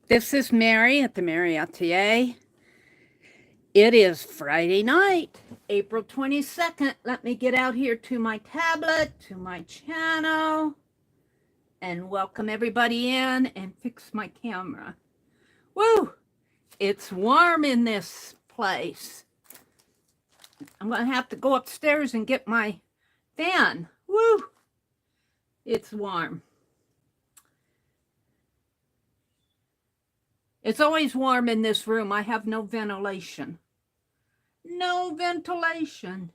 This is Meri at the Meri Atelier. It is Friday night, April 22nd. Let me get out here to my tablet, to my channel, and welcome everybody in and fix my camera. Woo! It's warm in this place. I'm going to have to go upstairs and get my fan. Woo! It's warm. It's always warm in this room. I have no ventilation. No ventilation.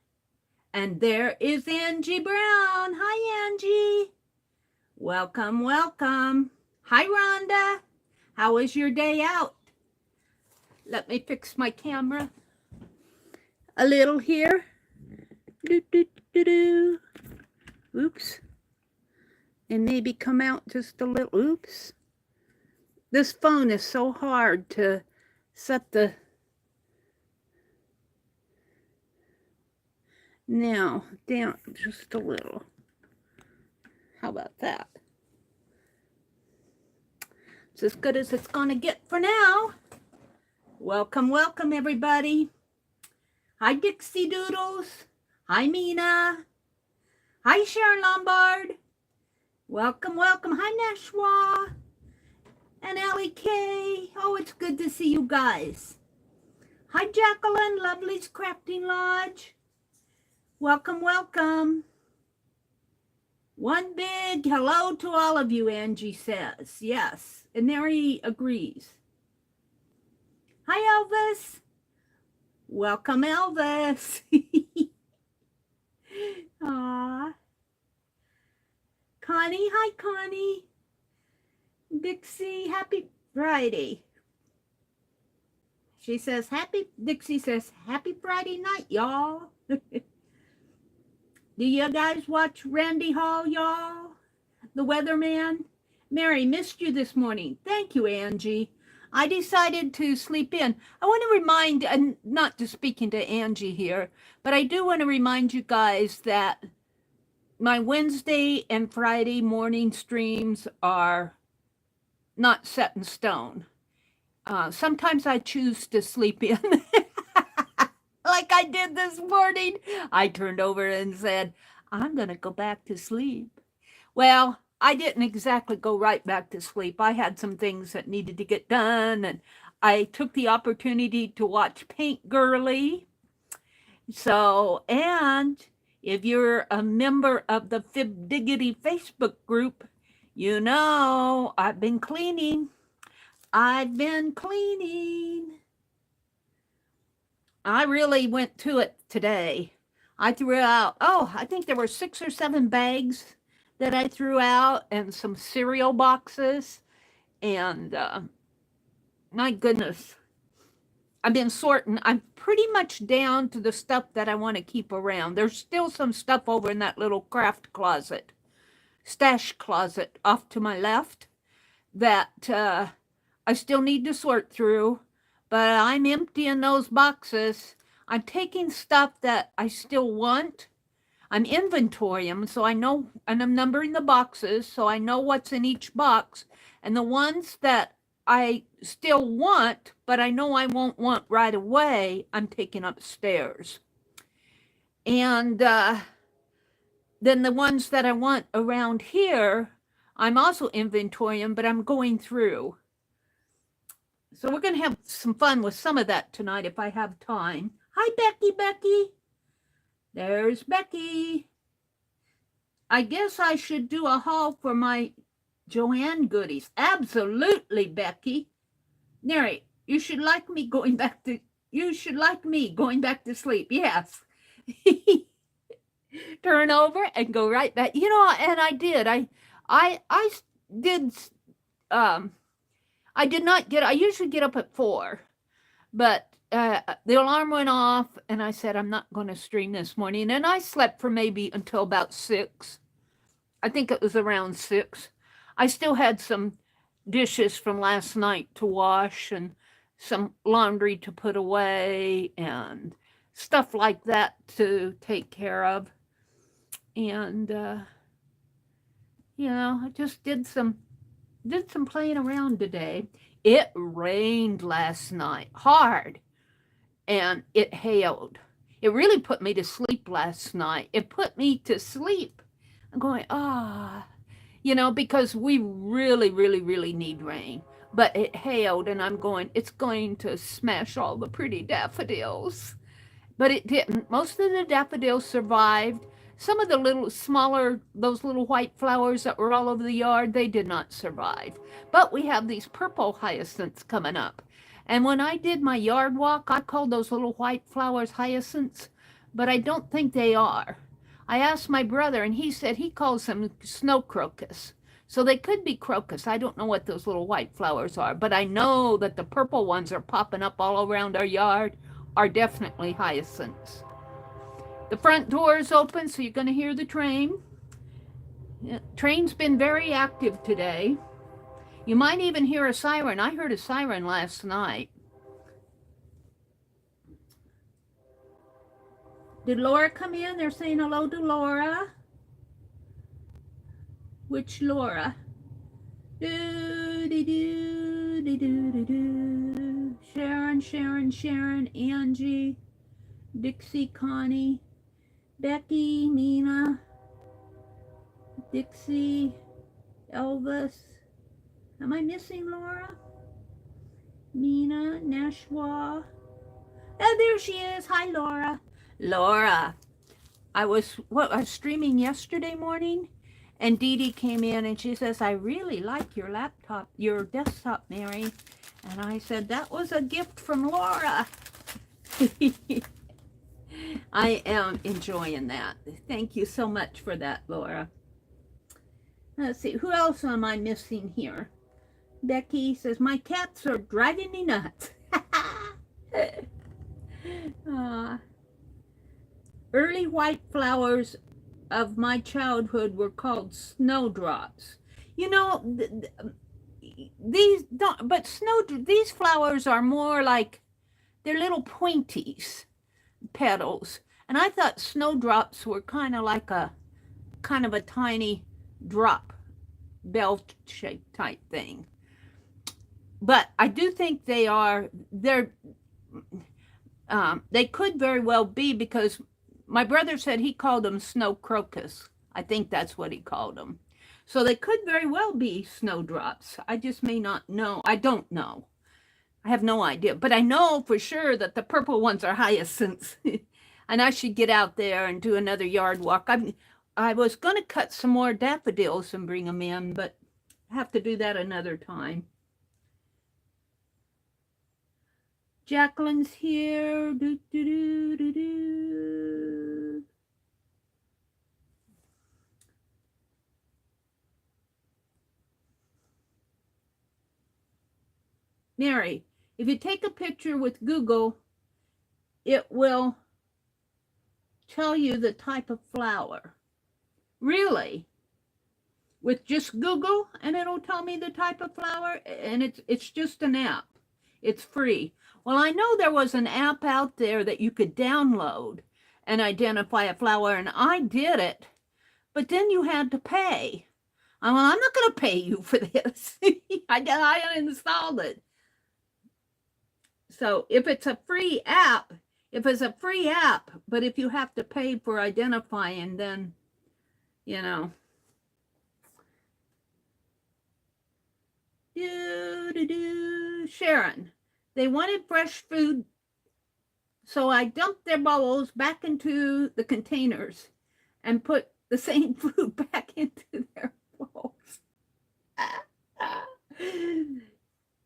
And there is Angie Brown. Hi, Angie. Welcome, welcome. Hi, Rhonda. How was your day out? Let me fix my camera a little here. Do. Oops. And maybe come out just a little. Oops. This phone is so hard to set the... Now, down just a little. How about that? It's as good as it's going to get for now. Welcome, welcome, everybody. Hi, Dixie Doodles. Hi, Mina. Hi, Sharon Lombard. Welcome, welcome. Hi, Nashwa. And Allie K. Oh, it's good to see you guys. Hi, Jacqueline, Lovely's Crafting Lodge. Welcome, welcome. One big hello to all of you, Angie says. Yes, and Meri agrees. Hi, Elvis. Welcome, Elvis. Aw. Connie, hi, Connie. Dixie, happy Friday. She says, Dixie says, happy Friday night, y'all. Do you guys watch Randy Hall, y'all? The weatherman? Meri, missed you this morning. Thank you, Angie. I decided to sleep in. I want to remind, and not just speaking to Angie here, but I do want to remind you guys that my Wednesday and Friday morning streams are not set in stone. Sometimes I choose to sleep in. Like I did this morning. I turned over and said, I'm going to go back to sleep. Well, I didn't exactly go right back to sleep. I had some things that needed to get done, and I took the opportunity to watch Paint Girly. So, and if you're a member of the Fib Diggity Facebook group, you know I've been cleaning. I've been cleaning. I really went to it today. I threw out, I think there were 6 or 7 bags that I threw out and some cereal boxes. And my goodness, I've been sorting. I'm pretty much down to the stuff that I want to keep around. There's still some stuff over in that little craft closet, stash closet off to my left that I still need to sort through. But I'm emptying those boxes. I'm taking stuff that I still want. I'm inventorying, so I know, and I'm numbering the boxes, so I know what's in each box. And the ones that I still want, but I know I won't want right away, I'm taking upstairs. And then the ones that I want around here, I'm also inventorying, but I'm going through. So we're going to have some fun with some of that tonight if I have time. Hi, Becky. There's Becky. I guess I should do a haul for my Joanne goodies. Absolutely, Becky. Meri, you should like me going back to sleep. Yes. Turn over and go right back. You know, and I did. I usually get up at 4, but the alarm went off and I said, I'm not going to stream this morning. And I slept for maybe until about 6. I think it was around 6. I still had some dishes from last night to wash and some laundry to put away and stuff like that to take care of. And, you know, I just did some playing around today. It rained last night hard, and it hailed. It really put me to sleep last night. It put me to sleep. I'm going, because we really, really, really need rain. But it hailed, and I'm going, it's going to smash all the pretty daffodils. But it didn't. Most of the daffodils survived. Some of the little smaller, those little white flowers that were all over the yard, they did not survive. But we have these purple hyacinths coming up. And when I did my yard walk, I called those little white flowers hyacinths, but I don't think they are. I asked my brother, and he said he calls them snow crocus. So they could be crocus. I don't know what those little white flowers are, but I know that the purple ones are popping up all around our yard are definitely hyacinths. The front door is open, so you're going to hear the train. Yeah, train's been very active today. You might even hear a siren. I heard a siren last night. Did Laura come in? They're saying hello to Laura. Which Laura? Sharon, Angie, Dixie, Connie, Becky, Mina, Dixie, Elvis. Am I missing Laura? Mina, Nashwa. Oh, there she is. Hi, Laura. Laura, I was streaming yesterday morning, and Dee Dee came in and she says, I really like your desktop, Meri. And I said, that was a gift from Laura. I am enjoying that. Thank you so much for that, Laura. Let's see, who else am I missing here? Becky says, my cats are driving me nuts. Early white flowers of my childhood were called snowdrops. You know, these flowers are more like, they're little pointies petals. And I thought snowdrops were kind of a tiny drop, bell-shaped type thing. But I do think they could very well be, because my brother said he called them snow crocus. I think that's what he called them. So they could very well be snowdrops. I just may not know. I don't know. I have no idea. But I know for sure that the purple ones are hyacinths. And I should get out there and do another yard walk. I was going to cut some more daffodils and bring them in, but I have to do that another time. Jacqueline's here. Do, do, do, do, do. Meri, if you take a picture with Google, it will tell you the type of flower. Really? With just Google, and it'll tell me the type of flower, and it's just an app. It's free. Well, I know there was an app out there that you could download and identify a flower, and I did it, but then you had to pay. I'm not going to pay you for this. I uninstalled it. So if it's a free app, but if you have to pay for identifying, then, you know. Sharon, they wanted fresh food, so I dumped their bowls back into the containers and put the same food back into their bowls.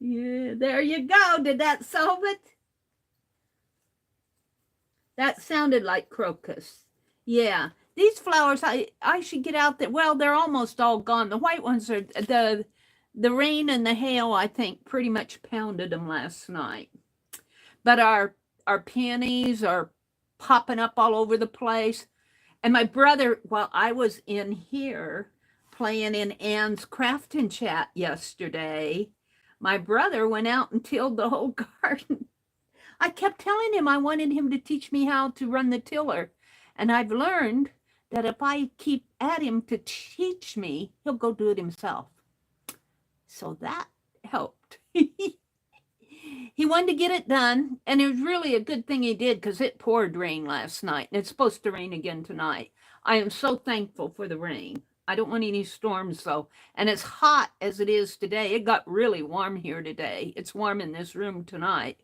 Yeah, there you go. Did that solve it? That sounded like crocus. Yeah, these flowers, I should get out there. Well, they're almost all gone. The white ones are, the rain and the hail, I think, pretty much pounded them last night. But our peonies are popping up all over the place. And my brother, while I was in here playing in Anne's crafting chat yesterday, my brother went out and tilled the whole garden. I kept telling him I wanted him to teach me how to run the tiller. And I've learned that if I keep at him to teach me, he'll go do it himself. So that helped. He wanted to get it done, and it was really a good thing he did because it poured rain last night, and it's supposed to rain again tonight. I am so thankful for the rain. I don't want any storms, though. And as hot as it is today, it got really warm here today. It's warm in this room tonight.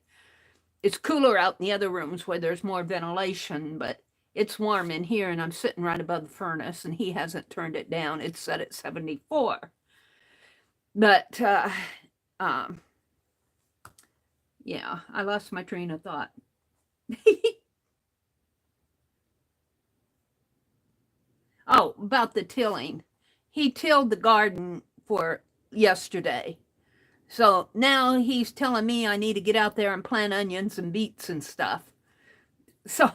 It's cooler out in the other rooms where there's more ventilation, but it's warm in here, and I'm sitting right above the furnace, and he hasn't turned it down. It's set at 74. But, yeah, I lost my train of thought. Oh, about the tilling. He tilled the garden for yesterday. So now he's telling me I need to get out there and plant onions and beets and stuff. So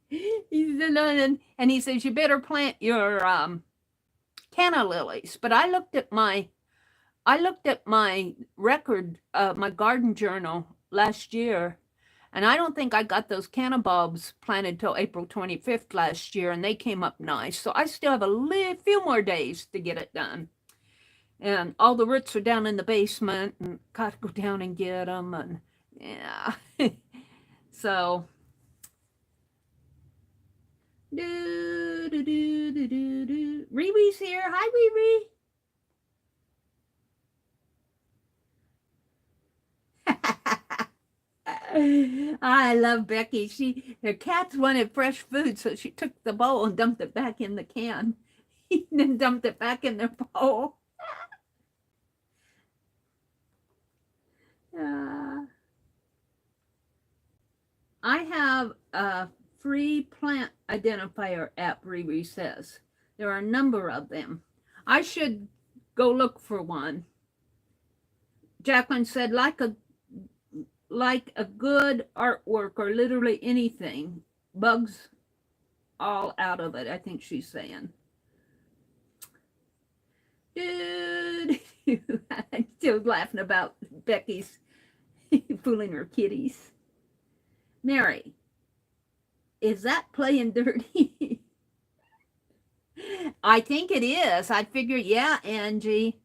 he's and he says, you better plant your canna lilies. But I looked at my record, my garden journal last year, and I don't think I got those canna bulbs planted till April 25th last year, and they came up nice. So I still have a few more days to get it done. And all the roots are down in the basement, and got to go down and get them, and yeah. So, Riri's here. Hi, Riri. I love Becky. Her cats wanted fresh food, so she took the bowl and dumped it back in the can. And then dumped it back in their bowl. I have a free plant identifier app, Riri says. There are a number of them. I should go look for one. Jacqueline said, like a good artwork or literally anything, bugs all out of it, I think she's saying. Dude, I'm still laughing about Becky's fooling her kitties. Meri, is that playing dirty? I think it is. I figure, yeah, Angie,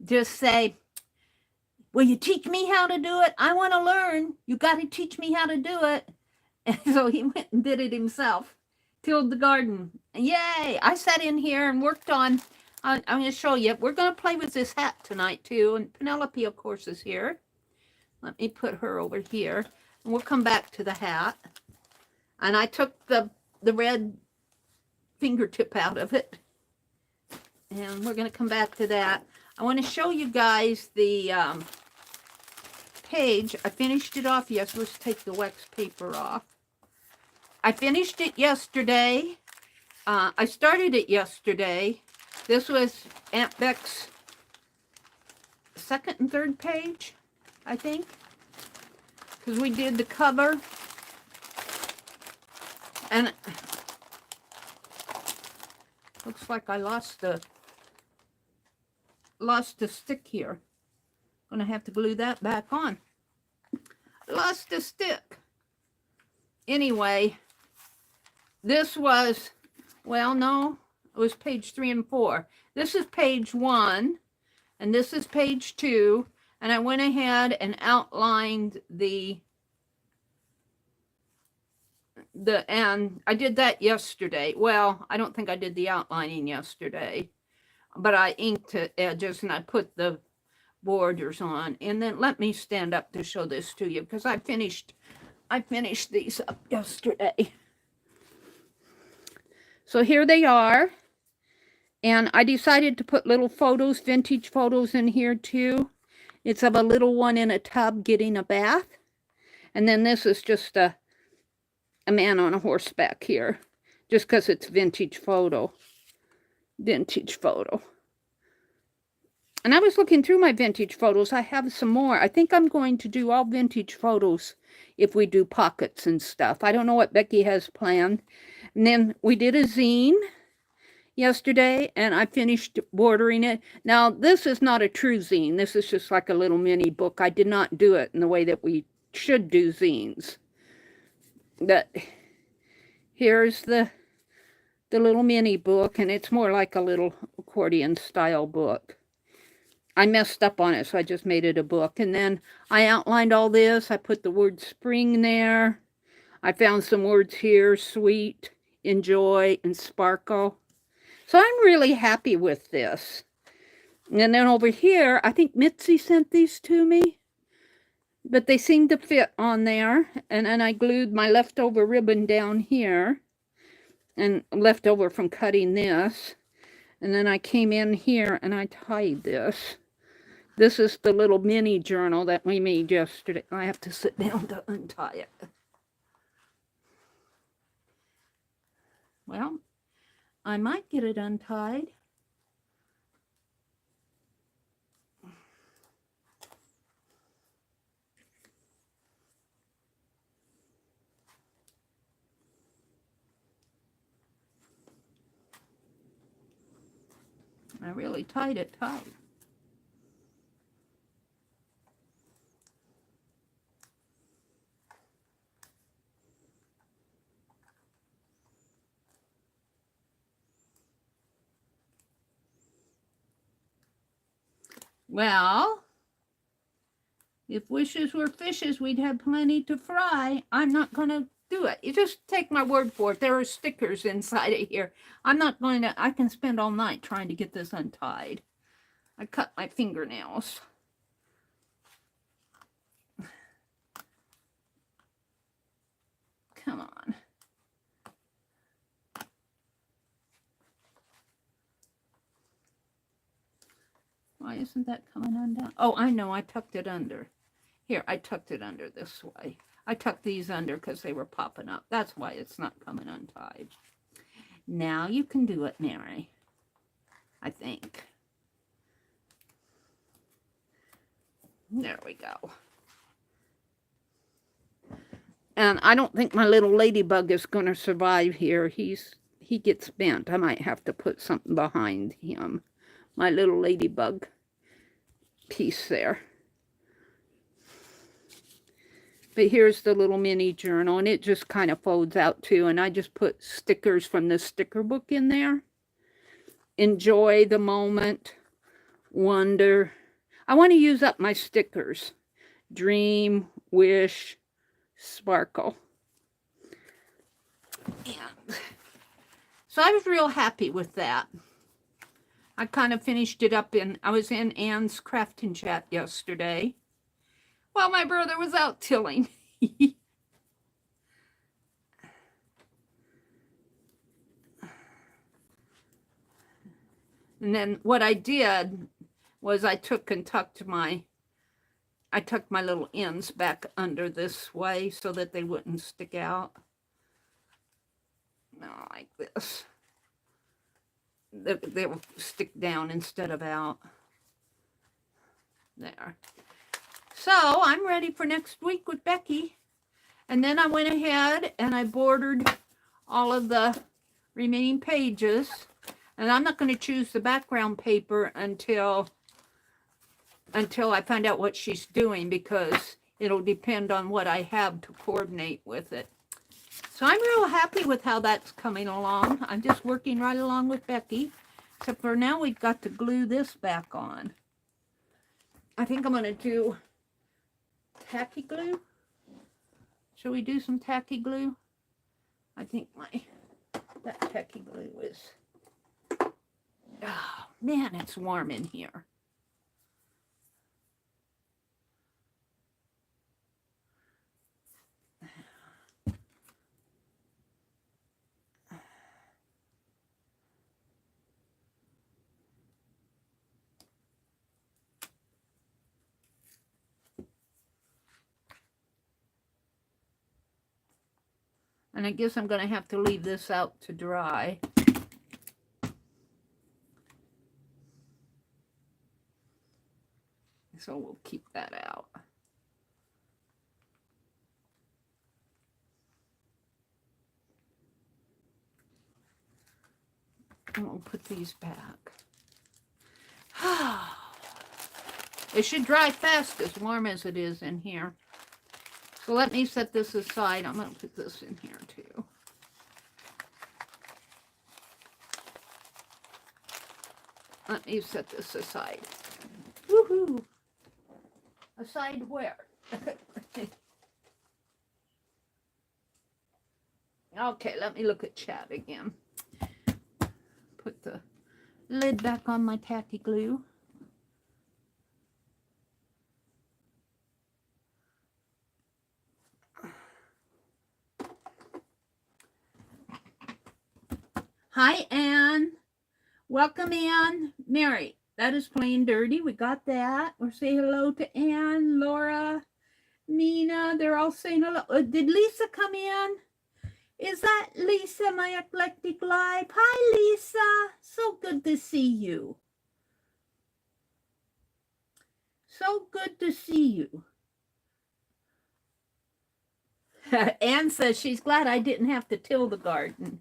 just say, will you teach me how to do it? I want to learn. You got to teach me how to do it. And so he went and did it himself. Tilled the garden. Yay! I sat in here and worked on, I'm going to show you. We're going to play with this hat tonight too. And Penelope, of course, is here. Let me put her over here. And we'll come back to the hat. And I took the red fingertip out of it. And we're going to come back to that. I want to show you guys the page. I finished it off. Yes, let's take the wax paper off. I finished it yesterday. I started it yesterday. This was Aunt Beck's second and third page, I think, because we did the cover. And looks like I lost the stick here. I'm gonna have to glue that back on. Lost the stick. Anyway, this was, well, no, it was page 3 and 4. This is page 1, and this is page 2, and I went ahead and outlined and I did that yesterday. Well, I don't think I did the outlining yesterday, but I inked the edges and I put the borders on. And then let me stand up to show this to you, because I finished these up yesterday. So here they are. And I decided to put little photos, vintage photos in here too. It's of a little one in a tub getting a bath. And then this is just a man on a horseback here, just because it's vintage photo. Vintage photo. And I was looking through my vintage photos. I have some more. I think I'm going to do all vintage photos if we do pockets and stuff. I don't know what Becky has planned. And then we did a zine yesterday, and I finished bordering it. Now, this is not a true zine. This is just like a little mini book. I did not do it in the way that we should do zines. But here's the little mini book, and it's more like a little accordion style book. I messed up on it, so I just made it a book. And then I outlined all this. I put the word spring there. I found some words here, sweet, enjoy, and sparkle. So I'm really happy with this. And then over here, I think Mitzi sent these to me. But they seem to fit on there. And then I glued my leftover ribbon down here. And leftover from cutting this. And then I came in here and I tied this. This is the little mini journal that we made yesterday. I have to sit down to untie it. Well, I might get it untied. I really tied it tight. Well, if wishes were fishes, we'd have plenty to fry. I'm not going to do it. You just take my word for it. There are stickers inside of here. I'm not going to, I can spend all night trying to get this untied. I cut my fingernails. Come on. Why isn't that coming undone? Oh, I know, I tucked it under. Here, I tucked it under this way. I tucked these under because they were popping up. That's why it's not coming untied. Now you can do it, Meri. I think. There we go. And I don't think my little ladybug is going to survive here. He gets bent. I might have to put something behind him. My little ladybug piece there. But here's the little mini journal, and it just kind of folds out too. And I just put stickers from the sticker book in there. Enjoy the moment. Wonder. I want to use up my stickers. Dream, wish, sparkle. And so I was real happy with that. I kind of finished it up I was in Anne's crafting chat yesterday while my brother was out tilling. And then what I did was I took and tucked my little ends back under this way so that they wouldn't stick out. No, like this. They will stick down instead of out. There. So I'm ready for next week with Becky. And then I went ahead and I bordered all of the remaining pages. And I'm not going to choose the background paper until I find out what she's doing, because it'll depend on what I have to coordinate with it. So I'm real happy with how that's coming along. I'm just working right along with Becky. Except for now we've got to glue this back on. I think I'm going to do tacky glue. Shall we do some tacky glue? I think that tacky glue is... Oh, man, it's warm in here. And I guess I'm going to have to leave this out to dry. So we'll keep that out. And we'll put these back. It should dry fast, as warm as it is in here. So let me set this aside. I'm going to put this in here too. Let me set this aside. Woohoo! Aside where? Okay, let me look at chat again. Put the lid back on my tacky glue. Hi, Anne. Welcome, Anne. Mary, that is plain dirty. We got that. We'll say hello to Anne, Laura, Mina. They're all saying hello. Did Lisa come in? Is that Lisa, my eclectic live? Hi, Lisa. So good to see you. So good to see you. Anne says she's glad I didn't have to till the garden.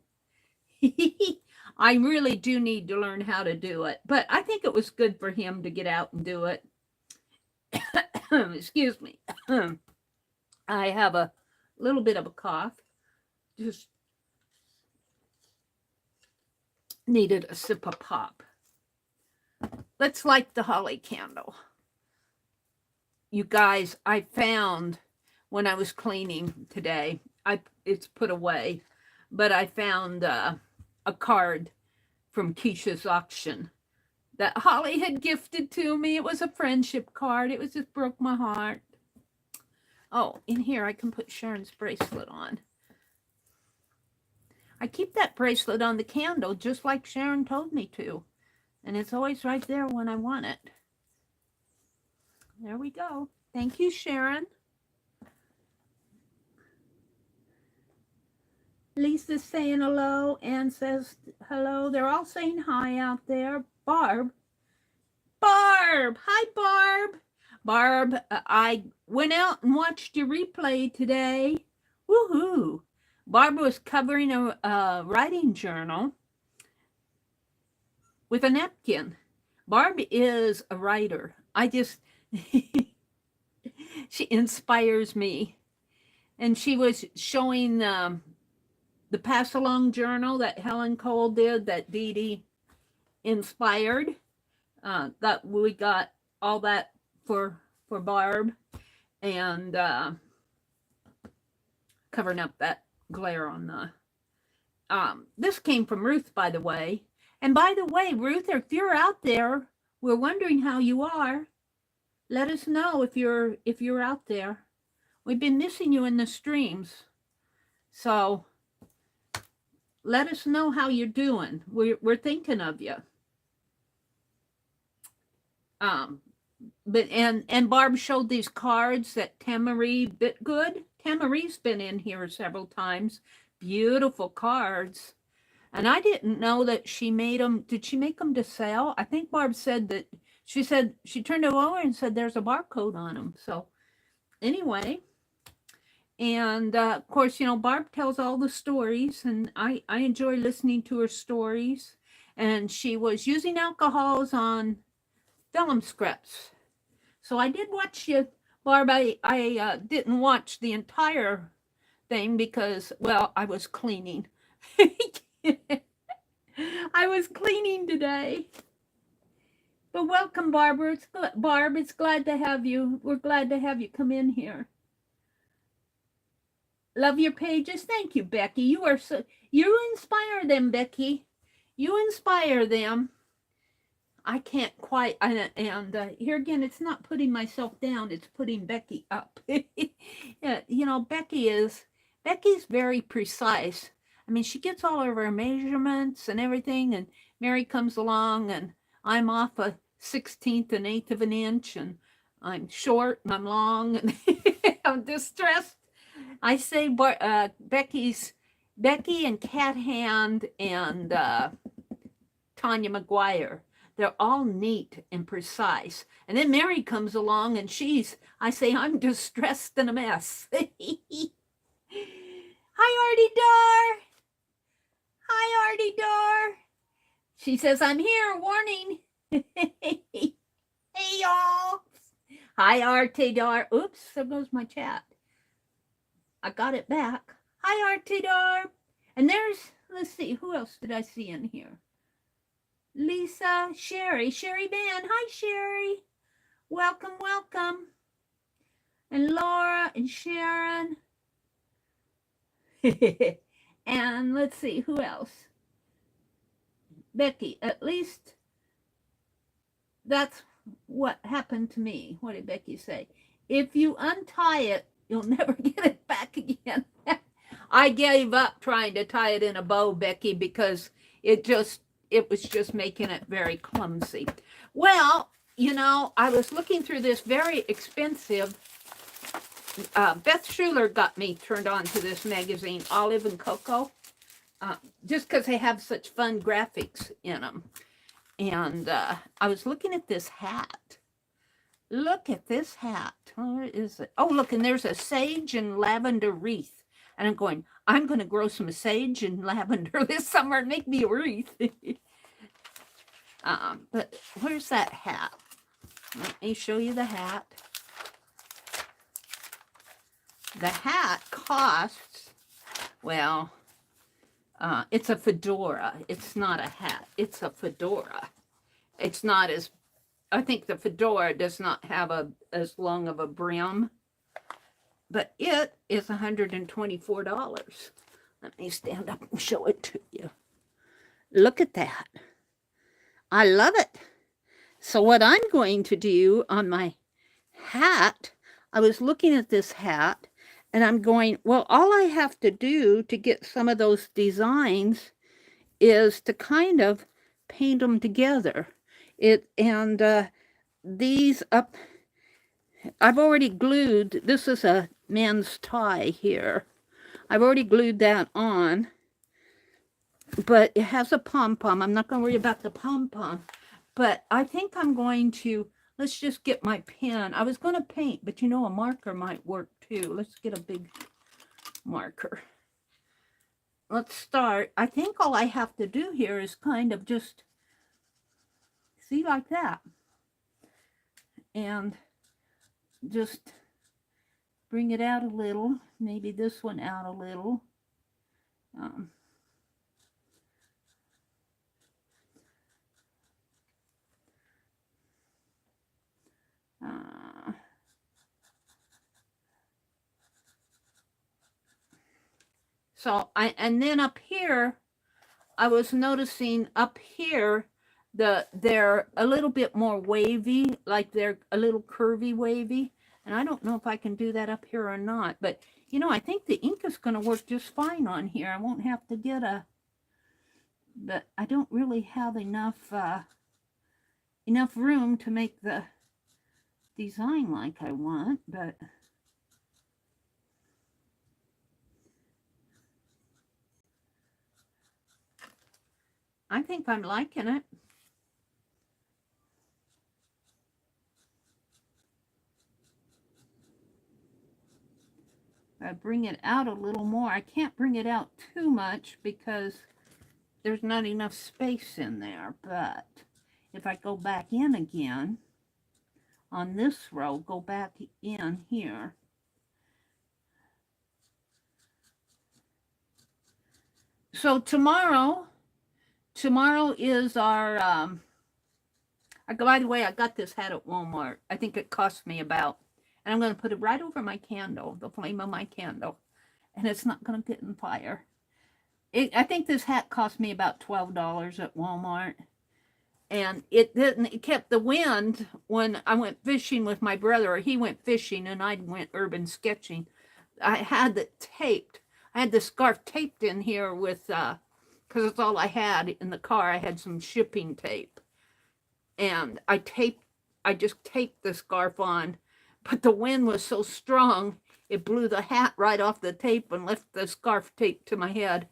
I really do need to learn how to do it, but I think it was good for him to get out and do it. Excuse me. I have a little bit of a cough. Just needed a sip of pop. Let's light the holly candle. You guys, I found when I was cleaning today, it's put away, but I found a card from Keisha's auction that Holly had gifted to me. It was a friendship card. It was just broke my heart. Oh, in here I can put Sharon's bracelet on. I keep that bracelet on the candle just like Sharon told me to. And it's always right there when I want it. There we go. Thank you, Sharon. Lisa's saying hello. Anne says hello. They're all saying hi out there. Barb. Hi, Barb. Barb, I went out and watched your replay today. Woohoo. Barb was covering a writing journal with a napkin. Barb is a writer. She inspires me. And she was showing the pass along journal that Helen Cole did that Dee Dee inspired. That we got all that for Barb, and covering up that glare on the this came from Ruth, by the way. And by the way, Ruth, if you're out there, we're wondering how you are. Let us know if you're out there. We've been missing you in the streams, so let us know how you're doing. We're thinking of you. But and Barb showed these cards that Tamari Bitgood. Tamari's been in here several times. Beautiful cards. And I didn't know that she made them. Did she make them to sell? I think Barb said that she turned it over and said there's a barcode on them. So anyway, and of course, you know, Barb tells all the stories, and I enjoy listening to her stories. And she was using alcohols on film scripts. So I did watch you, Barb. I didn't watch the entire thing because, well, I was cleaning. I was cleaning today. But welcome, Barbara. Barb, it's glad to have you. We're glad to have you come in here. Love your pages. Thank you, Becky. You inspire them, Becky. You inspire them. I can't quite, and here again, it's not putting myself down, it's putting Becky up. Yeah, you know, Becky's very precise. I mean, she gets all of her measurements and everything, and Meri comes along, and I'm off a 1/16 and 1/8 of an inch, and I'm short, and I'm long, and I'm distressed. I say Becky and Cat Hand and Tanya McGuire. They're all neat and precise. And then Meri comes along and I say, I'm distressed and a mess. Hi, Artie Dar. Hi, Artie Dar. She says, I'm here, warning. Hey, y'all. Hi, Artie Dar. Oops, there goes my chat. I got it back. Hi, Artie Dar. And let's see, who else did I see in here? Lisa, Sherry Van. Hi, Sherry. Welcome, welcome. And Laura and Sharon. And let's see, who else? Becky, at least that's what happened to me. What did Becky say? If you untie it, you'll never get it back again. I gave up trying to tie it in a bow, Becky, because it was just making it very clumsy. Well, you know, I was looking through this very expensive, Beth Schuler got me turned on to this magazine, Olive and Cocoa, just because they have such fun graphics in them. And I was looking at this hat. Look at this hat. Where is it? Oh, look, and there's a sage and lavender wreath. And I'm going to grow some sage and lavender this summer and make me a wreath. But where's that hat? Let me show you the hat. The hat costs, well, it's a fedora. It's not a hat. It's a fedora. It's not as, I think the fedora does not have as long of a brim, but it is $124. Let me stand up and show it to you. Look at that. I love it. So what I'm going to do on my hat, I was looking at this hat and I'm going, well, all I have to do to get some of those designs is to kind of paint them together. These up, I've already glued, this is a men's tie here. I've already glued that on, but it has a pom-pom. I'm not going to worry about the pom-pom, but I think I'm going to, let's just get my pen. I was going to paint, but you know, a marker might work too. Let's get a big marker. Let's start. I think all I have to do here is kind of just, see, like that. And just bring it out a little. Maybe this one out a little. And then up here, I was noticing up here, they're a little bit more wavy, like they're a little curvy wavy. And I don't know if I can do that up here or not, but you know, I think the ink is going to work just fine on here. I won't have to get but I don't really have enough room to make the design like I want, but I think I'm liking it. I bring it out a little more. I can't bring it out too much because there's not enough space in there, but if I go back in again on this row, go back in here. So tomorrow is our, by the way, I got this hat at Walmart. I think it cost me about, and I'm going to put it right over my candle, the flame of my candle, and it's not going to get in fire. I think this hat cost me about $12 at Walmart. And it kept the wind when I went fishing with my brother, or he went fishing and I went urban sketching. I had it taped. I had the scarf taped in here with, because it's all I had in the car. I had some shipping tape. And I just taped the scarf on, but the wind was so strong, it blew the hat right off the tape and left the scarf taped to my head.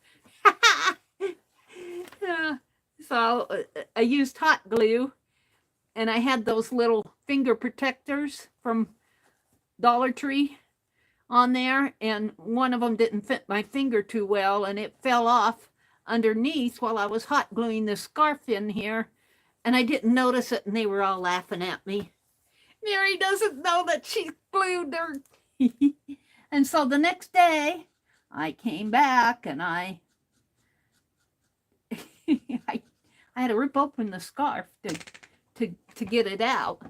Yeah. So I used hot glue, and I had those little finger protectors from Dollar Tree on there, and one of them didn't fit my finger too well, and it fell off underneath while I was hot gluing the scarf in here, and I didn't notice it, and they were all laughing at me. Meri doesn't know that she glued her. And so the next day, I came back, and I had to rip open the scarf to get it out.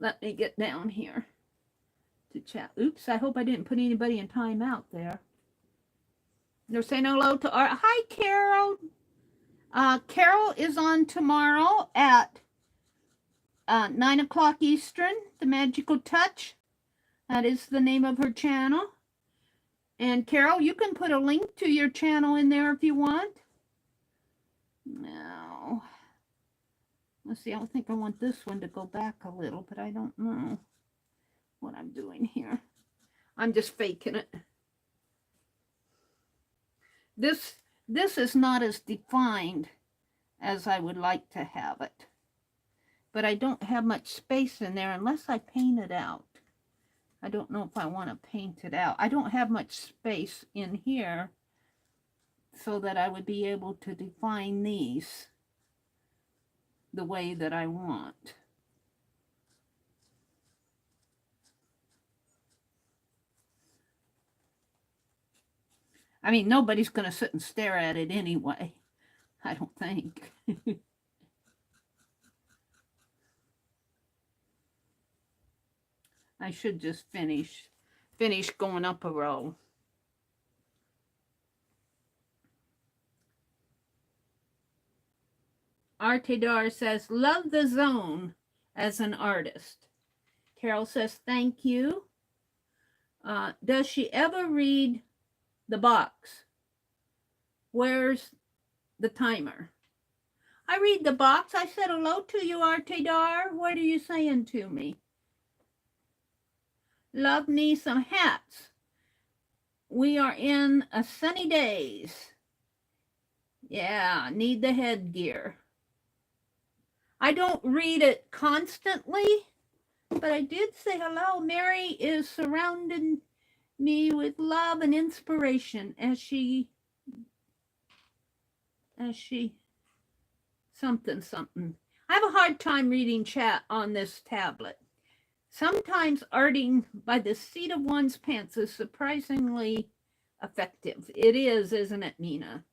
Let me get down here to chat. Oops, I hope I didn't put anybody in timeout there. They're saying hello to our... Hi, Carol. Carol is on tomorrow at 9 o'clock Eastern, The Magical Touch. That is the name of her channel. And Carol, you can put a link to your channel in there if you want. Now, let's see, I don't think I want this one to go back a little, but I don't know what I'm doing here. I'm just faking it. This is not as defined as I would like to have it. But I don't have much space in there unless I paint it out. I don't know if I want to paint it out. I don't have much space in here so that I would be able to define these the way that I want. I mean, nobody's going to sit and stare at it anyway. I don't think. I should just finish going up a row. Artedar says, love the zone as an artist. Carol says, thank you. Does she ever read the box? Where's the timer? I read the box. I said hello to you, Artedar. What are you saying to me? Love me some hats. We are in a sunny days. Yeah, need the headgear. I don't read it constantly, but I did say hello. Meri is surrounding me with love and inspiration as she something. I have a hard time reading chat on this tablet. Sometimes arting by the seat of one's pants is surprisingly effective. It is, isn't it, Mina?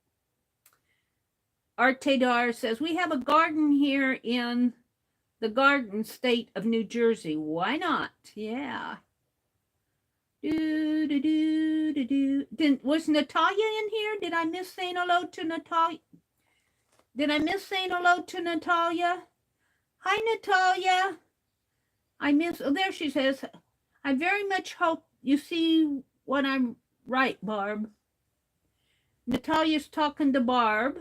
Artedar says, we have a garden here in the Garden State of New Jersey. Why not? Yeah. Was Natalia in here? Did I miss saying hello to Natalia? Natalia? Hi, Natalia. Oh, there she says, I very much hope you see what I'm right, Barb. Natalia's talking to Barb.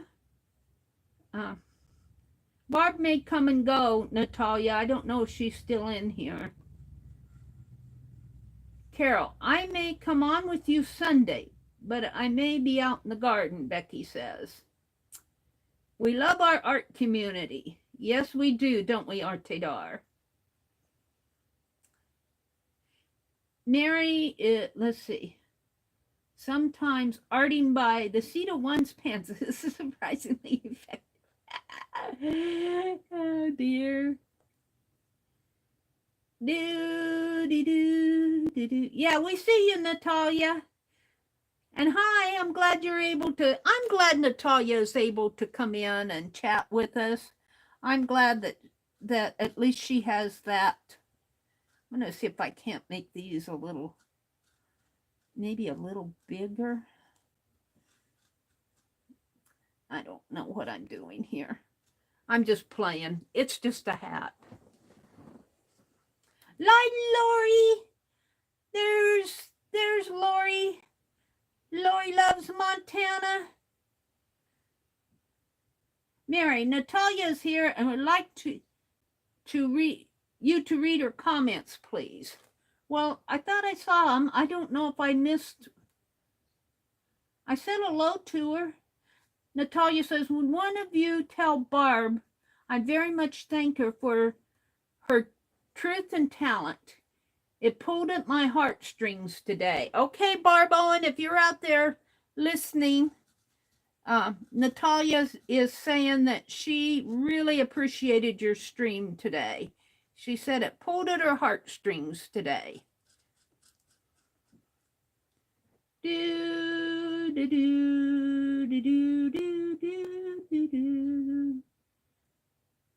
Barb may come and go, Natalia. I don't know if she's still in here. Carol, I may come on with you Sunday, but I may be out in the garden, Becky says. We love our art community. Yes, we do, don't we, Artedar? Meri, let's see. Sometimes arting by the seat of one's pants is surprisingly effective. Oh, dear. Yeah, we see you, Natalia. And hi, I'm glad I'm glad Natalia is able to come in and chat with us. I'm glad that at least she has that. I'm going to see if I can't make these maybe a little bigger. I don't know what I'm doing here. I'm just playing. It's just a hat. Lori. There's Lori. Lori loves Montana. Meri, Natalia's here and would like to read her comments, please. Well, I thought I saw them. I don't know if I missed. I said hello to her. Natalia says, would one of you tell Barb I very much thank her for her truth and talent. It pulled at my heartstrings today. Okay, Barb Owen, if you're out there listening, Natalia is saying that she really appreciated your stream today. She said it pulled at her heartstrings today.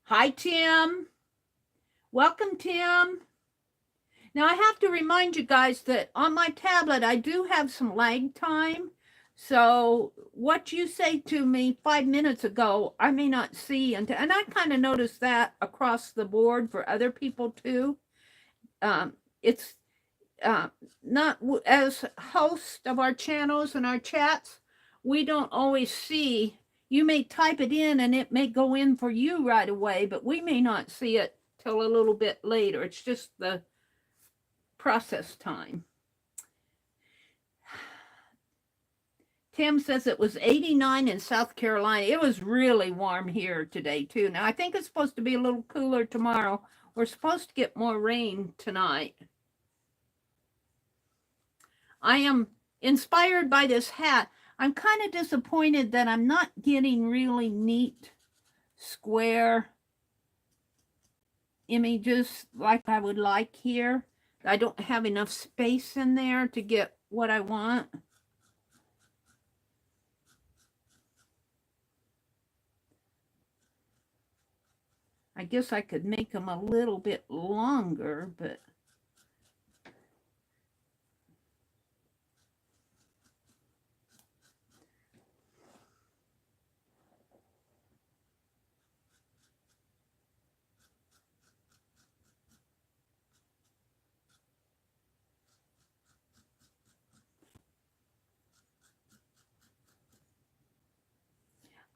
Hi, Tim. Welcome, Tim. Now, I have to remind you guys that on my tablet, I do have some lag time. So what you say to me 5 minutes ago, I may not see until, and I kind of noticed that across the board for other people too. It's not as host of our channels and our chats, we don't always see. You may type it in and it may go in for you right away, but we may not see it till a little bit later. It's just the process time. Tim says it was 89 in South Carolina. It was really warm here today too. Now I think it's supposed to be a little cooler tomorrow. We're supposed to get more rain tonight. I am inspired by this hat. I'm kind of disappointed that I'm not getting really neat square images like I would like here. I don't have enough space in there to get what I want. I guess I could make them a little bit longer, but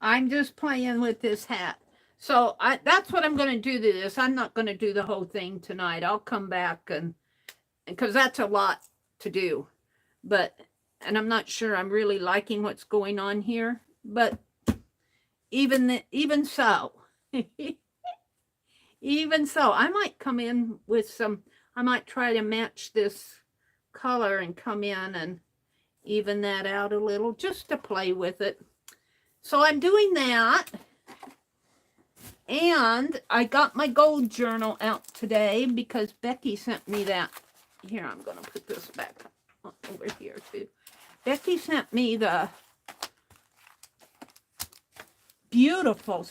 I'm just playing with this hat. So that's what I'm going to do to this. I'm not going to do the whole thing tonight. I'll come back and because that's a lot to do. And I'm not sure I'm really liking what's going on here. But even so, even so, I might come in with some. I might try to match this color and come in and even that out a little just to play with it. So I'm doing that. And I got my gold journal out today because Becky sent me that. Here, I'm going to put this back over here too. Becky sent me the beautiful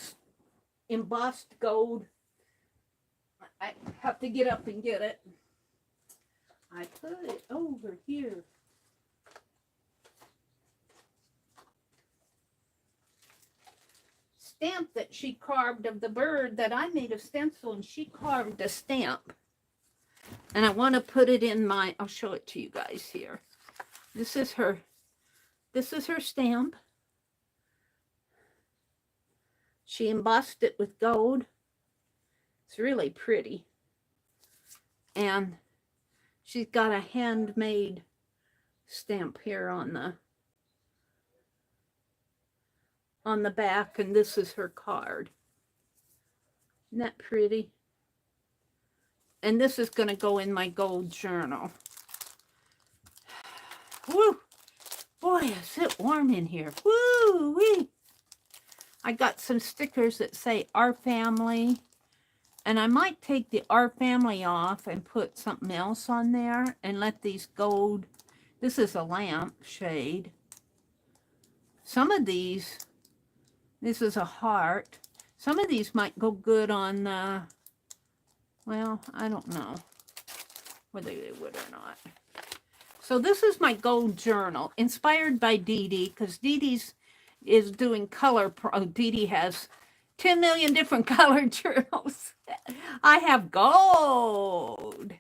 embossed gold. I have to get up and get it. I put it over here. Stamp that she carved of the bird that I made a stencil, and she carved a stamp. And I want to put it in my, I'll show it to you guys here. This is her stamp. She embossed it with gold. It's really pretty. And she's got a handmade stamp here on the back, and this is her card. Isn't that pretty? And this is going to go in my gold journal. Woo! Boy, is it warm in here. Woo wee! I got some stickers that say Our Family. And I might take the Our Family off and put something else on there and let these gold. This is a lamp shade. Some of these, this is a heart. Some of these might go good on, well, I don't know whether they would or not. So this is my gold journal, inspired by Dee Dee, because Dee Dee's is doing color. Dee Dee has 10 million different color journals. I have gold.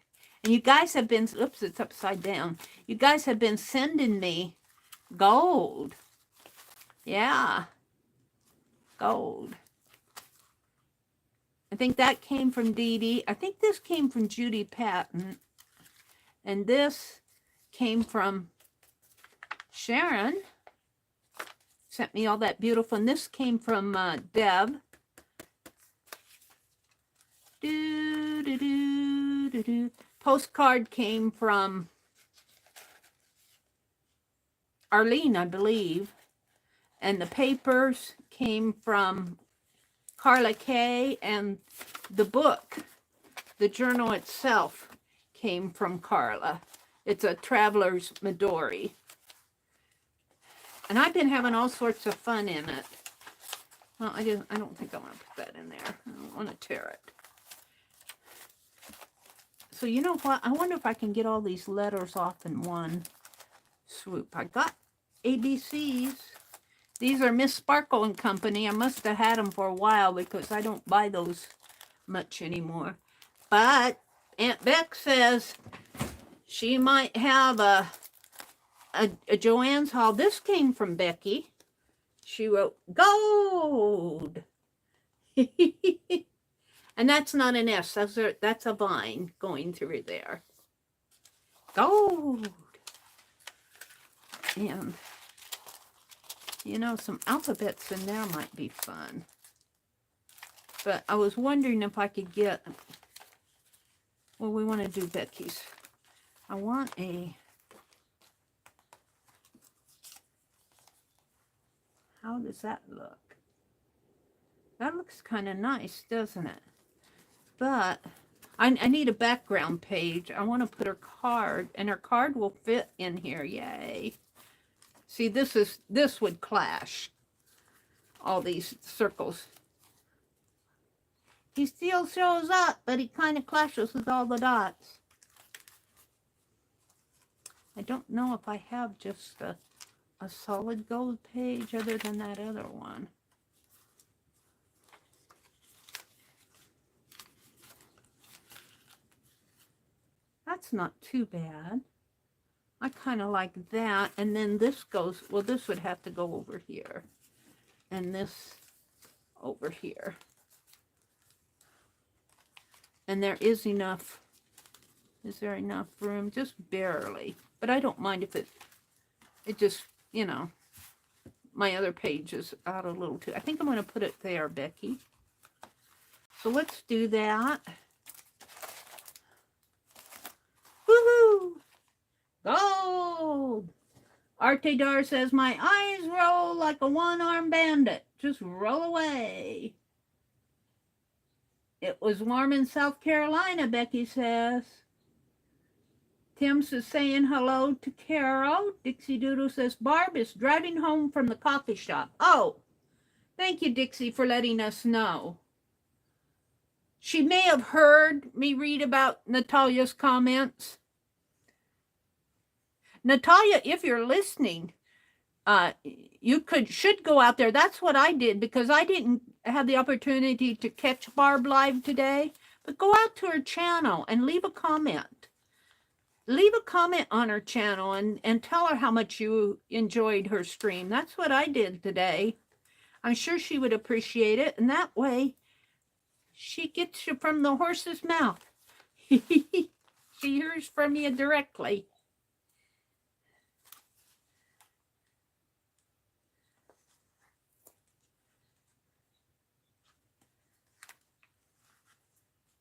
And you guys have been, oops, it's upside down. You guys have been sending me gold. Yeah, gold. I think that came from Dee Dee. I think this came from Judy Patton. And this came from Sharon. Sent me all that beautiful. And this came from Deb. Postcard came from Arlene, I believe. And the papers came from Carla Kay, and the book, the journal itself, came from Carla. It's a Traveler's Midori. And I've been having all sorts of fun in it. Well, I don't think I want to put that in there. I don't want to tear it. So you know what? I wonder if I can get all these letters off in one swoop. I got ABCs. These are Miss Sparkle and Company. I must have had them for a while because I don't buy those much anymore. But Aunt Beck says she might have a Joann's Haul. This came from Becky. She wrote, gold. And that's not an S. That's a vine going through there. Gold. And, you know, some alphabets in there might be fun. But I was wondering if I could get, well, we want to do Becky's. I want a, how does that look? That looks kind of nice, doesn't it? But I need a background page. I want to put her card, and her card will fit in here. Yay. See, this would clash. All these circles. He still shows up, but he kind of clashes with all the dots. I don't know if I have just a solid gold page other than that other one. That's not too bad. I kind of like that. And then this goes, well, this would have to go over here. And this over here. And there is enough. Is there enough room? Just barely. But I don't mind if it just, you know, my other page is out a little too. I think I'm going to put it there, Becky. So let's do that. Woohoo! Gold! Arte Dar says, my eyes roll like a one-armed bandit. Just roll away. It was warm in South Carolina, Becky says. Tim's is saying hello to Carol. Dixie Doodle says, Barb is driving home from the coffee shop. Oh, thank you, Dixie, for letting us know. She may have heard me read about Natalia's comments. Natalia, if you're listening, you should go out there. That's what I did because I didn't have the opportunity to catch Barb live today. But go out to her channel and leave a comment. Leave a comment on her channel and tell her how much you enjoyed her stream. That's what I did today. I'm sure she would appreciate it. And that way, she gets you from the horse's mouth. She hears from you directly.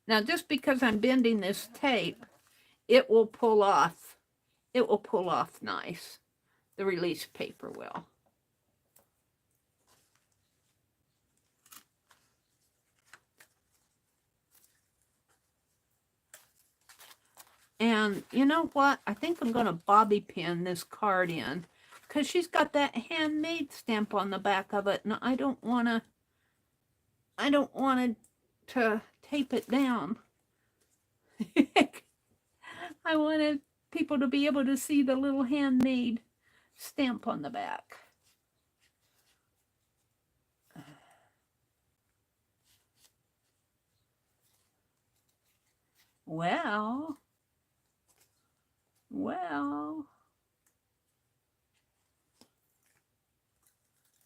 Now, just because I'm bending this tape, it will pull off. It will pull off nice. The release paper will. And you know what? I think I'm going to bobby pin this card in because she's got that handmade stamp on the back of it, and I don't want to tape it down. I wanted people to be able to see the little handmade stamp on the back. Well.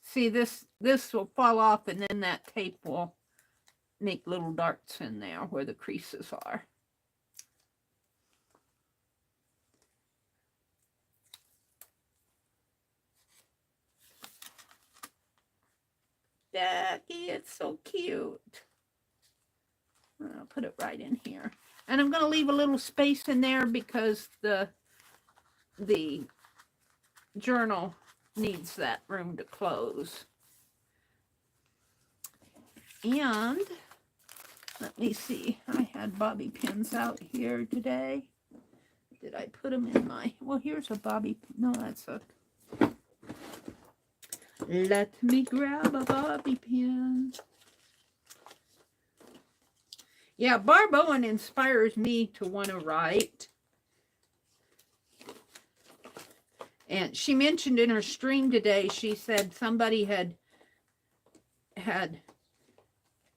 See, this will fall off, and then that tape will make little darts in there where the creases are. Becky, it's so cute. I'll put it right in here. And I'm going to leave a little space in there because the journal needs that room to close. And let me see. I had bobby pins out here today. Did I put them in my... Well, here's a bobby pin. No, that's a... Let me grab a bobby pin. Yeah, Barb Owen inspires me to want to write. And she mentioned in her stream today, she said somebody had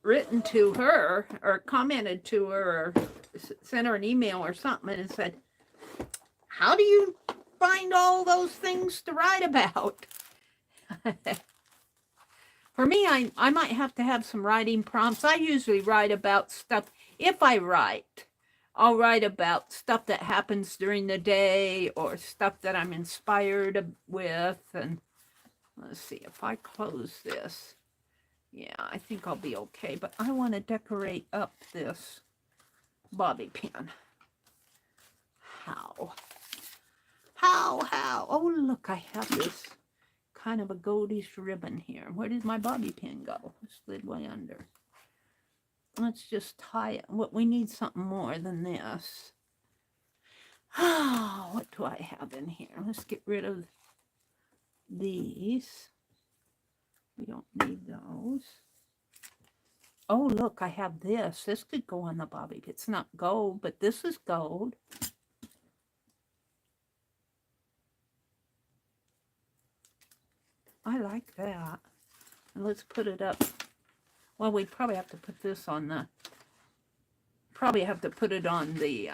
written to her or commented to her or sent her an email or something and said, how do you find all those things to write about? For me, I might have to have some writing prompts. I usually write about stuff. If I write, I'll write about stuff that happens during the day or stuff that I'm inspired with. And let's see, if I close this, yeah, I think I'll be okay. But I want to decorate up this bobby pin. How? Oh, look, I have this kind of a goldish ribbon here. Where did my bobby pin go? It slid way under. Let's just tie it. What we need something more than this. Oh, what do I have in here? Let's get rid of these. We don't need those. Oh, look, I have this. This could go on the bobby pin. It's not gold, but this is gold. I like that. And let's put it up. Well, we'd probably have to put this on the, probably have to put it on the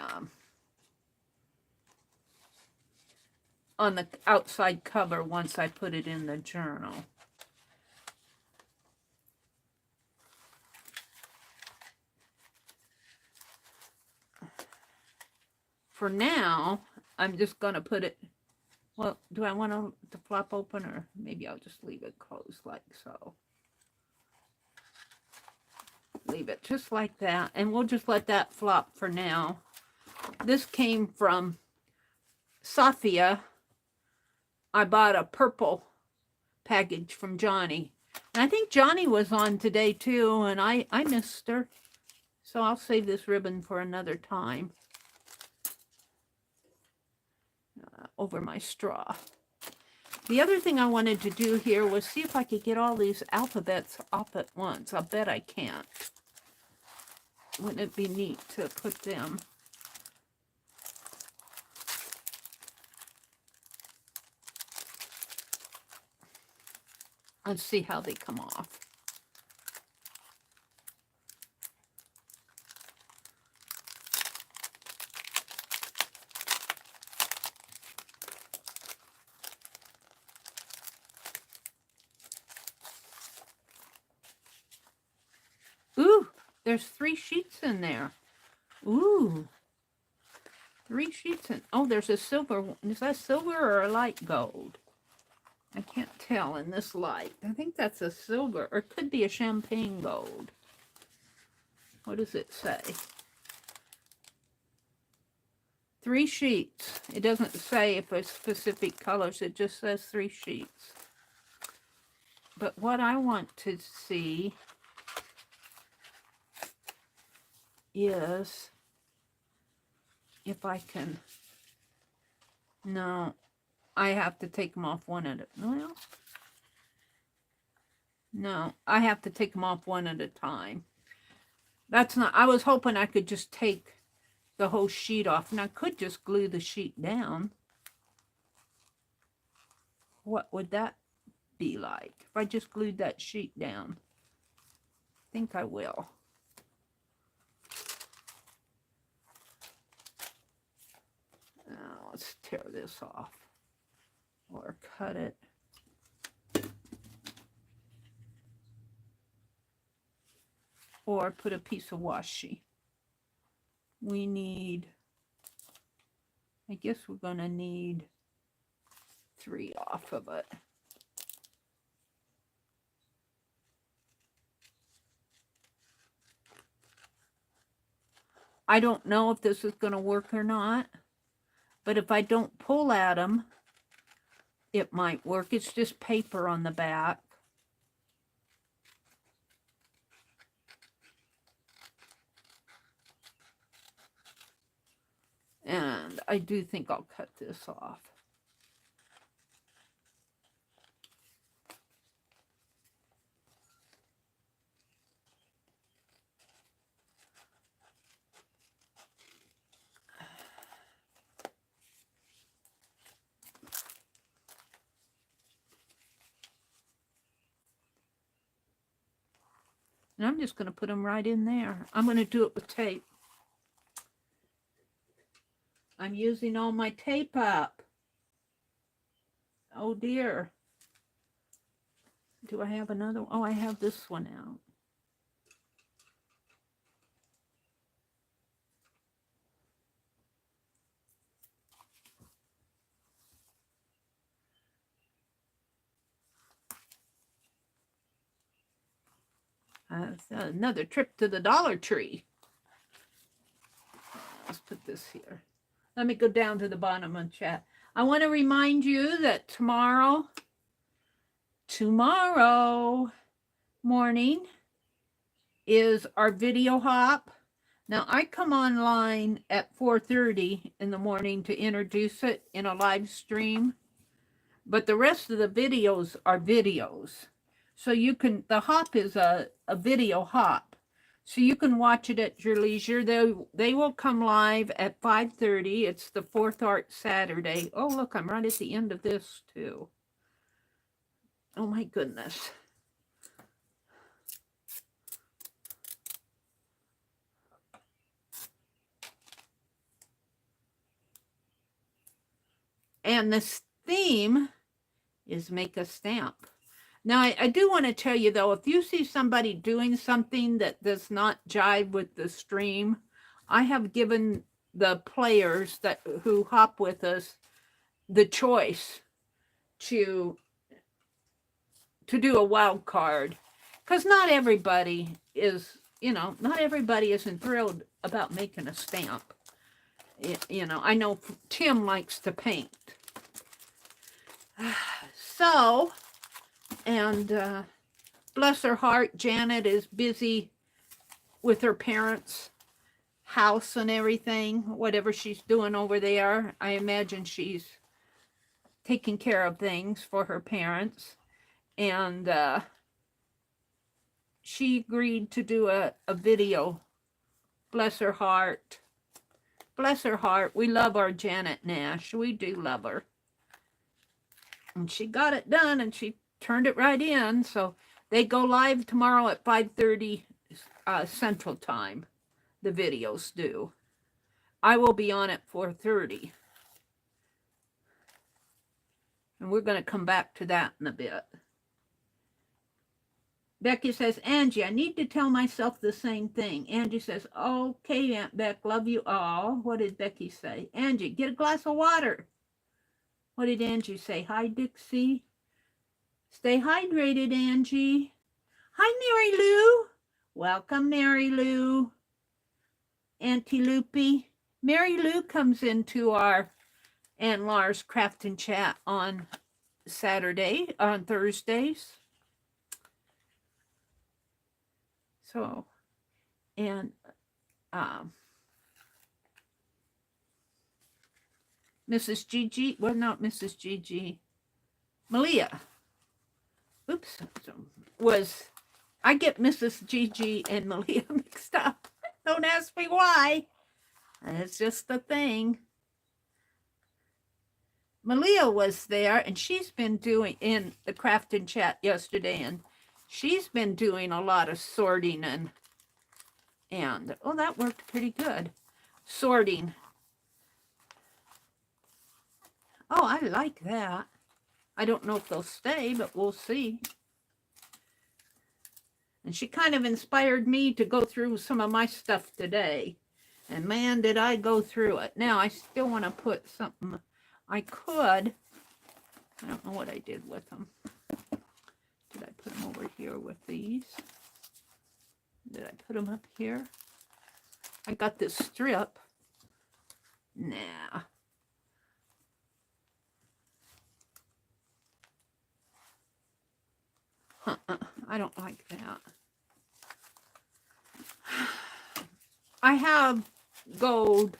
outside cover once I put it in the journal. For now, I'm just going to put it, well, do I want to flop open or maybe I'll just leave it closed like so. Leave it just like that, and we'll just let that flop for now. This came from Safia. I bought a purple package from Johnny. And I think Johnny was on today too, and I missed her. So I'll save this ribbon for another time. Over my straw. The other thing I wanted to do here was see if I could get all these alphabets off at once. I bet I can't. Wouldn't it be neat to put them? Let's see how they come off. Ooh, there's 3 sheets in there. Ooh, 3 sheets in. Oh, there's a silver one. Is that silver or a light gold? I can't tell in this light. I think that's a silver, or it could be a champagne gold. What does it say? 3 sheets. It doesn't say if it's specific colors. It just says 3 sheets. But what I want to see is if I can, no, I have to take them off one at a, well, no, I have to take them off one at a time. That's not, I was hoping I could just take the whole sheet off, and I could just glue the sheet down. What would that be like if I just glued that sheet down? I think I will. Now let's tear this off or cut it. Or put a piece of washi. We need, I guess we're going to need 3 off of it. I don't know if this is going to work or not, but if I don't pull at them, it might work. It's just paper on the back. And I do think I'll cut this off. And I'm just going to put them right in there. I'm going to do it with tape. I'm using all my tape up. Oh dear. Do I have another one? Oh, I have this one out. Another trip to the Dollar Tree. Let's put this here. Let me go down to the bottom of the chat. I want to remind you that tomorrow morning is our video hop. Now, I come online at 4:30 in the morning to introduce it in a live stream, but the rest of the videos are videos. So you can, the hop is a video hop. So you can watch it at your leisure. They will come live at 5:30. It's the 4th Art Saturday. Oh, look, I'm right at the end of this too. Oh my goodness. And this theme is make a stamp. Now, I do want to tell you, though, if you see somebody doing something that does not jive with the stream, I have given the players who hop with us the choice to do a wild card. Because not everybody is, not everybody isn't thrilled about making a stamp. I know Tim likes to paint. So, and bless her heart, Janet is busy with her parents' house and everything, whatever she's doing over there. I imagine she's taking care of things for her parents. And she agreed to do a video. Bless her heart. Bless her heart. We love our Janet Nash. We do love her. And she got it done, and she turned it right in. So they go live tomorrow at 5:30 Central Time. The videos do. I will be on at 4:30. And we're going to come back to that in a bit. Becky says, Angie, I need to tell myself the same thing. Angie says, okay, Aunt Beck, love you all. What did Becky say? Angie, get a glass of water. What did Angie say? Hi, Dixie. Stay hydrated, Angie. Hi, Mary Lou. Welcome, Mary Lou. Auntie Loopy. Mary Lou comes into our Aunt Lars Craft and Chat on Thursdays. So, and Mrs. Gigi, well, not Mrs. Gigi, Malia. Oops, I get Mrs. Gigi and Malia mixed up. Don't ask me why. It's just the thing. Malia was there, and she's been doing in the Craft and Chat yesterday, and she's been doing a lot of sorting and oh, that worked pretty good. Sorting. Oh, I like that. I don't know if they'll stay, but we'll see. And she kind of inspired me to go through some of my stuff today. And man, did I go through it. Now, I still want to put something. I don't know what I did with them. Did I put them over here with these? Did I put them up here? I got this strip. Nah. I don't like that. I have gold.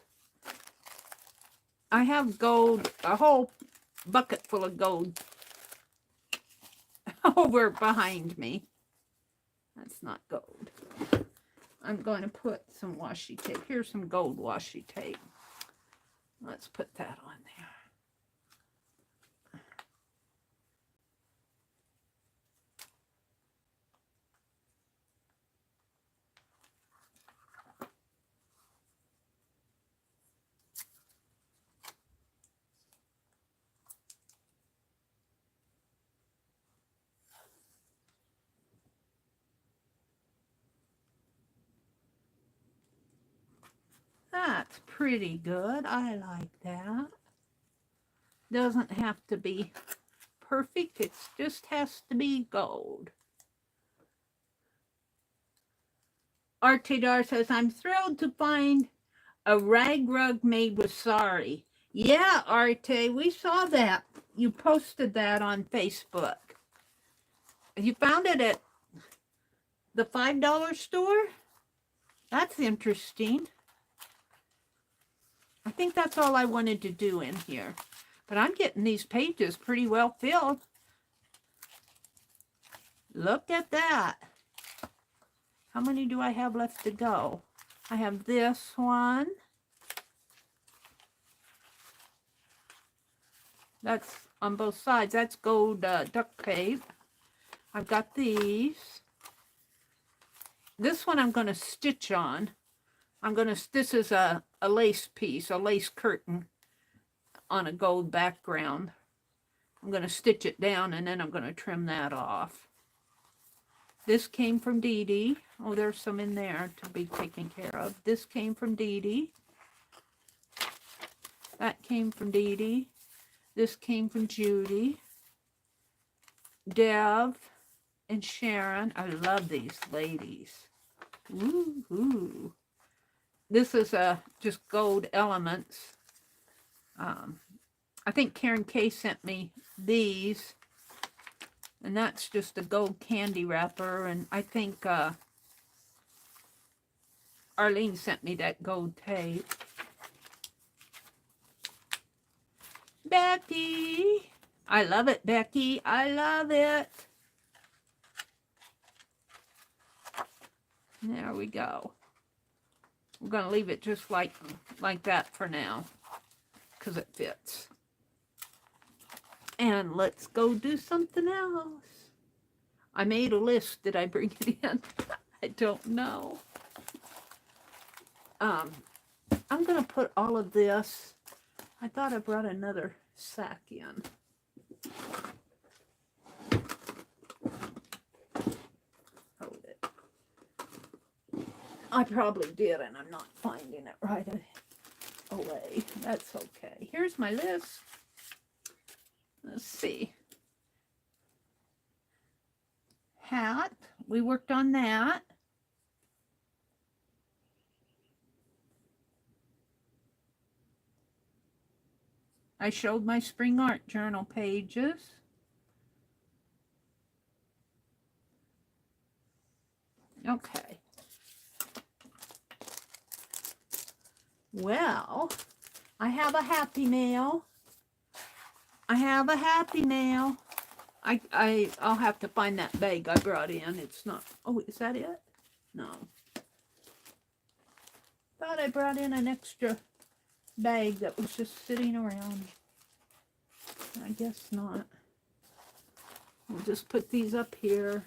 I have gold, a whole bucket full of gold over behind me. That's not gold. I'm going to put some washi tape. Here's some gold washi tape. Let's put that on there. That's pretty good. I like that. Doesn't have to be perfect. It just has to be gold. Artedar says, I'm thrilled to find a rag rug made with sari. Yeah, Arte, we saw that. You posted that on Facebook. You found it at the $5 store? That's interesting. I think that's all I wanted to do in here. But I'm getting these pages pretty well filled. Look at that. How many do I have left to go? I have this one. That's on both sides. That's gold duct tape. I've got these. This one I'm going to stitch on. This is a lace piece, a lace curtain on a gold background. I'm going to stitch it down and then I'm going to trim that off. This came from Dee Dee. Oh, there's some in there to be taken care of. This came from Dee Dee. That came from Dee Dee. This came from Judy. Deb and Sharon. I love these ladies. Woo-hoo. This is just gold elements. I think Karen Kay sent me these. And that's just a gold candy wrapper. And I think Arlene sent me that gold tape. Becky. I love it, Becky. I love it. There we go. We're going to leave it just like that for now because it fits. And let's go do something else. I made a list. Did I bring it in? I don't know. I'm going to put all of this. I thought I brought another sack in. Hold it. I probably did, and I'm not finding it right away. That's okay. Here's my list. Let's see. Hat. We worked on that. I showed my spring art journal pages. Okay. Well, I have a happy mail. I have a happy mail. I'll have to find that bag I brought in. It's not. Oh, is that it? No. Thought I brought in an extra bag that was just sitting around. I guess not. We'll just put these up here.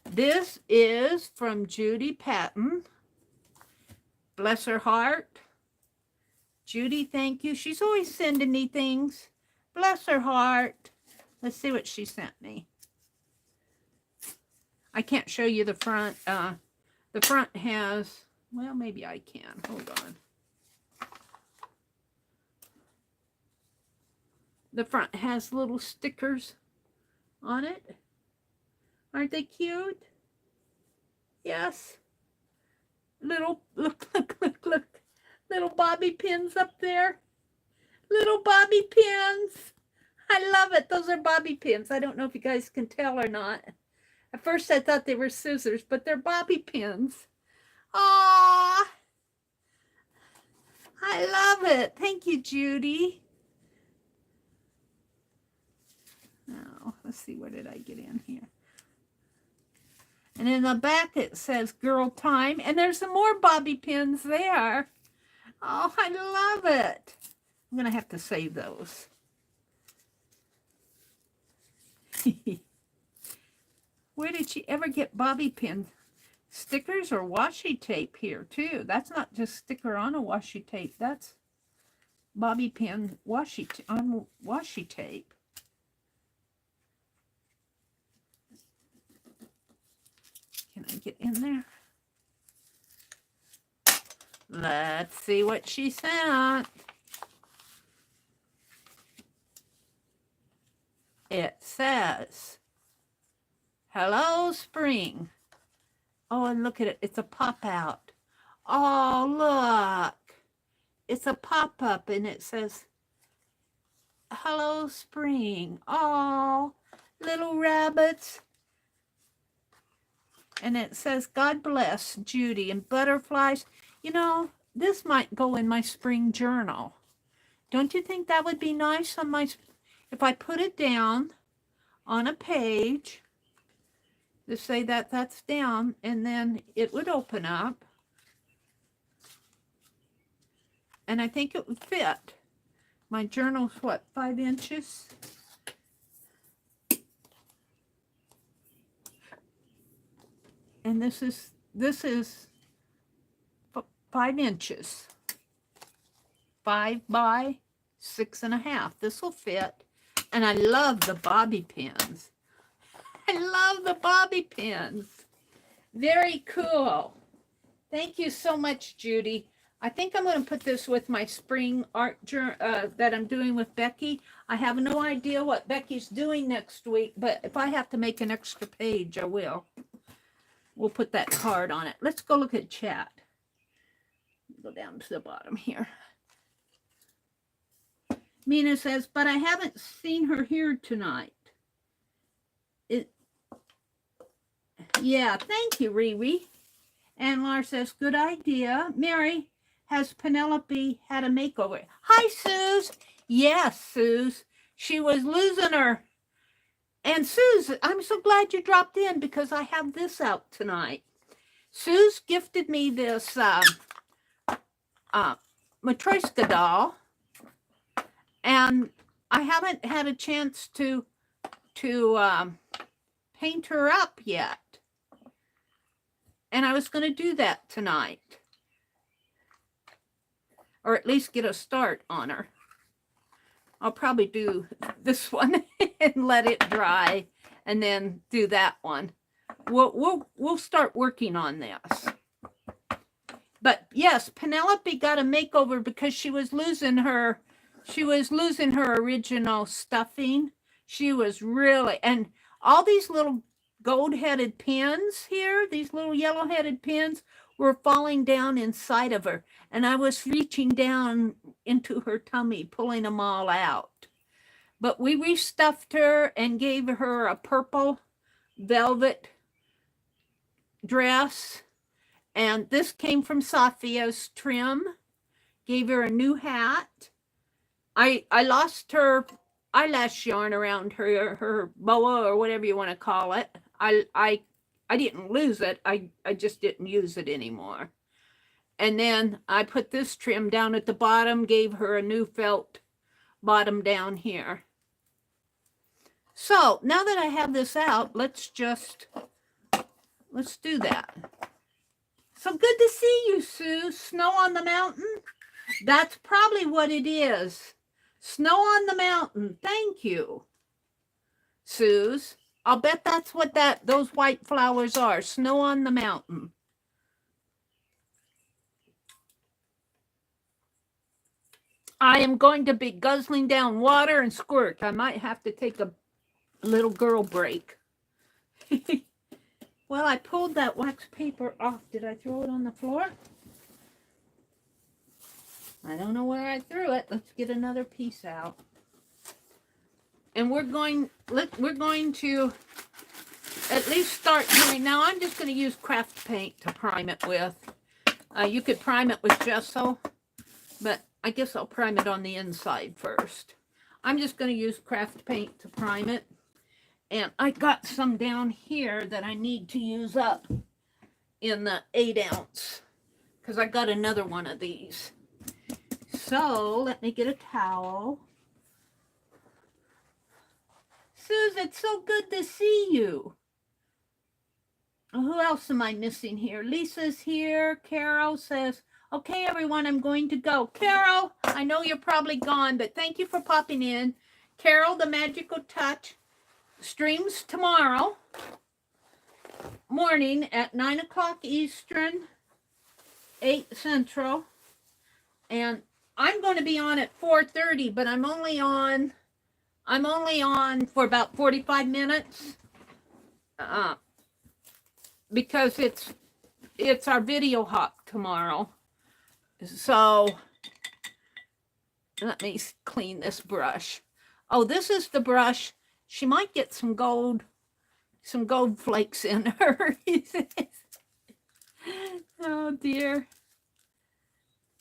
This is from Judy Patton. Bless her heart. Judy, thank you. She's always sending me things. Bless her heart. Let's see what she sent me. I can't show you the front. The front has, well, maybe I can. Hold on. The front has little stickers on it. Aren't they cute? Yes. Little, look. Little bobby pins up there. Little bobby pins. I love it. Those are bobby pins. I don't know if you guys can tell or not. At first I thought they were scissors, but they're bobby pins. Aww. I love it. Thank you, Judy. Now, let's see, where did I get in here? And in the back it says Girl Time, and there's some more bobby pins there. Oh, I love it. I'm going to have to save those. Where did she ever get bobby pin stickers or washi tape here, too? That's not just sticker on a washi tape. That's bobby pin on washi tape. Can I get in there? Let's see what she sent. It says, hello, spring. Oh, and look at it. It's a pop-out. Oh, look. It's a pop-up, and it says, hello, spring. Oh, little rabbits. And it says, God bless, Judy, and butterflies. You know, this might go in my spring journal. Don't you think that would be nice on my, if I put it down on a page, to say that that's down, and then it would open up. And I think it would fit. My journal's what, 5 inches? And this is 5 inches. 5 by 6.5. This will fit. And I love the bobby pins. I love the bobby pins. Very cool. Thank you so much, Judy. I think I'm going to put this with my spring art that I'm doing with Becky. I have no idea what Becky's doing next week, but if I have to make an extra page, I will. We'll put that card on it. Let's go look at chat. Go down to the bottom here. Mina says, but I haven't seen her here tonight. Yeah, thank you, Riri. And Lars says, good idea. Mary, has Penelope had a makeover? Hi, Suze. Yes, Suze. She was losing her. And Suze, I'm so glad you dropped in because I have this out tonight. Suze gifted me this Matryoshka doll. And I haven't had a chance to paint her up yet. And I was going to do that tonight. Or at least get a start on her. I'll probably do this one and let it dry and then do that one. We'll start working on this. But yes, Penelope got a makeover because she was losing her original stuffing. She was really, and all these little gold-headed pins here, these little yellow-headed pins were falling down inside of her. And I was reaching down into her tummy, pulling them all out. But we restuffed her and gave her a purple velvet dress. And this came from Sophia's trim. Gave her a new hat. I lost her eyelash yarn around her boa or whatever you want to call it. I didn't lose it. I just didn't use it anymore. And then I put this trim down at the bottom, gave her a new felt bottom down here. So now that I have this out, let's do that. So good to see you, Sue. Snow on the mountain? That's probably what it is. Snow on the mountain. Thank you, Suze. I'll bet that's what those white flowers are. Snow on the mountain. I am going to be guzzling down water and squirt. I might have to take a little girl break. Well, I pulled that wax paper off. Did I throw it on the floor? I don't know where I threw it. Let's get another piece out. And we're going to at least start doing, now I'm just going to use craft paint to prime it with. You could prime it with gesso, but I guess I'll prime it on the inside first. I'm just going to use craft paint to prime it. And I got some down here that I need to use up in the 8-ounce because I got another one of these. So let me get a towel. Suze, it's so good to see you. Who else am I missing here? Lisa's here. Carol says, okay, everyone, I'm going to go. Carol, I know you're probably gone, but thank you for popping in. Carol, the Magical Touch streams tomorrow morning at 9 o'clock Eastern, 8 Central. And I'm going to be on at 4:30, but I'm only on for about 45 minutes. Because it's our video hop tomorrow. So let me clean this brush. Oh, this is the brush. She might get some gold flakes in her. Oh dear.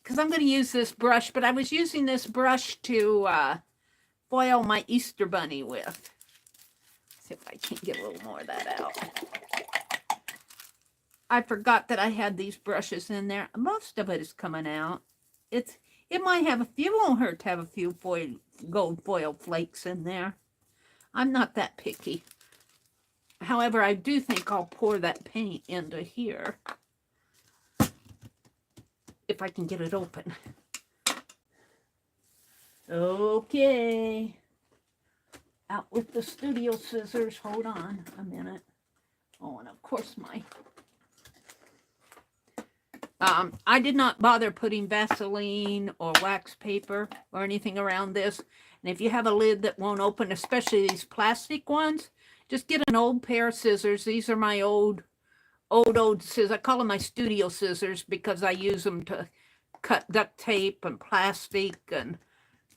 Because I'm going to use this brush, but I was using this brush to foil my Easter bunny with. See if I can get a little more of that out. I forgot that I had these brushes in there. Most of it is coming out. It might have a few, won't hurt to have a few gold foil flakes in there. I'm not that picky. However, I do think I'll pour that paint into here. If I can get it open. Okay. Out with the studio scissors. Hold on a minute. Oh, and of course I did not bother putting Vaseline or wax paper or anything around this. And if you have a lid that won't open, especially these plastic ones, just get an old pair of scissors. These are my old scissors. I call them my studio scissors because I use them to cut duct tape and plastic and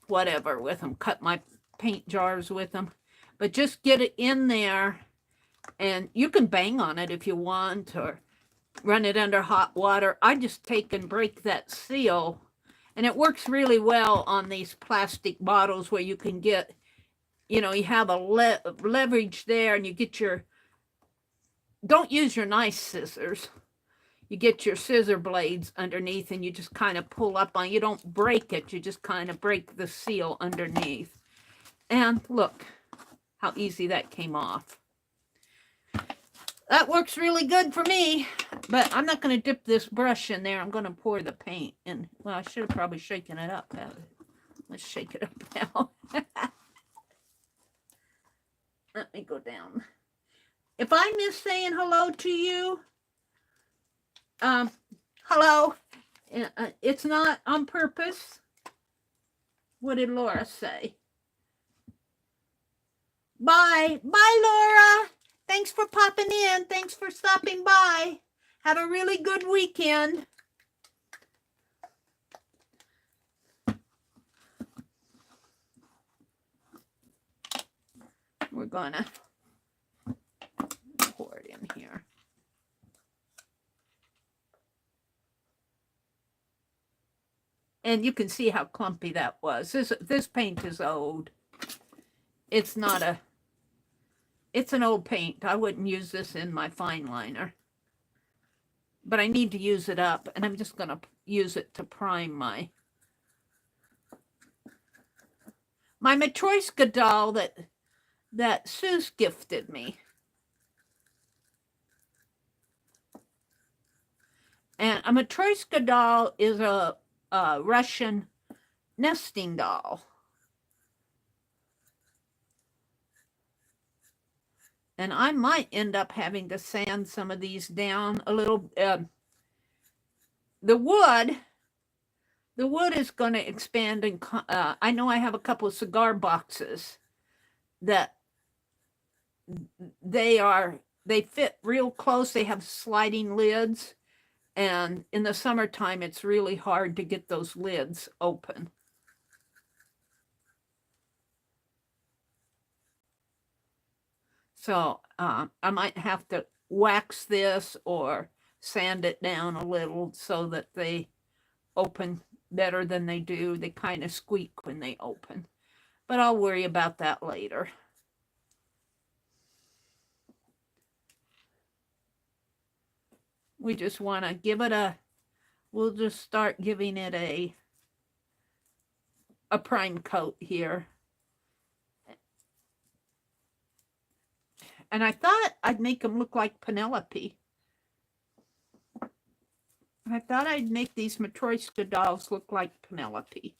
whatever with them. Cut my paint jars with them. But just get it in there, and you can bang on it if you want, or run it under hot water. I just take and break that seal, and it works really well on these plastic bottles where you can get, you have a leverage there, and you get don't use your nice scissors. You get your scissor blades underneath, and you just kind of pull up on. You don't break it. You just kind of break the seal underneath. And look how easy that came off. That works really good for me, but I'm not going to dip this brush in there. I'm going to pour the paint in. Well, I should have probably shaken it up. Let's shake it up now. Let me go down. If I miss saying hello to you, hello. It's not on purpose. What did Laura say? Bye. Bye, Laura. Thanks for popping in. Thanks for stopping by. Have a really good weekend. We're gonna pour it in here. And you can see how clumpy that was. This paint is old. It's an old paint. I wouldn't use this in my fine liner. But I need to use it up, and I'm just going to use it to prime my Matryoshka doll that Sue's gifted me. And a Matryoshka doll is a Russian nesting doll. And I might end up having to sand some of these down a little. The wood is going to expand. And I know I have a couple of cigar boxes that they fit real close. They have sliding lids. And in the summertime, it's really hard to get those lids open. So I might have to wax this or sand it down a little so that they open better than they do. They kind of squeak when they open. But I'll worry about that later. We just want to give it we'll just start giving it a prime coat here. And I thought I'd make them look like Penelope. I thought I'd make these Matryoshka dolls look like Penelope.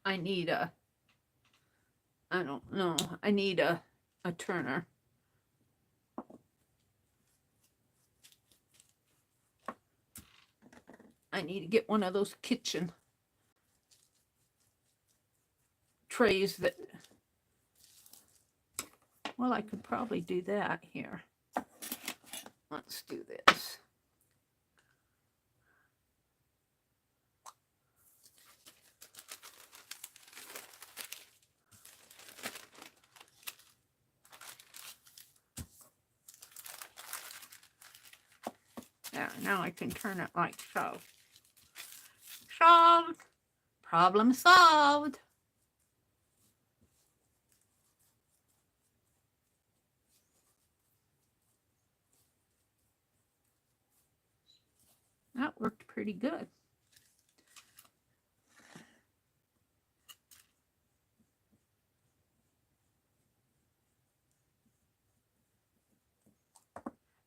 I need a, I don't know, I need a turner. I need to get one of those kitchen trays that, well, I could probably do that here. Let's do this. There, now I can turn it like so. Solved. Problem solved. That worked pretty good.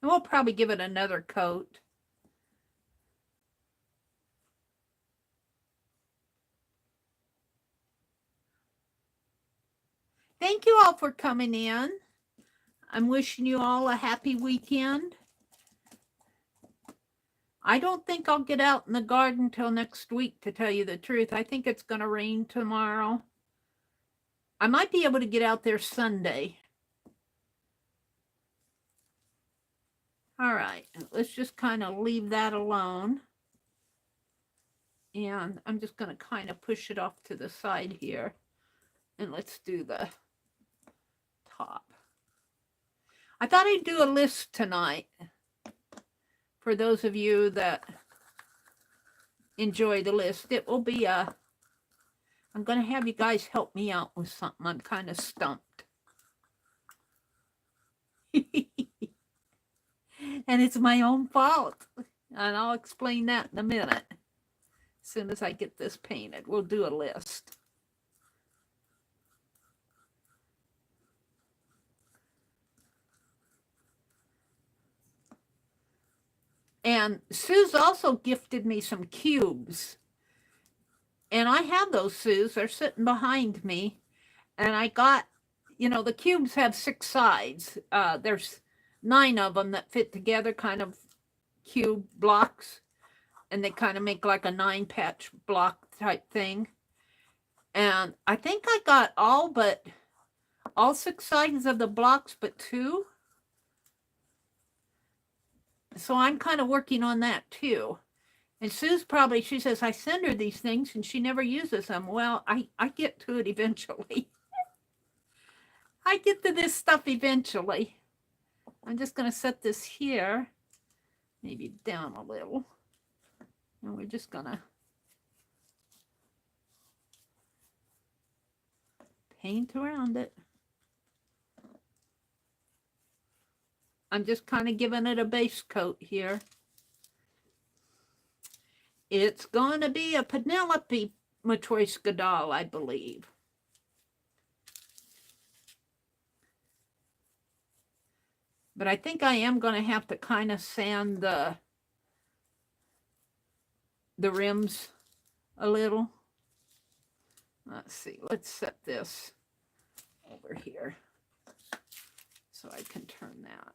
And we'll probably give it another coat. Thank you all for coming in. I'm wishing you all a happy weekend. I don't think I'll get out in the garden till next week, to tell you the truth. I think it's going to rain tomorrow. I might be able to get out there Sunday. All right, let's just kind of leave that alone. And I'm just going to kind of push it off to the side here. And let's do the top. I thought I'd do a list tonight for those of you that enjoy the list. It will be I'm going to have you guys help me out with something. I'm kind of stumped. And it's my own fault. And I'll explain that in a minute. As soon as I get this painted, we'll do a list. And Sue's also gifted me some cubes. And I have those, Sue's. They're sitting behind me. And I got, you know, the cubes have 6 sides. There's 9 of them that fit together, kind of cube blocks. And they kind of make like a 9-patch block type thing. And I think I got all 6 sides of the blocks but 2. So I'm kind of working on that too. And Sue's probably, she says, I send her these things and she never uses them. Well, I get to it eventually. I get to this stuff eventually. I'm just going to set this here, maybe down a little. And we're just going to paint around it. I'm just kind of giving it a base coat here. It's going to be a Penelope Matryoshka doll, I believe. But I think I am going to have to kind of sand the rims a little. Let's see. Let's set this over here so I can turn that.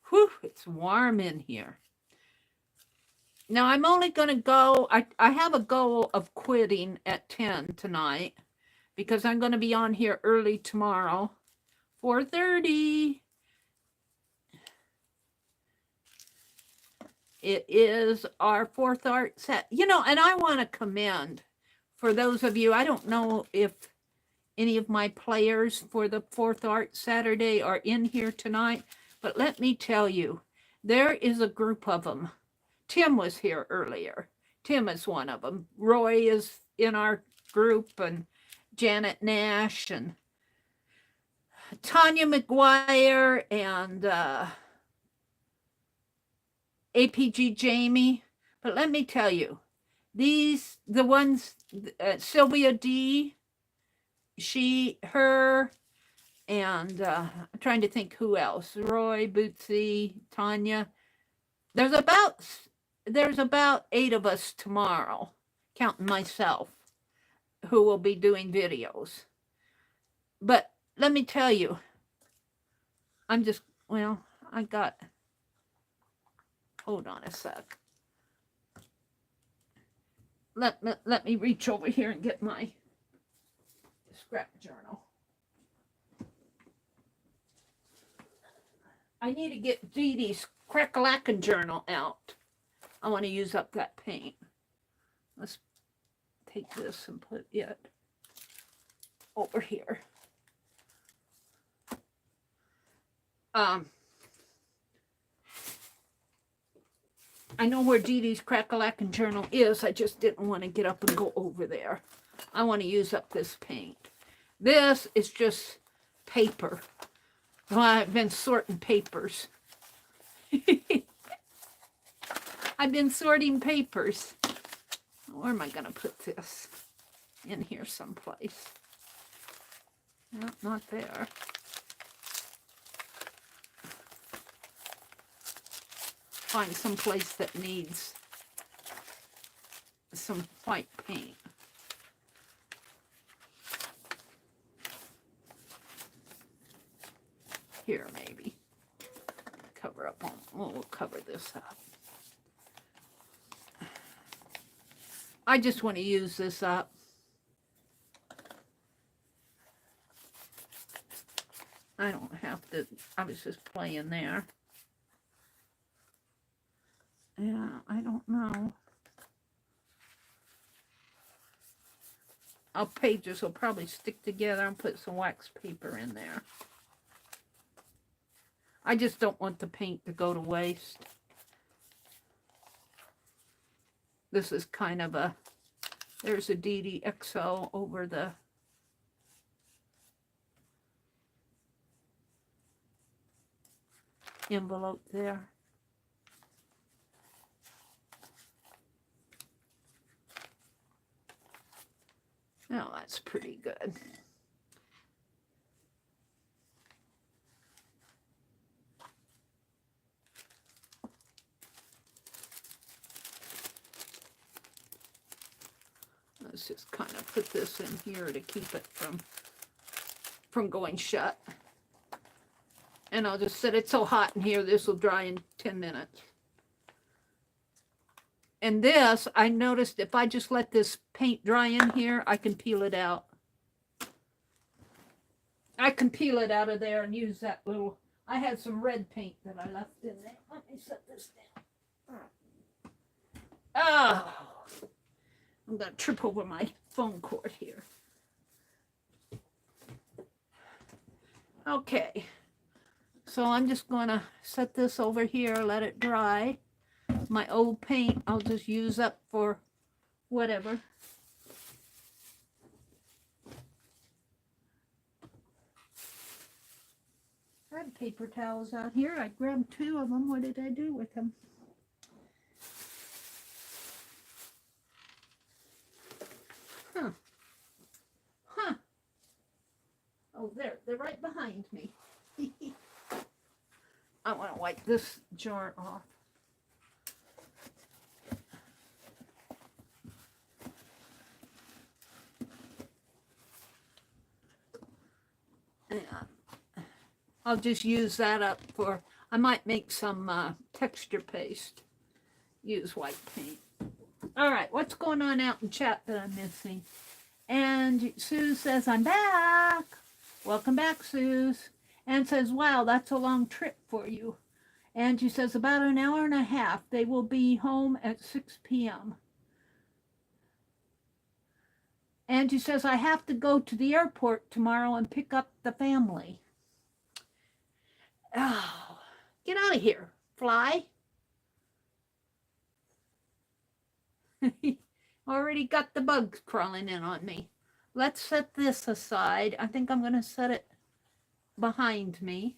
Whew, it's warm in here. Now I'm only going to go, I have a goal of quitting at 10 tonight because I'm going to be on here early tomorrow, 4:30. It is our 4th art set. You know, and I want to commend, for those of you, I don't know if any of my players for the 4th art Saturday are in here tonight, but let me tell you, there is a group of them. Tim was here earlier. Tim is one of them. Roy is in our group, and Janet Nash, and Tanya McGuire, and APG Jamie. But let me tell you, the ones, Sylvia D, her, and I'm trying to think who else. Roy, Bootsy, Tanya. There's about there's about 8 of us tomorrow, counting myself, who will be doing videos. But let me tell you, I'm just, well, I got, hold on a sec. Let me reach over here and get my scrap journal. I need to get Dee Dee's crack-a-lackin' journal out. I want to use up that paint. Let's take this and put it over here. I know where Dee Dee's crack-a-lackin' journal is. I just didn't want to get up and go over there. I want to use up this paint. This is just paper. Well, I've been sorting papers. I've been sorting papers. Where am I going to put this? In here someplace. No, not there. Find some place that needs some white paint. Here, maybe. Cover up on, we'll cover this up. I just want to use this up. I don't have to, I was just playing there. Yeah, I don't know. Our pages will probably stick together and put some wax paper in there. I just don't want the paint to go to waste. This is kind of a, there's a DDXO over the envelope there. Oh, that's pretty good. Let's just kind of put this in here to keep it from going shut. And I'll just set it so hot in here, this will dry in 10 minutes. And this, I noticed if I just let this paint dry in here, I can peel it out. I can peel it out of there and use that little, I had some red paint that I left in there. Let me set this down. Oh, I'm going to trip over my phone cord here. Okay, so I'm just going to set this over here, let it dry. My old paint I'll just use up for whatever. I had paper towels out here. I grabbed 2 of them. What did I do with them? Huh. Oh, they're right behind me. I want to wipe this jar off. I'll just use that up for, I might make some texture paste. Use white paint. All right, what's going on out in chat that I'm missing? And Sue says, I'm back. Welcome back, Suze. And says, wow, that's a long trip for you. Angie says, about an hour and a half. They will be home at 6 p.m. Angie says, I have to go to the airport tomorrow and pick up the family. Oh, get out of here, fly. Already got the bugs crawling in on me. Let's set this aside. I think I'm going to set it behind me.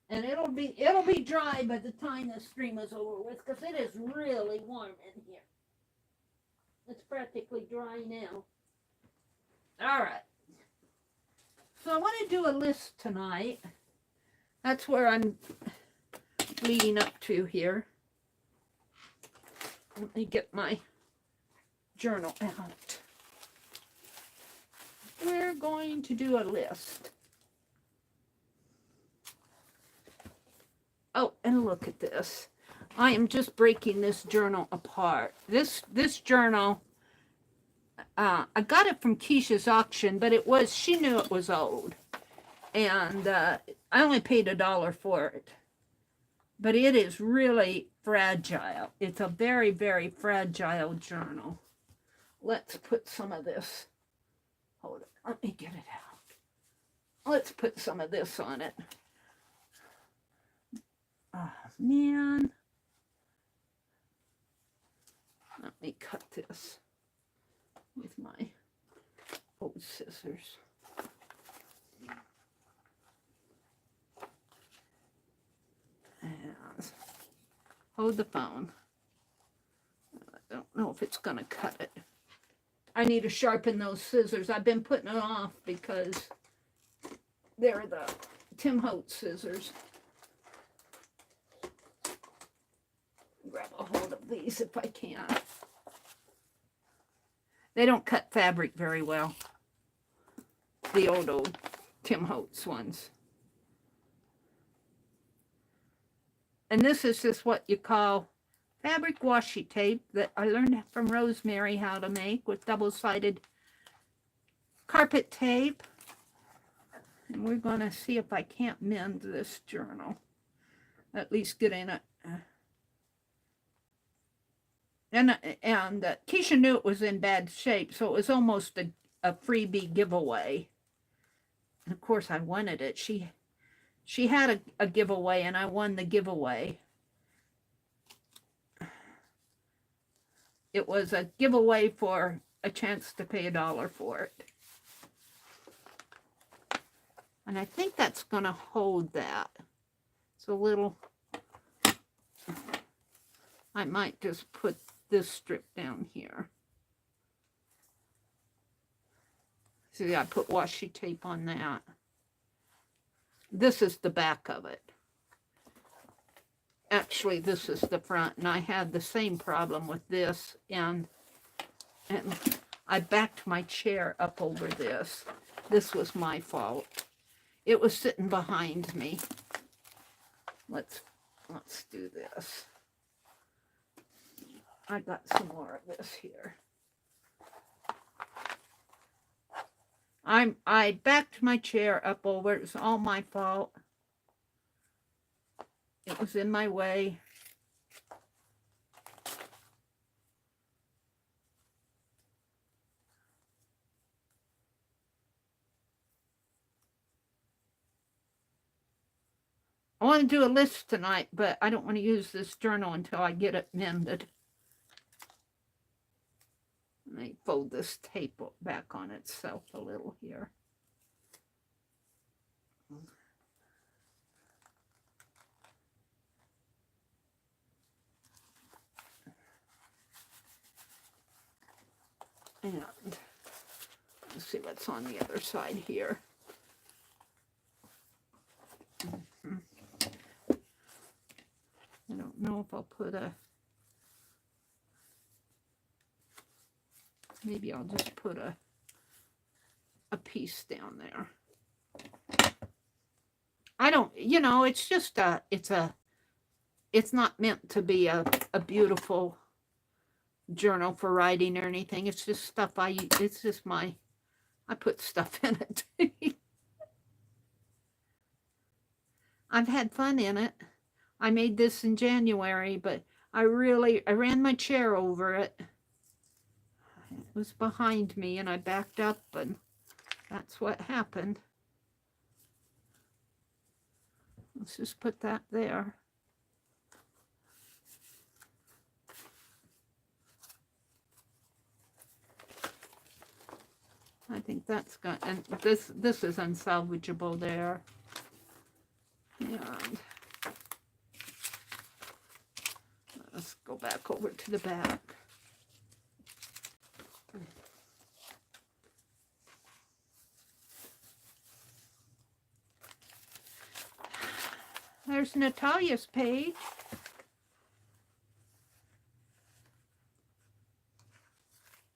And it'll be dry by the time the stream is over with, because it is really warm in here. It's practically dry now. All right. So I want to do a list tonight. That's where I'm leading up to here. Let me get my journal out. We're going to do a list. Oh, and look at this. I am just breaking this journal apart. This journal, I got it from Keisha's auction, but she knew it was old. And I only paid $1 for it. But it is really fragile. It's a very, very fragile journal. Let's put some of this. Hold it. Let me get it out. Let's put some of this on it. Oh, man. Let me cut this with my old scissors. And hold the phone. I don't know if it's going to cut it. I need to sharpen those scissors. I've been putting it off because they're the Tim Holtz scissors. Grab a hold of these if I can. They don't cut fabric very well. The old Tim Holtz ones. And this is just what you call fabric washi tape that I learned from Rosemary how to make with double-sided carpet tape. And we're going to see if I can't mend this journal. At least get in it. And Keisha knew it was in bad shape, so it was almost a freebie giveaway. And of course, I wanted it. She had a giveaway, and I won the giveaway. It was a giveaway for a chance to pay $1 for it. And I think that's going to hold that. It's a little... I might just put this strip down here. See, I put washi tape on that. This is the back of it. Actually, this is the front, and I had the same problem with this, and I backed my chair up over this. This was my fault. It was sitting behind me. Let's do this. I got some more of this here. I backed my chair up over. It was all my fault. It was in my way. I want to do a list tonight, but I don't want to use this journal until I get it mended. Let me fold this tape back on itself a little here. And let's see what's on the other side here. I don't know if I'll put maybe I'll just put a piece down there. I don't, you know, it's just it's not meant to be a beautiful journal for writing or anything. It's just stuff it's just I put stuff in it. I've had fun in it. I made this in January, but I ran my chair over it. It was behind me, and I backed up, and that's what happened. Let's just put that there. I think that's good. And this is unsalvageable there. And let's go back over to the back. There's Natalia's page.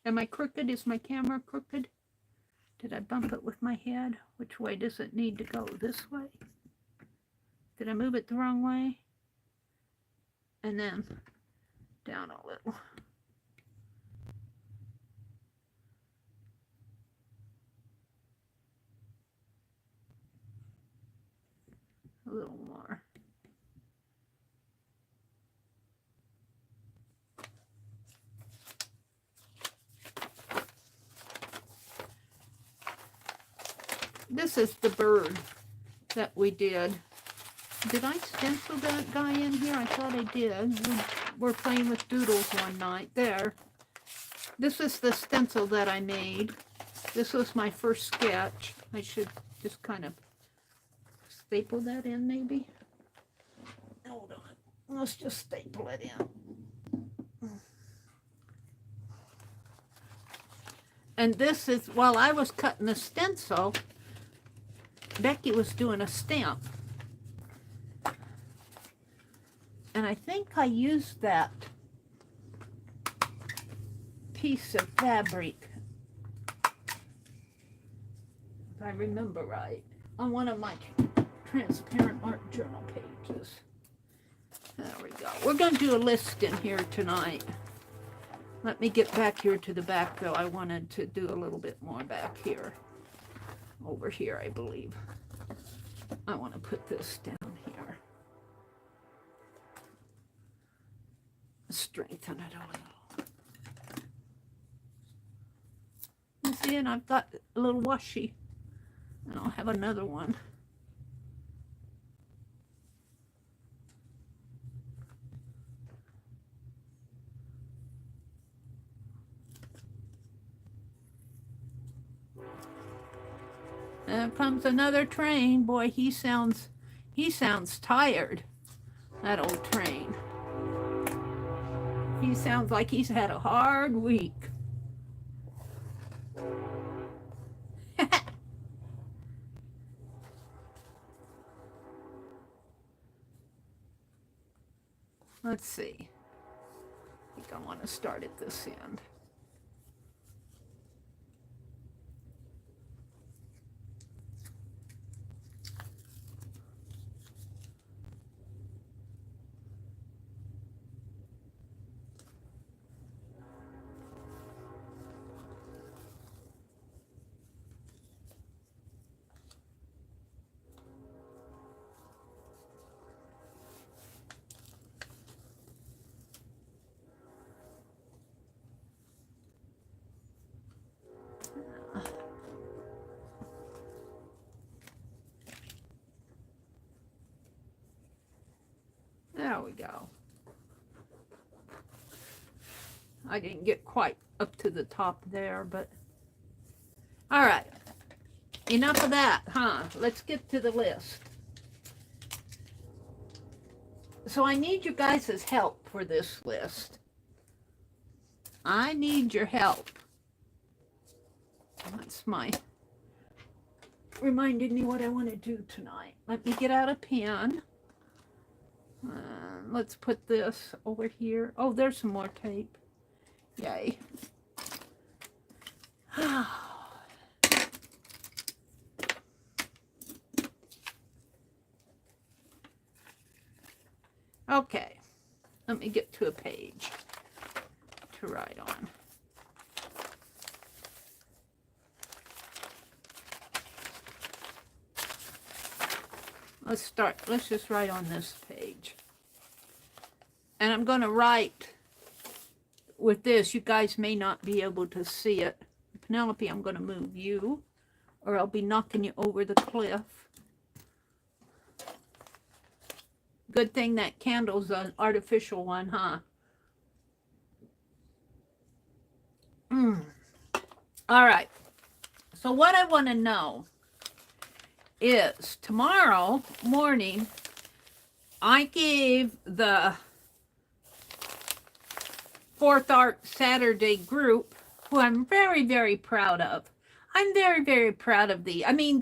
Am I crooked? Is my camera crooked? Did I bump it with my head? Which way does it need to go? This way? Did I move it the wrong way? And then down a little. A little more. This is the bird that we did. Did I stencil that guy in here? I thought I did. We were playing with doodles one night. There. This is the stencil that I made. This was my first sketch. I should just kind of staple that in, maybe. Hold on. Let's just staple it in. And this is, while I was cutting the stencil, Becky was doing a stamp. And I think I used that piece of fabric, if I remember right, on one of my transparent art journal pages. There we go. We're going to do a list in here tonight. Let me get back here to the back, though. I wanted to do a little bit more back here. Over here, I believe. I want to put this down here. Strengthen it a little. You see, and I've got a little washi. And I'll have another one. There comes another train. Boy, he sounds tired, that old train. He sounds like he's had a hard week. Let's see. I think I want to start at this end. There we go. I didn't get quite up to the top there, but all right. Enough of that, huh? Let's get to the list. So I need you guys' help for this list. I need your help. That's my reminded me what I want to do tonight. Let me get out a pen. Let's put this over here. Oh, there's some more tape. Yay. Okay. Let me get to a page to write on. Let's start. Let's just write on this page. And I'm going to write with this. You guys may not be able to see it. Penelope, I'm going to move you, or I'll be knocking you over the cliff. Good thing that candle's an artificial one, huh? All right. So what I want to know is tomorrow morning, I gave the Fourth Art Saturday group, who I'm very, very proud of. I'm very, very proud of I mean,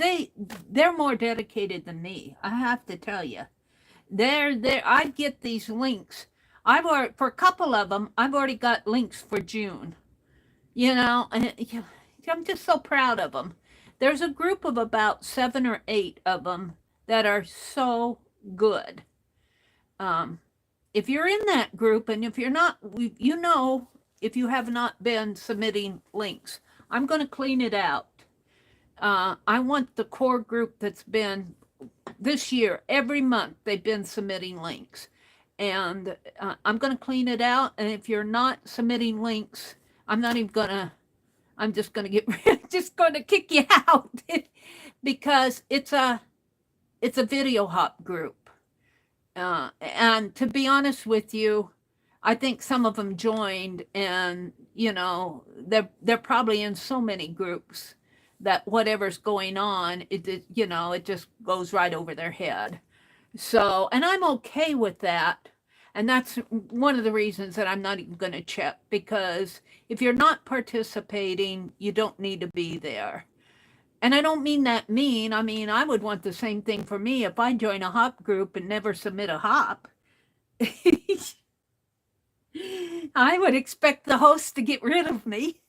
they're more dedicated than me. I have to tell you. I get these links. For a couple of them, I've already got links for June. you know, and I'm just so proud of them. There's a group of about 7 or 8 of them that are so good. Um, if you're in that group, and if you're not, you know, if you have not been submitting links, I'm going to clean it out. I want the core group that's been this year, every month, they've been submitting links. And I'm going to clean it out. And if you're not submitting links, I'm not even going to, I'm just going to just going to kick you out because it's a video hop group. And to be honest with you, I think some of them joined, and you know, they're probably in so many groups that whatever's going on, it you know, it just goes right over their head. So, and I'm okay with that. And that's one of the reasons that I'm not even going to check, because if you're not participating, you don't need to be there. And I don't mean that mean. I mean, I would want the same thing for me if I join a hop group and never submit a hop. I would expect the host to get rid of me.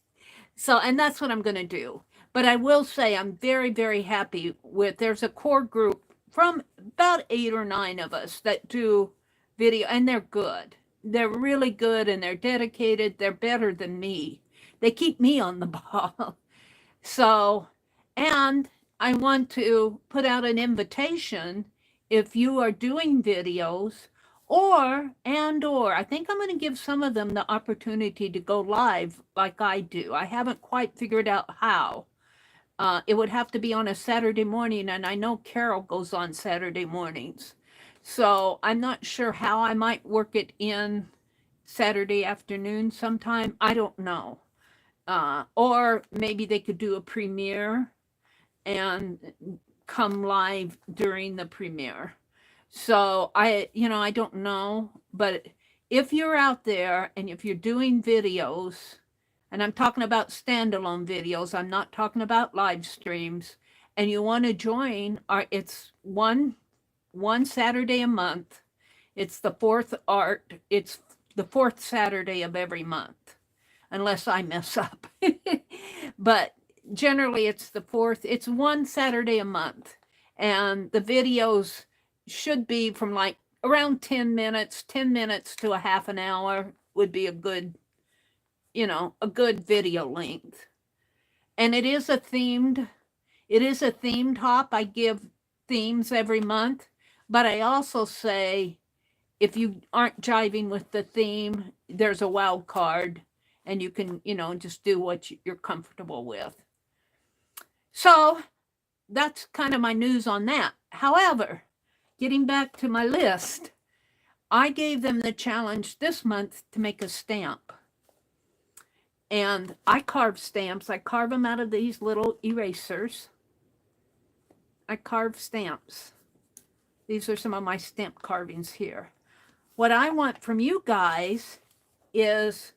So, and that's what I'm going to do. But I will say I'm very, very happy with, there's a core group from about 8 or 9 of us that do video, and they're good. They're really good, and they're dedicated. They're better than me. They keep me on the ball. So, and I want to put out an invitation if you are doing videos, or I think I'm going to give some of them the opportunity to go live like I do. I haven't quite figured out how. It would have to be on a Saturday morning, and I know Carol goes on Saturday mornings. So I'm not sure how. I might work it in Saturday afternoon sometime. I don't know. Or maybe they could do a premiere and come live during the premiere. So I don't know, but if you're out there and if you're doing videos, and I'm talking about standalone videos, I'm not talking about live streams, and you want to join, it's one Saturday a month. It's the it's the fourth Saturday of every month, unless I mess up. But generally it's the fourth. It's one Saturday a month, and the videos should be from like around 10 minutes to a half an hour would be a good video length. And it is a themed hop. I give themes every month, but I also say if you aren't jiving with the theme, there's a wild card, and you can just do what you're comfortable with. So that's kind of my news on that. However, getting back to my list, I gave them the challenge this month to make a stamp. And I carve stamps. I carve them out of these little erasers. I carve stamps. These are some of my stamp carvings here. What I want from you guys is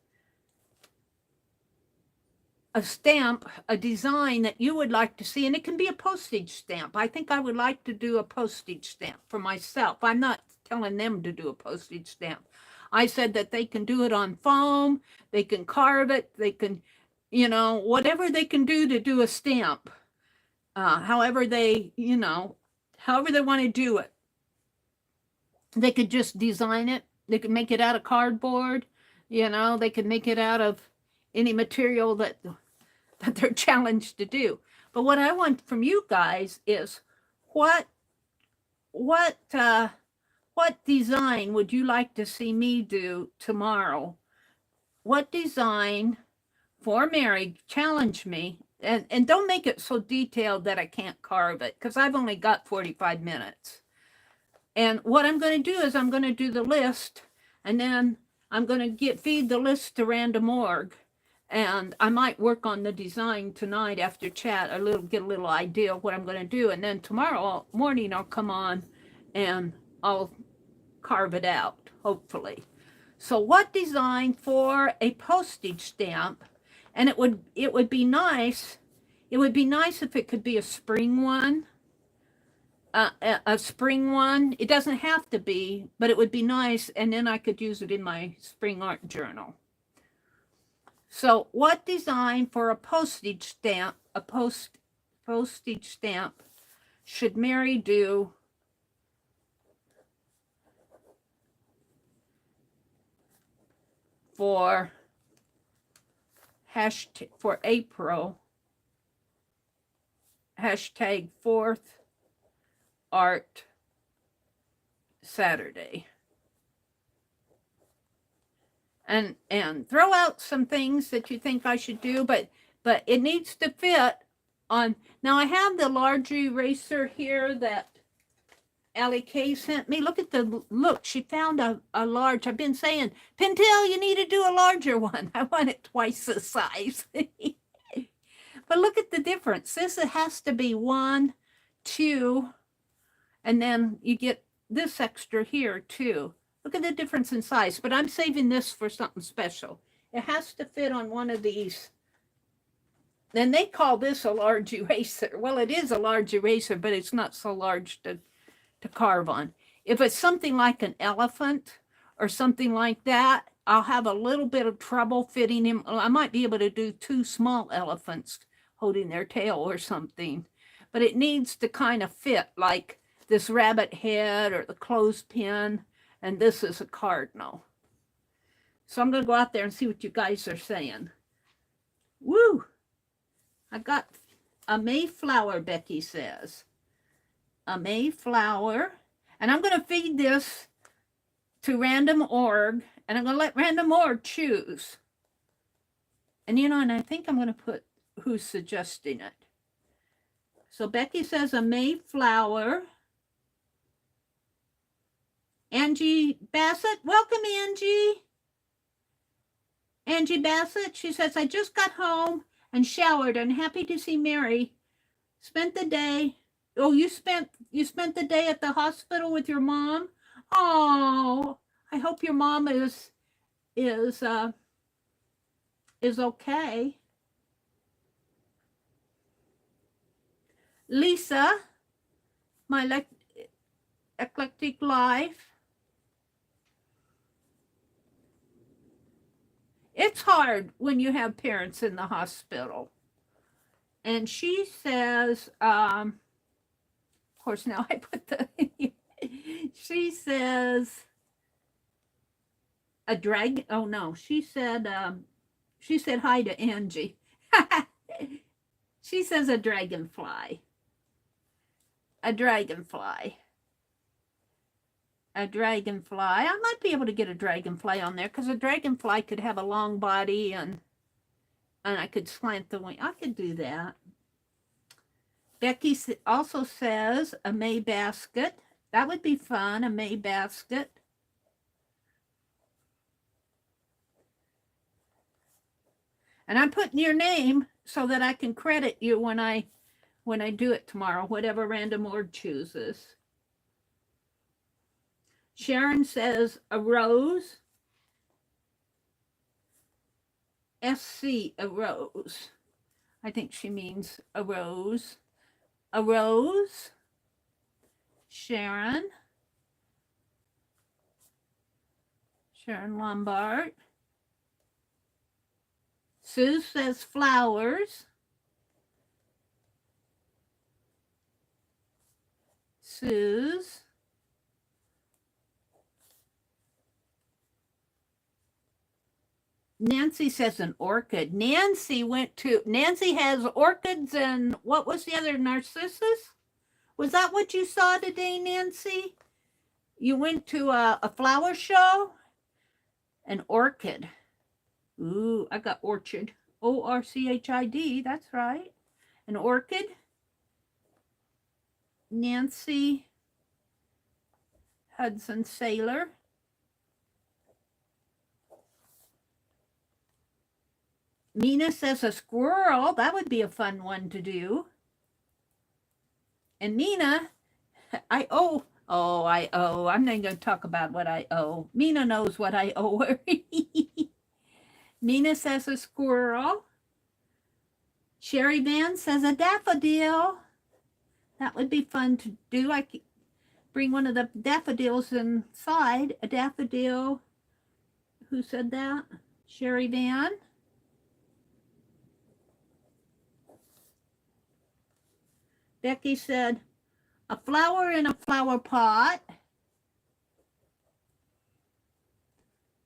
a stamp, a design that you would like to see, and it can be a postage stamp. I think I would like to do a postage stamp for myself. I'm not telling them to do a postage stamp. I said that they can do it on foam, they can carve it, they can, whatever they can do to do a stamp, however they want to do it. They could just design it. They could make it out of cardboard. They could make it out of any material that they're challenged to do. But what I want from you guys is what design would you like to see me do tomorrow? What design for Meri? Challenge me. And don't make it so detailed that I can't carve it, because I've only got 45 minutes. And what I'm going to do is I'm going to do the list, and then I'm going to feed the list to Random.org. And I might work on the design tonight after chat, get a little idea of what I'm going to do. And then tomorrow morning I'll come on and I'll carve it out, hopefully. So what design for a postage stamp? And it would be nice. It would be nice if it could be a spring one. A spring one. It doesn't have to be, but it would be nice. And then I could use it in my spring art journal. So what design for a postage stamp, postage stamp should Meri do for April, hashtag 4th Art Saturday? And throw out some things that you think I should do, but it needs to fit on. Now I have the large eraser here that Allie K sent me. Look at the look. She found a large. I've been saying, Pentel, you need to do a larger one. I want it twice the size. But look at the difference. This has to be 1, 2, and then you get this extra here too. Look at the difference in size, but I'm saving this for something special. It has to fit on one of these. Then they call this a large eraser. Well, it is a large eraser, but it's not so large to carve on. If it's something like an elephant or something like that, I'll have a little bit of trouble fitting him. I might be able to do 2 small elephants holding their tail or something, but it needs to kind of fit like this rabbit head or the clothespin, and this is a cardinal. So I'm going to go out there and see what you guys are saying. Woo! I got a Mayflower, Becky says. A Mayflower. And I'm going to feed this to random.org, and I'm going to let random.org choose. And you know, and I think I'm going to put who's suggesting it. So Becky says a Mayflower. Angie Bassett, welcome Angie. Angie Bassett, she says, I just got home and showered and happy to see Meri. Spent the day. Oh, you spent the day at the hospital with your mom? Oh, I hope your mom is okay. Lisa, my eclectic life. It's hard when you have parents in the hospital. And she says, of course, now I put the, she says, a dragon, oh no, she said hi to Angie. She says a dragonfly. A dragonfly. A dragonfly. I might be able to get a dragonfly on there because a dragonfly could have a long body and I could slant the wing. I could do that. Becky also says a May basket. That would be fun, a May basket. And I'm putting your name so that I can credit you when I do it tomorrow, whatever random.org chooses. Sharon says a rose. SC, a rose. I think she means a rose. A rose. Sharon. Sharon Lombard. Sue says flowers. Sue's. Nancy says an orchid. Nancy has orchids and what was the other, narcissus? Was that what you saw today, Nancy? You went to a flower show? An orchid. Ooh, I got orchid. O-R-C-H-I-D, that's right. An orchid. Nancy Hudson Sailor. Mina says a squirrel. That would be a fun one to do. And Mina, I owe. Oh, I owe. I'm not going to talk about what I owe. Mina knows what I owe her. Mina says a squirrel. Sherry Van says a daffodil. That would be fun to do. I could bring one of the daffodils inside. A daffodil. Who said that? Sherry Van. Becky said, a flower in a flower pot.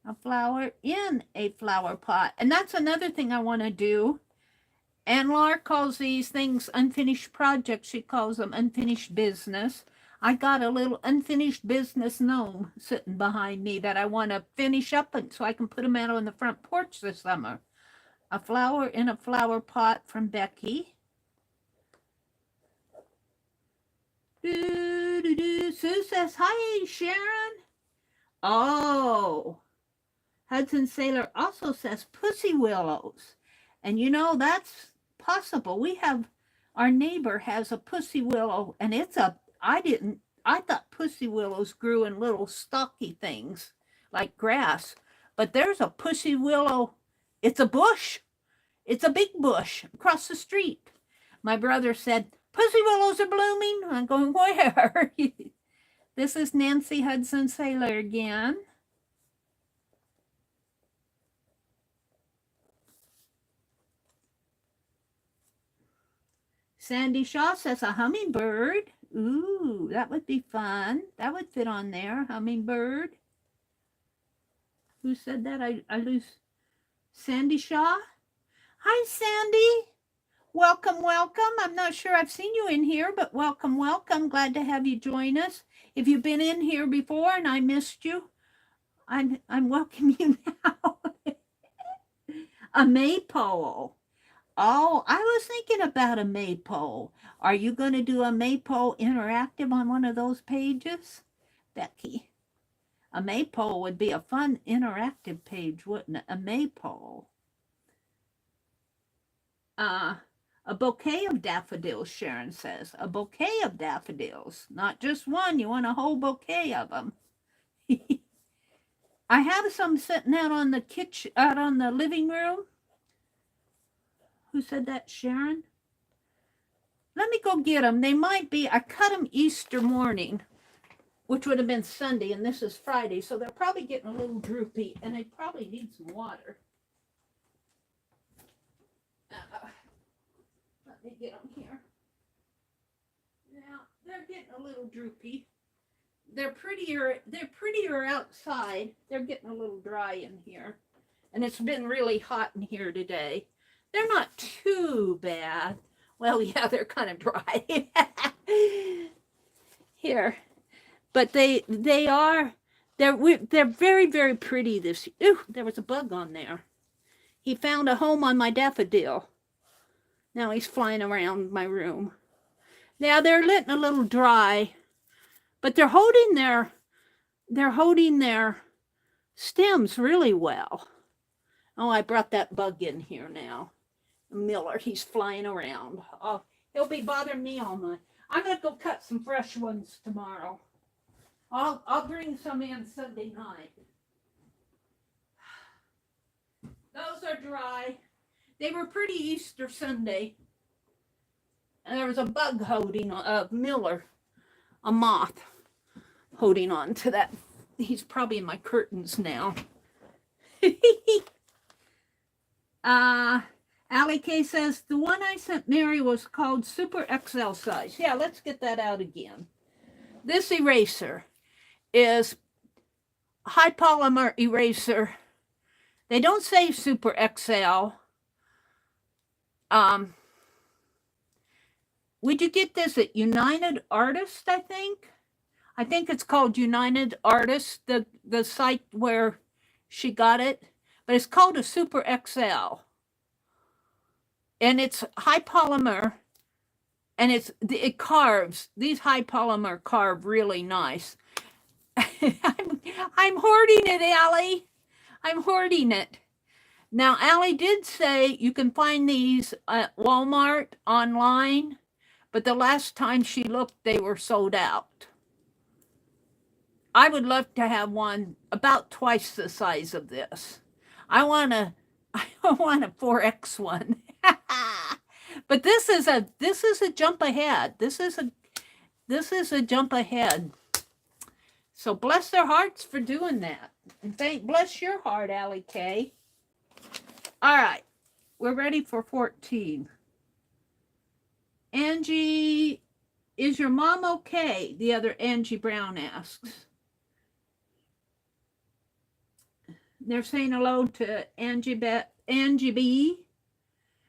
A flower in a flower pot. And that's another thing I want to do. And Laura calls these things unfinished projects. She calls them unfinished business. I got a little unfinished business gnome sitting behind me that I want to finish up and so I can put them out on the front porch this summer. A flower in a flower pot from Becky. Sue says, hi, Sharon. Oh, Hudson Sailor also says pussy willows. And you know, that's possible. We have, our neighbor has a pussy willow, and it's a, I thought pussy willows grew in little stocky things like grass, but there's a pussy willow. It's a bush. It's a big bush across the street. My brother said, pussy willows are blooming. I'm going, where? This is Nancy Hudson Sailor again. Sandy Shaw says a hummingbird. Ooh, that would be fun. That would fit on there, hummingbird. Who said that? I lose. Sandy Shaw? Hi, Sandy. Welcome, welcome. I'm not sure I've seen you in here, but welcome, welcome. Glad to have you join us. If you've been in here before and I missed you, I'm welcoming you now. A maypole. Oh, I was thinking about a maypole. Are you going to do a maypole interactive on one of those pages, Becky? A maypole would be a fun interactive page, wouldn't it? A maypole. A bouquet of daffodils, Sharon says. A bouquet of daffodils. Not just one. You want a whole bouquet of them. I have some sitting out on the kitchen, out on the living room. Who said that, Sharon? Let me go get them. They might be, I cut them Easter morning, which would have been Sunday, and this is Friday, so they're probably getting a little droopy, and they probably need some water. Let me get them here. Now, they're getting a little droopy. They're prettier outside. They're getting a little dry in here, and it's been really hot in here today. They're not too bad. Well, yeah, they're kind of dry. Here. But they're very, very pretty this year. Ooh, there was a bug on there. He found a home on my daffodil. Now he's flying around my room. Now they're getting a little dry, but they're holding their stems really well. Oh, I brought that bug in here now. Miller, he's flying around. Oh, he'll be bothering me all night. I'm gonna go cut some fresh ones tomorrow. I'll bring some in Sunday night. Those are dry. They were pretty Easter Sunday. And there was a bug holding on, Miller, a moth, holding on to that. He's probably in my curtains now. Allie K says, the one I sent Meri was called Super XL size. Yeah, let's get that out again. This eraser is high polymer eraser. They don't say Super XL. Would you get this at United Artists, I think? I think it's called United Artists, the site where she got it. But it's called a Super XL. And it's high polymer, and it carves. These high polymer carve really nice. I'm hoarding it, Allie. I'm hoarding it. Now, Allie did say you can find these at Walmart online, but the last time she looked, they were sold out. I would love to have one about twice the size of this. I want a 4X one. But this is a jump ahead. This is a jump ahead. So bless their hearts for doing that. And bless your heart, Allie K. All right. We're ready for 14. Angie Is your mom okay? The other Angie Brown asks. They're saying hello to Angie B.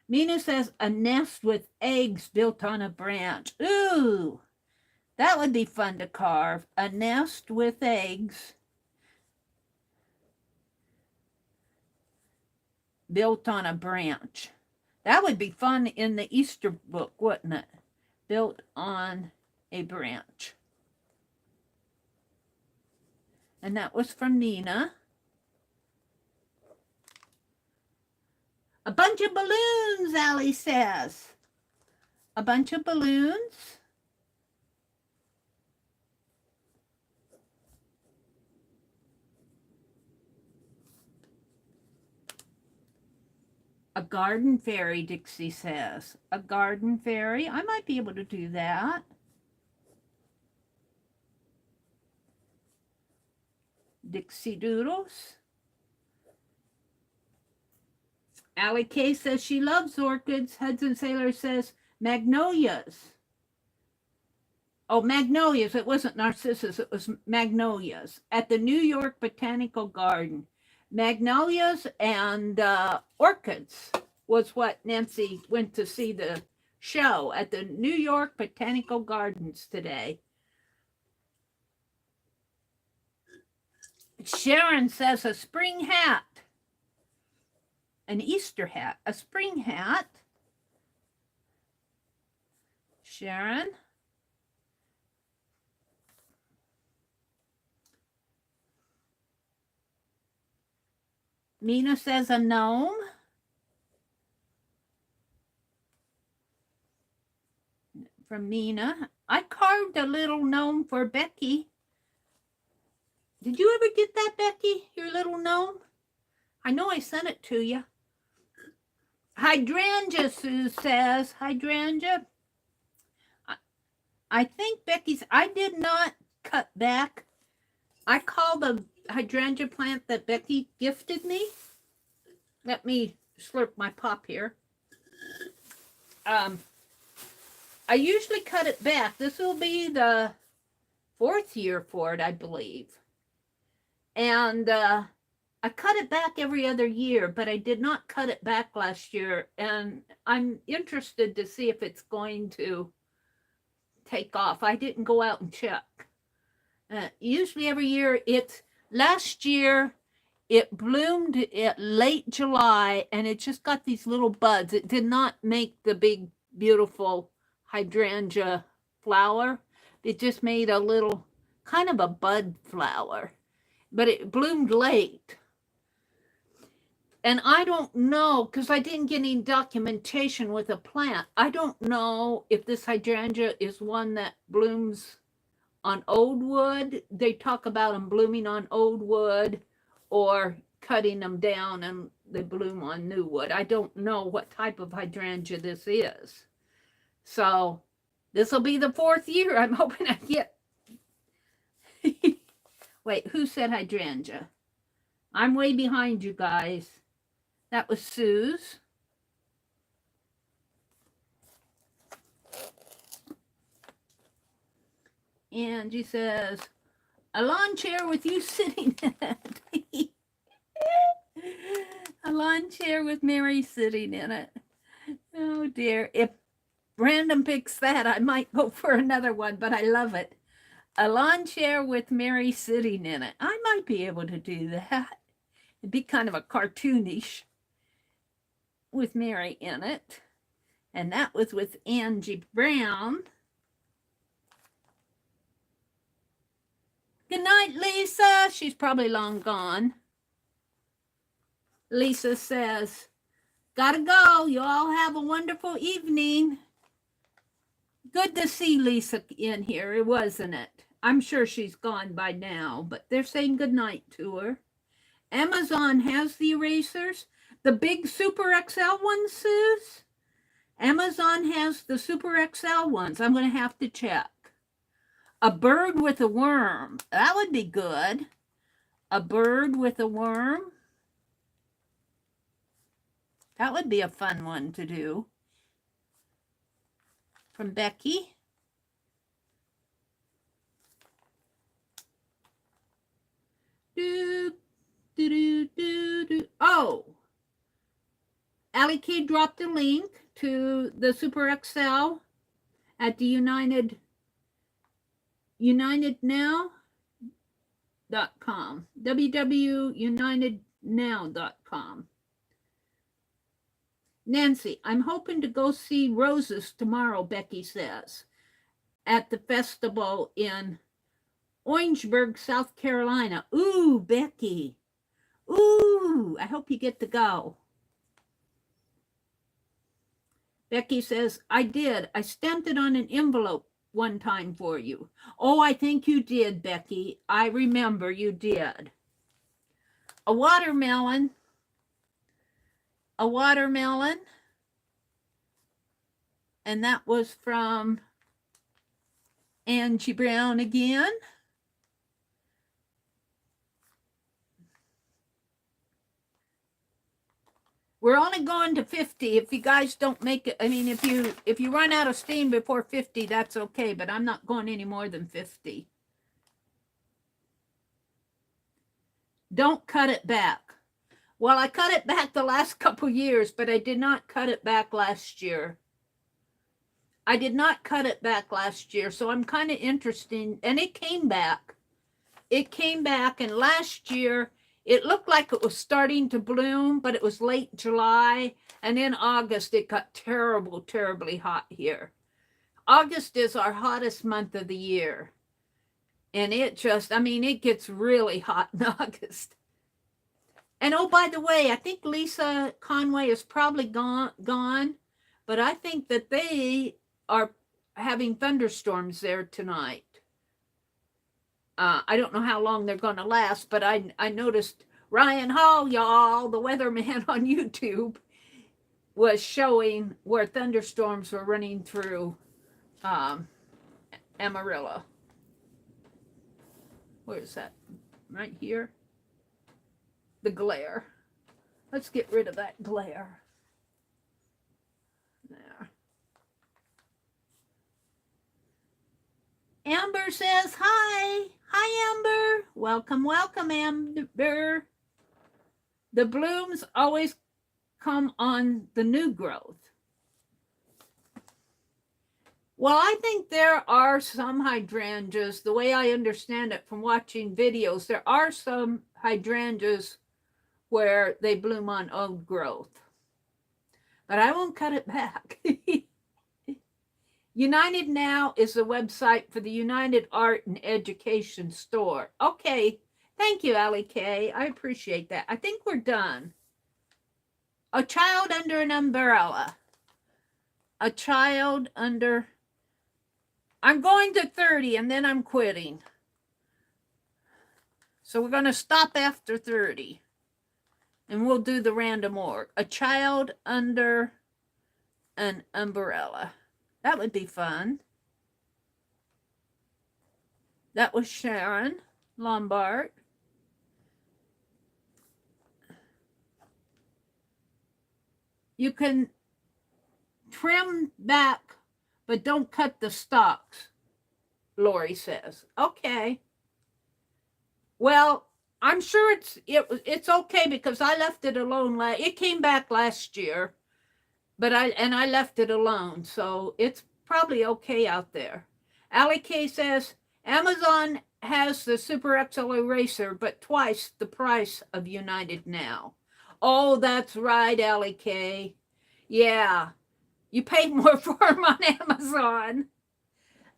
Mina says, a nest with eggs built on a branch. Ooh, that would be fun to carve. A nest with eggs built on a branch. That would be fun in the Easter book, wouldn't it? Built on a branch. And that was from Nina. A bunch of balloons, Allie says. A bunch of balloons. A garden fairy, Dixie says. A garden fairy. I might be able to do that. Dixie Doodles. Allie K says she loves orchids. Hudson Sailor says magnolias. Oh, magnolias. It wasn't narcissus. It was magnolias at the New York Botanical Garden. Magnolias and orchids was what Nancy went to see the show at the New York Botanical Gardens today. Sharon says a spring hat. An Easter hat. A spring hat. Sharon. Mina says a gnome. From Mina. I carved a little gnome for Becky. Did you ever get that, Becky? Your little gnome? I know I sent it to you. Hydrangea, Sue says. Hydrangea. I think Becky's, I did not cut back. I call the hydrangea plant that Becky gifted me. Let me slurp my pop here. I usually cut it back. This will be the 4th year for it, I believe. And I cut it back every other year, but I did not cut it back last year. And I'm interested to see if it's going to take off. I didn't go out and check. Usually every year, last year, it bloomed at late July, and it just got these little buds. It did not make the big, beautiful hydrangea flower. It just made a little, kind of a bud flower. But it bloomed late. And I don't know, because I didn't get any documentation with a plant. I don't know if this hydrangea is one that blooms on old wood. They talk about them blooming on old wood or cutting them down and they bloom on new wood. I don't know what type of hydrangea this is. So this will be the 4th year. I'm hoping I get... Wait, who said hydrangea? I'm way behind you guys. That was Sue's. Angie says, a lawn chair with you sitting in it. A lawn chair with Meri sitting in it. Oh dear. If Brandon picks that, I might go for another one, but I love it. A lawn chair with Meri sitting in it. I might be able to do that. It'd be kind of a cartoonish with Meri in it. And that was with Angie Brown. Good night, Lisa. She's probably long gone. Lisa says, gotta go. You all have a wonderful evening. Good to see Lisa in here, wasn't it? I'm sure she's gone by now, but they're saying good night to her. Amazon has the erasers. The big Super XL ones, Suze? Amazon has the Super XL ones. I'm going to have to check. A bird with a worm. That would be good. A bird with a worm. That would be a fun one to do. From Becky. Do, do, do, do, do. Oh, Allie K dropped a link to the Super XL at the UnitedNow.com, www.unitednow.com. Nancy, I'm hoping to go see Roses tomorrow, Becky says, at the festival in Orangeburg, South Carolina. Ooh, Becky. Ooh, I hope you get to go. Becky says, I did. I stamped it on an envelope one time for you. Oh, I think you did, Becky. I remember you did. A watermelon. A watermelon. And that was from Angie Brown again. We're only going to 50. If you guys don't make it, I mean, if you run out of steam before 50, that's okay, but I'm not going any more than 50. Don't cut it back. Well, I cut it back the last couple years, but I did not cut it back last year. I did not cut it back last year, so I'm kind of interested. And it came back. It came back, and last year, it looked like it was starting to bloom, but it was late July. And in August, it got terribly hot here. August is our hottest month of the year. And it just, I mean, it gets really hot in August. And oh, by the way, I think Lisa Conway is probably gone, but I think that they are having thunderstorms there tonight. I don't know how long they're going to last, but I noticed Ryan Hall, y'all, the weatherman on YouTube, was showing where thunderstorms were running through Amarillo. Where is that? Right here? The glare. Let's get rid of that glare. There. Amber says hi. Hi, Amber. Welcome, welcome, Amber. The blooms always come on the new growth. Well, I think there are some hydrangeas, the way I understand it from watching videos, there are some hydrangeas where they bloom on old growth. But I won't cut it back. United Now is the website for the United Art and Education Store. Okay, thank you, Allie K. I appreciate that. I think we're done. A child under an umbrella. A child under... I'm going to 30 and then I'm quitting. So we're going to stop after 30. And we'll do the random org. A child under an umbrella. That would be fun. That was Sharon Lombard. You can trim back, but don't cut the stalks, Lori says. Okay. Well, I'm sure it's okay because I left it alone. It came back last year, but I left it alone, so it's probably okay out there. Allie K says Amazon has the Super XL eraser, but twice the price of United Now. Oh, that's right, Allie K. Yeah, you paid more for them on Amazon.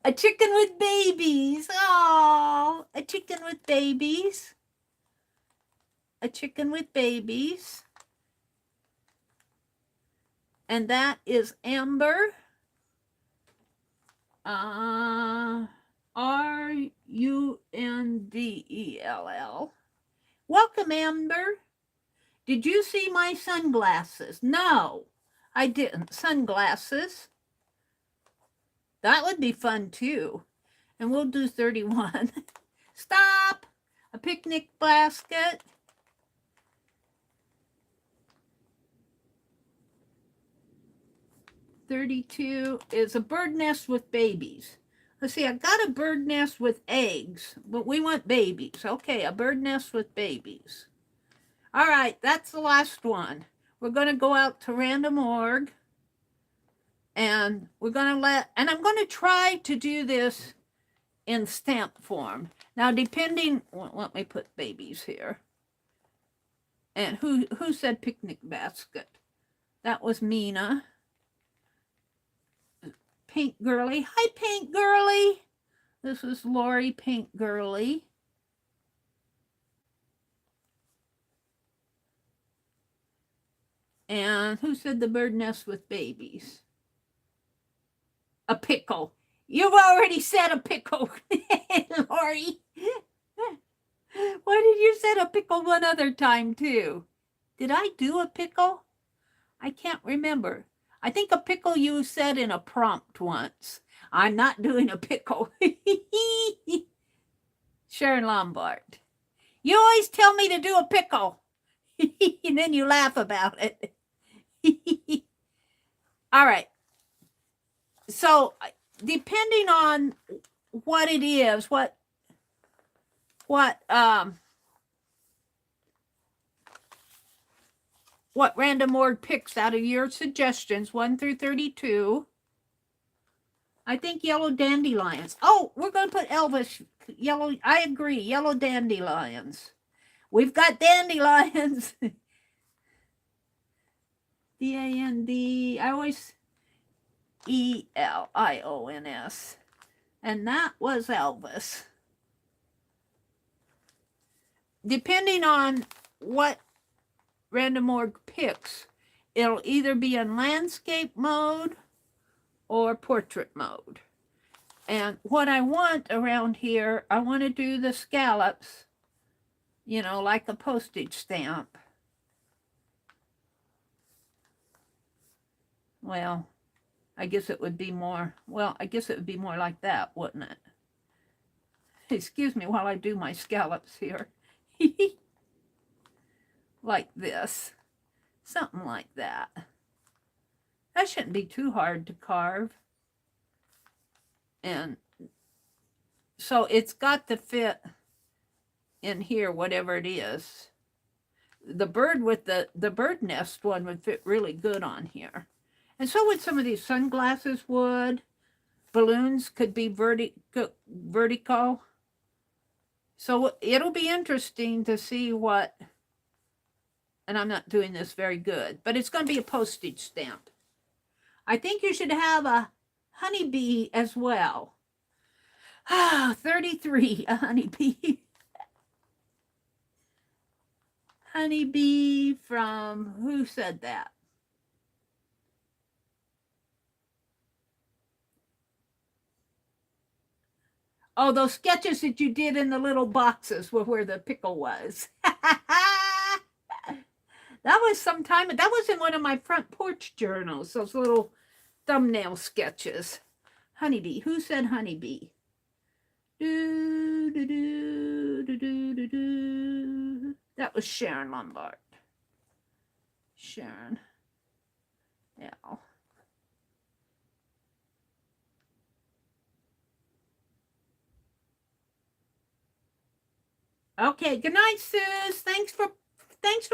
A chicken with babies. Oh, a chicken with babies. A chicken with babies. And that is Amber. Rundell. Welcome, Amber. Did you see my sunglasses? No, I didn't. Sunglasses. That would be fun too. And we'll do 31. Stop. A picnic basket. $32 is a bird nest with babies. Let's see, I got a bird nest with eggs, but we want babies. Okay, a bird nest with babies. All right, that's the last one. We're going to go out to random org, and we're going to and I'm going to try to do this in stamp form. Now, depending, well, let me put babies here. And who said picnic basket? That was Mina. Pink Girly. Hi, Pink Girly. This is Lori Pink Girly. And who said the bird nest with babies? A pickle. You've already said a pickle, Lori. Why did you say a pickle one other time, too? Did I do a pickle? I can't remember. I think a pickle you said in a prompt once. I'm not doing a pickle. Sharon Lombard. You always tell me to do a pickle. And then you laugh about it. All right. So, depending on what it is, what random org picks out of your suggestions, 1 through 32. I think yellow dandelions. Oh, we're going to put Elvis yellow. I agree. Yellow dandelions. We've got dandelions. D-A-N-D. I always E-L-I-O-N-S. And that was Elvis. Depending on what random org picks, it'll either be in landscape mode or portrait mode. And what I want around here, I want to do the scallops, you know, like a postage stamp. Well, I guess it would be more, like that, wouldn't it? Excuse me while I do my scallops here. Like this. Something like that. That shouldn't be too hard to carve. And so it's got to fit in here, whatever it is. The bird with the bird nest one would fit really good on here. And so would some of these sunglasses would. Balloons could be vertical. So it'll be interesting to see what, and I'm not doing this very good, but it's going to be a postage stamp. I think you should have a honeybee as well. 33, a honeybee. Honeybee from, who said that? Oh, those sketches that you did in the little boxes were where the pickle was. That was some time, that was in one of my front porch journals, those little thumbnail sketches. Honeybee, who said honeybee? Do, do, do, do, do, do, do. That was Sharon Lombard. Sharon. Yeah. Okay, good night, Sus. Thanks for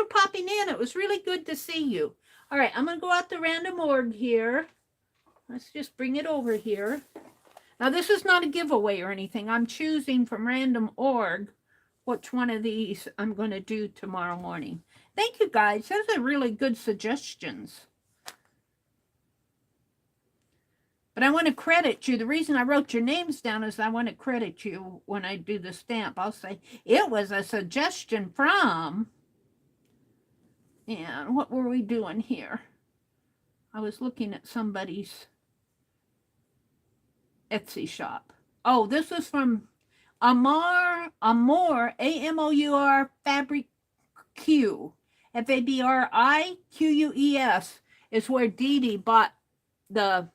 popping in. It was really good to see you. All right, I'm going to go out to random org here. Let's just bring it over here. Now, this is not a giveaway or anything. I'm choosing from random org which one of these I'm going to do tomorrow morning. Thank you, guys. Those are really good suggestions. But I want to credit you. The reason I wrote your names down is I want to credit you when I do the stamp. I'll say, it was a suggestion from, and what were we doing here? I was looking at somebody's Etsy shop. Oh, this was from Amour, A-M-O-U-R, Fabric Q. F-A-B-R-I-Q-U-E-S is where Dee Dee bought the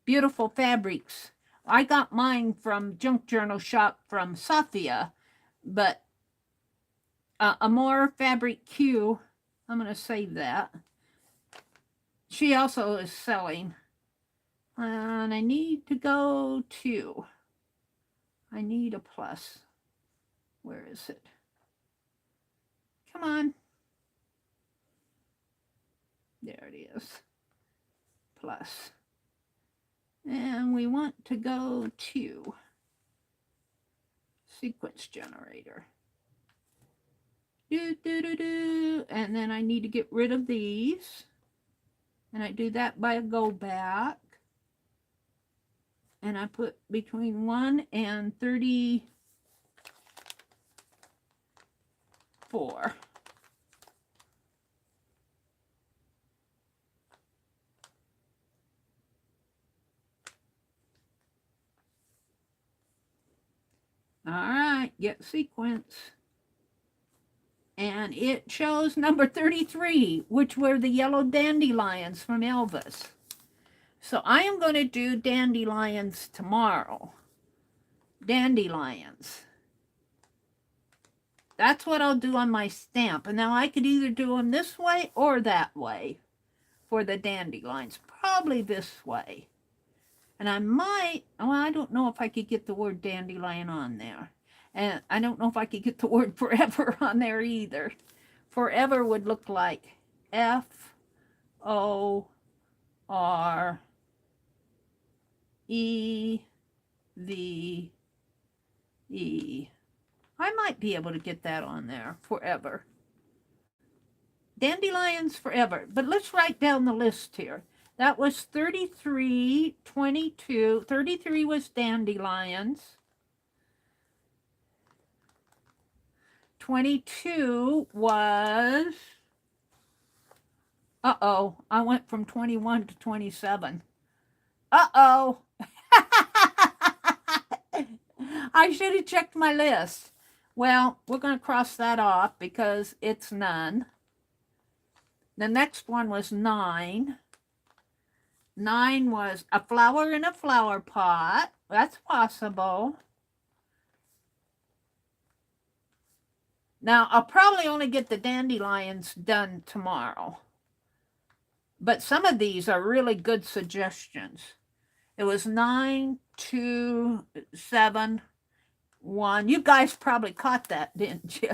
beautiful fabrics. I got mine from Junk Journal Shop from Safia, but Amour Fabric Q, I'm going to save that. She also is selling. And I need to go to I need a plus. Where is it? Come on. There it is. Plus. And we want to go to sequence generator. And then I need to get rid of these. And I do that by a go back. And I put between 1 and 34. All right, get sequence. And it shows number 33, which were the yellow dandelions from Elvis. So I am going to do dandelions tomorrow. Dandelions. That's what I'll do on my stamp. And now I could either do them this way or that way for the dandelions. Probably this way. And I might, well, I don't know if I could get the word dandelion on there. And I don't know if I could get the word forever on there either. Forever would look like F-O-R-E-V-E. I might be able to get that on there, forever. Dandelions forever. But let's write down the list here. That was 33, 22. 33 was dandelions. 22 was, uh-oh, I went from 21 to 27. Uh-oh. I should have checked my list. Well, we're going to cross that off because it's none. The next one was 9. 9 was a flower in a flower pot. That's possible. Now, I'll probably only get the dandelions done tomorrow. But some of these are really good suggestions. It was 9, 2, 7, 1. You guys probably caught that, didn't you?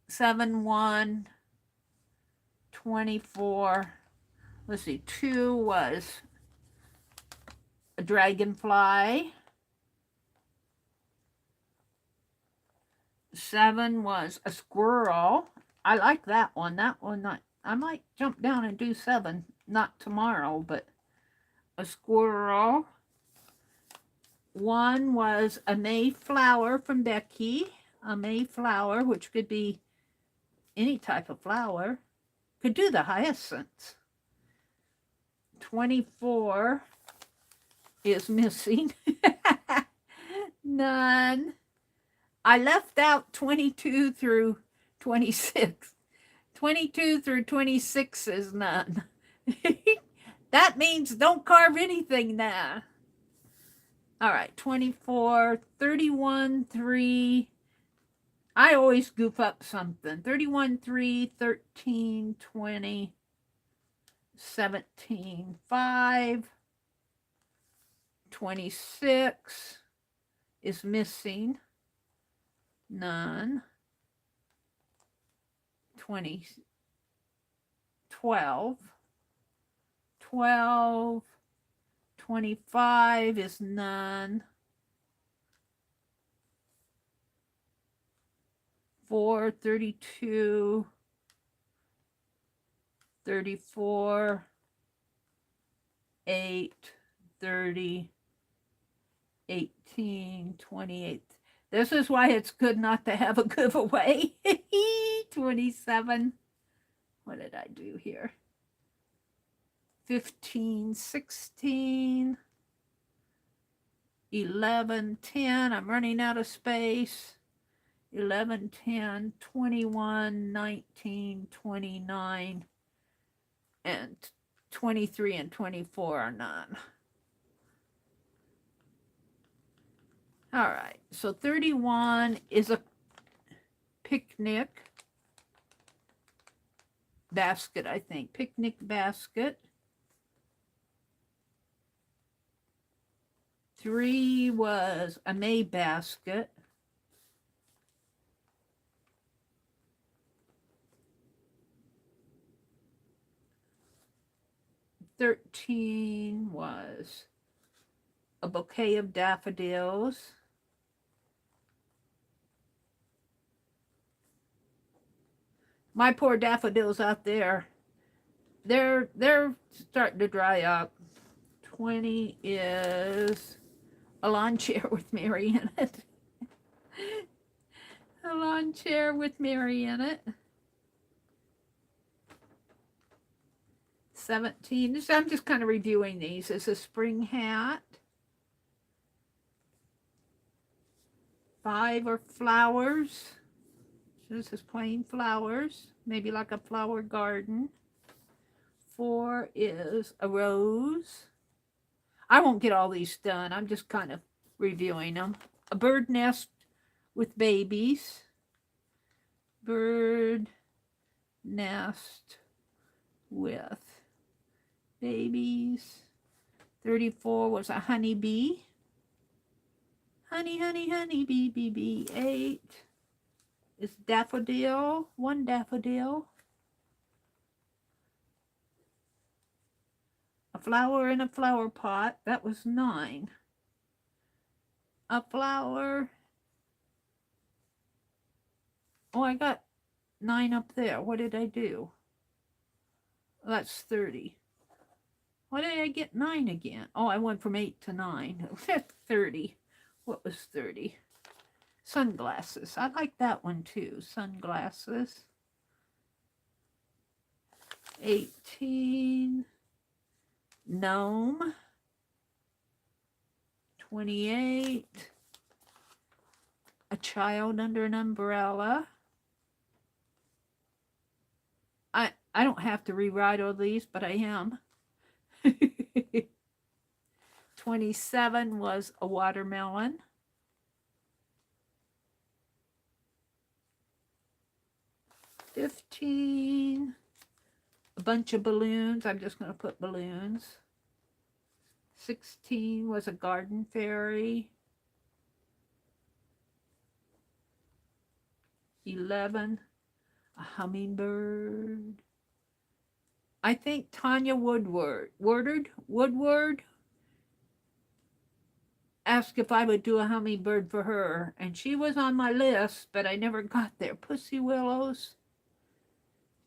7, 1, 24. Let's see, 2 was a dragonfly. 7 was a squirrel. I like that one. That one, I might jump down and do 7. Not tomorrow, but a squirrel. 1 was a Mayflower from Becky. A Mayflower, which could be any type of flower. Could do the hyacinths. 24 is missing. None. I left out 22 through 26. 22 through 26 is none. That means don't carve anything now. All right, 24, 31, 3. I always goof up something. 31, 3, 13, 20, 17, 5. 26 is missing. None. 20, 12. 12. 25 is none. 4, 32. 34. 8, 30. 18, 28. This is why it's good not to have a giveaway. 27. What did I do here? 15, 16. 11, 10. I'm running out of space. 11, 10, 21, 19, 29. And 23 and 24 are none. All right, so 31 is a picnic basket, I think. Picnic basket. 3 was a May basket. 13 was a bouquet of daffodils. My poor daffodils out there, they're starting to dry up. 20 is a lawn chair with Meri in it. A lawn chair with Meri in it. 17, so I'm just kind of reviewing these. Is a spring hat. 5 are flowers. So this is plain flowers, maybe like a flower garden. 4 is a rose. I won't get all these done. I'm just kind of reviewing them. A bird nest with babies. Bird nest with babies. 34 was a honeybee. Honey, honey, honey, bee, bee, bee. 8 is daffodil. 1 daffodil. A flower in a flower pot. That was 9. A flower. Oh, I got 9 up there. What did I do? That's 30. Why did I get 9 again? Oh, I went from 8 to 9. That's 30. What was 30? Sunglasses. I like that one too. Sunglasses. 18. Gnome. 28. A child under an umbrella. I don't have to rewrite all these, but I am. 27 was a watermelon. 15, a bunch of balloons. I'm just going to put balloons. 16 was a garden fairy. 11, a hummingbird. I think Tanya Woodward asked if I would do a hummingbird for her, and she was on my list, but I never got there. Pussy willows.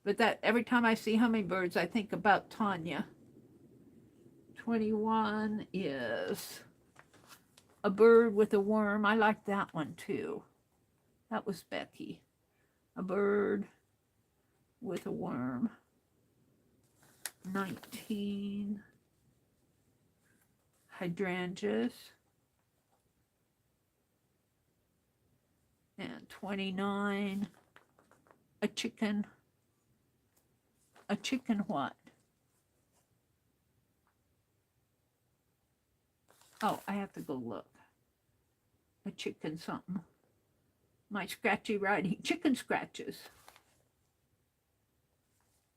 But that every time I see hummingbirds, I think about Tanya. 21 is a bird with a worm. I like that one too. That was Becky. A bird with a worm. 19, hydrangeas. And 29, a chicken. A chicken what? Oh, I have to go look. A chicken something. My scratchy writing. Chicken scratches.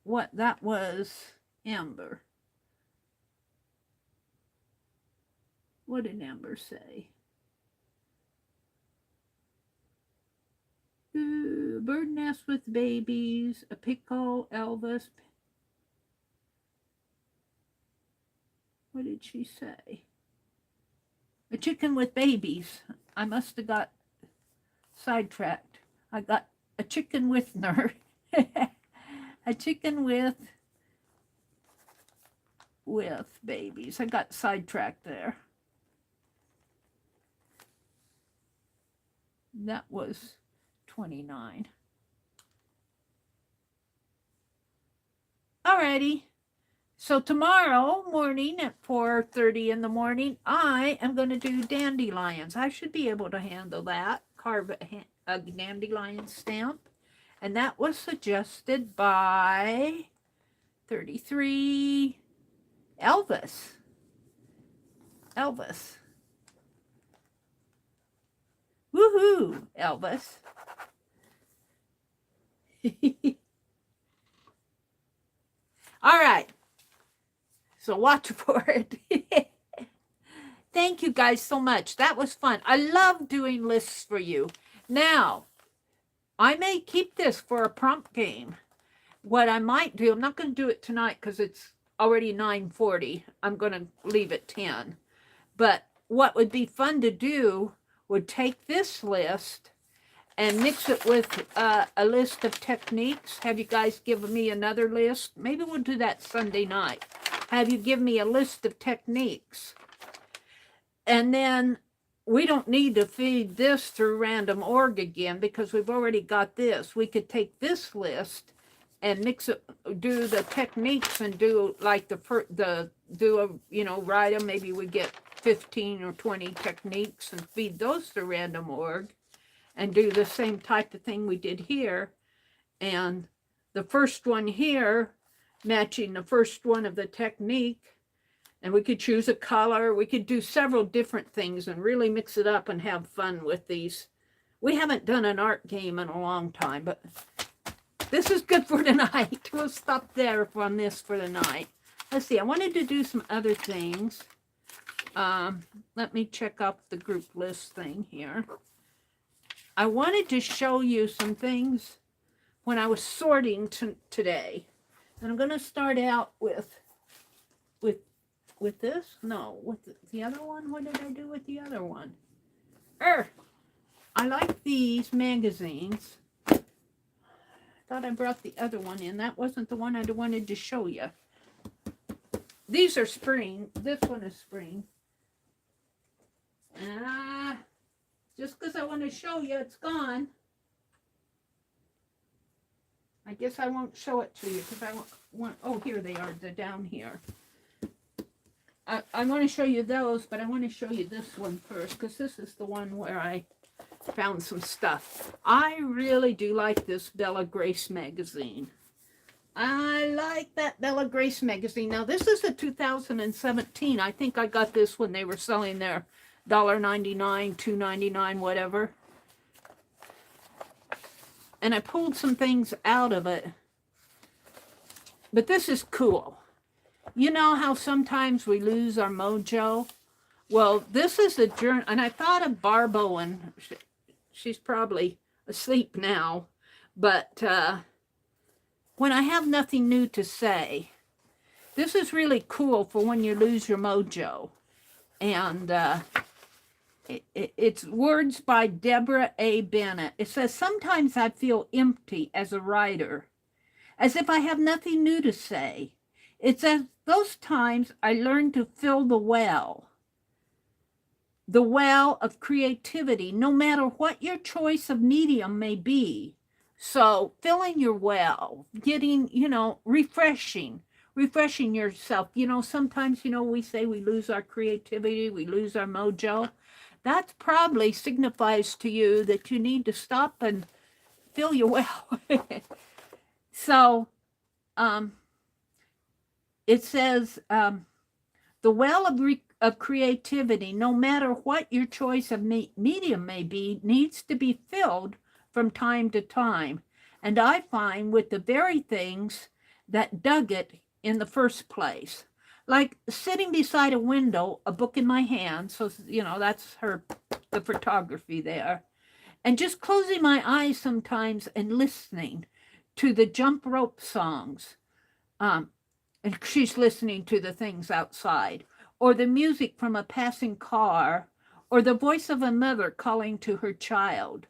What? That was Amber. What did Amber say? Bird nest with babies, a pickle, Elvis. What did she say? A chicken with babies. I must have got sidetracked. I got a chicken with nerd. A chicken with babies. I got sidetracked there. That was 29. Alrighty. So tomorrow morning at 4:30 in the morning, I am going to do dandelions. I should be able to handle that. Carve a dandelion stamp. And that was suggested by 33 Elvis. Elvis. Woohoo, Elvis. All right. So watch for it. thank you guys so much. That was fun. I love doing lists for you. Now, I may keep this for a prompt game. What I might do, I'm not going to do it tonight because it's already 9:40. I'm going to leave at 10. But what would be fun to do would take this list and mix it with a list of techniques. Have you guys given me another list? Maybe we'll do that Sunday night. Have you give me a list of techniques? And then we don't need to feed this through random org again because we've already got this. We could take this list and mix it, do the techniques and do like write them. Maybe we get 15 or 20 techniques and feed those through random org and do the same type of thing we did here. And the first one here, matching the first one of the technique, and we could choose a color. We could do several different things and really mix it up and have fun with these. We haven't done an art game in a long time, but this is good for tonight. We'll stop there on this for the night. Let's see, I wanted to do some other things. Let me check off the group list thing here. I wanted to show you some things when I was sorting today. And I'm going to start out with this. No, with the other one. What did I do with the other one? I like these magazines. I thought I brought the other one in. That wasn't the one I wanted to show you. These are spring. This one is spring. Just because I want to show you, it's gone. I guess I won't show it to you because I want, oh, here they are. They're down here. I want to show you those, but I want to show you this one first because this is the one where I found some stuff. I really do like this Bella Grace magazine. I like that Bella Grace magazine. Now, this is a 2017. I think I got this when they were selling their $1.99, $2.99, whatever. And I pulled some things out of it. But this is cool. You know how sometimes we lose our mojo? Well, this is a journal, and I thought of Barb Owen. She's probably asleep now. But when I have nothing new to say, this is really cool for when you lose your mojo. And it's words by Deborah A. Bennett. It says, sometimes I feel empty as a writer, as if I have nothing new to say. It's at those times I learn to fill the well of creativity, no matter what your choice of medium may be. So filling your well, getting, refreshing yourself. Sometimes, we say we lose our creativity, we lose our mojo. That probably signifies to you that you need to stop and fill your well. So, it says, the well of creativity, no matter what your choice of medium may be, needs to be filled from time to time. And I find with the very things that dug it in the first place. Like sitting beside a window, a book in my hand. So, that's the photography there. And just closing my eyes sometimes and listening to the jump rope songs. And she's listening to the things outside. Or the music from a passing car. Or the voice of a mother calling to her child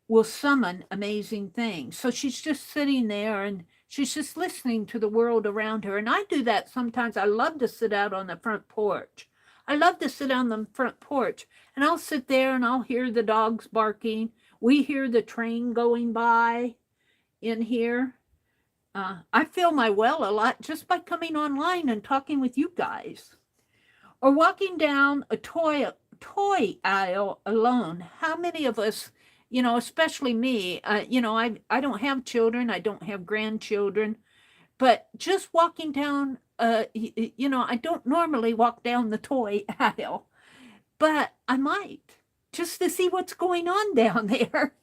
will summon amazing things. So she's just sitting there and she's just listening to the world around her. And I do that sometimes. I love to sit out on the front porch. I love to sit on the front porch. And I'll sit there and I'll hear the dogs barking. We hear the train going by in here. I fill my well a lot just by coming online and talking with you guys. Or walking down a toy aisle alone. How many of us, especially me, I don't have children. I don't have grandchildren. But just walking down, I don't normally walk down the toy aisle. But I might, just to see what's going on down there.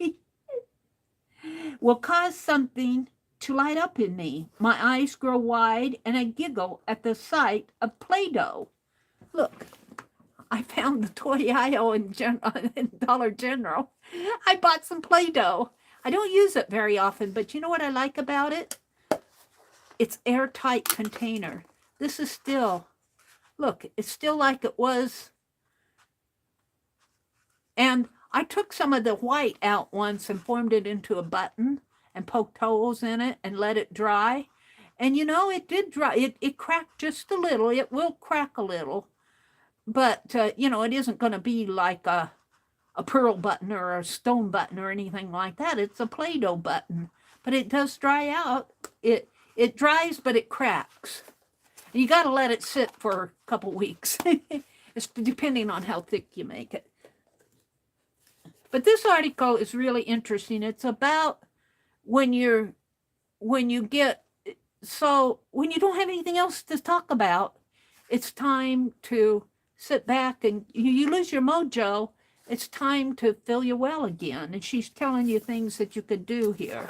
Will cause something to light up in me. My eyes grow wide and I giggle at the sight of Play-Doh. Look, I found the toy aisle in Dollar General. I bought some Play-Doh. I don't use it very often, but you know what I like about it? It's airtight container. This is still, look, it's still like it was. And I took some of the white out once and formed it into a button and poked holes in it and let it dry. And you know, it did dry. It cracked just a little. It will crack a little. But, you know, it isn't going to be like a pearl button or a stone button or anything like that. It's a Play-Doh button. But it does dry out. It dries, but it cracks. And you got to let it sit for a couple weeks. It's depending on how thick you make it. But this article is really interesting. It's about when you get, so when you don't have anything else to talk about, it's time to sit back and you lose your mojo. It's time to fill your well again. And she's telling you things that you could do here.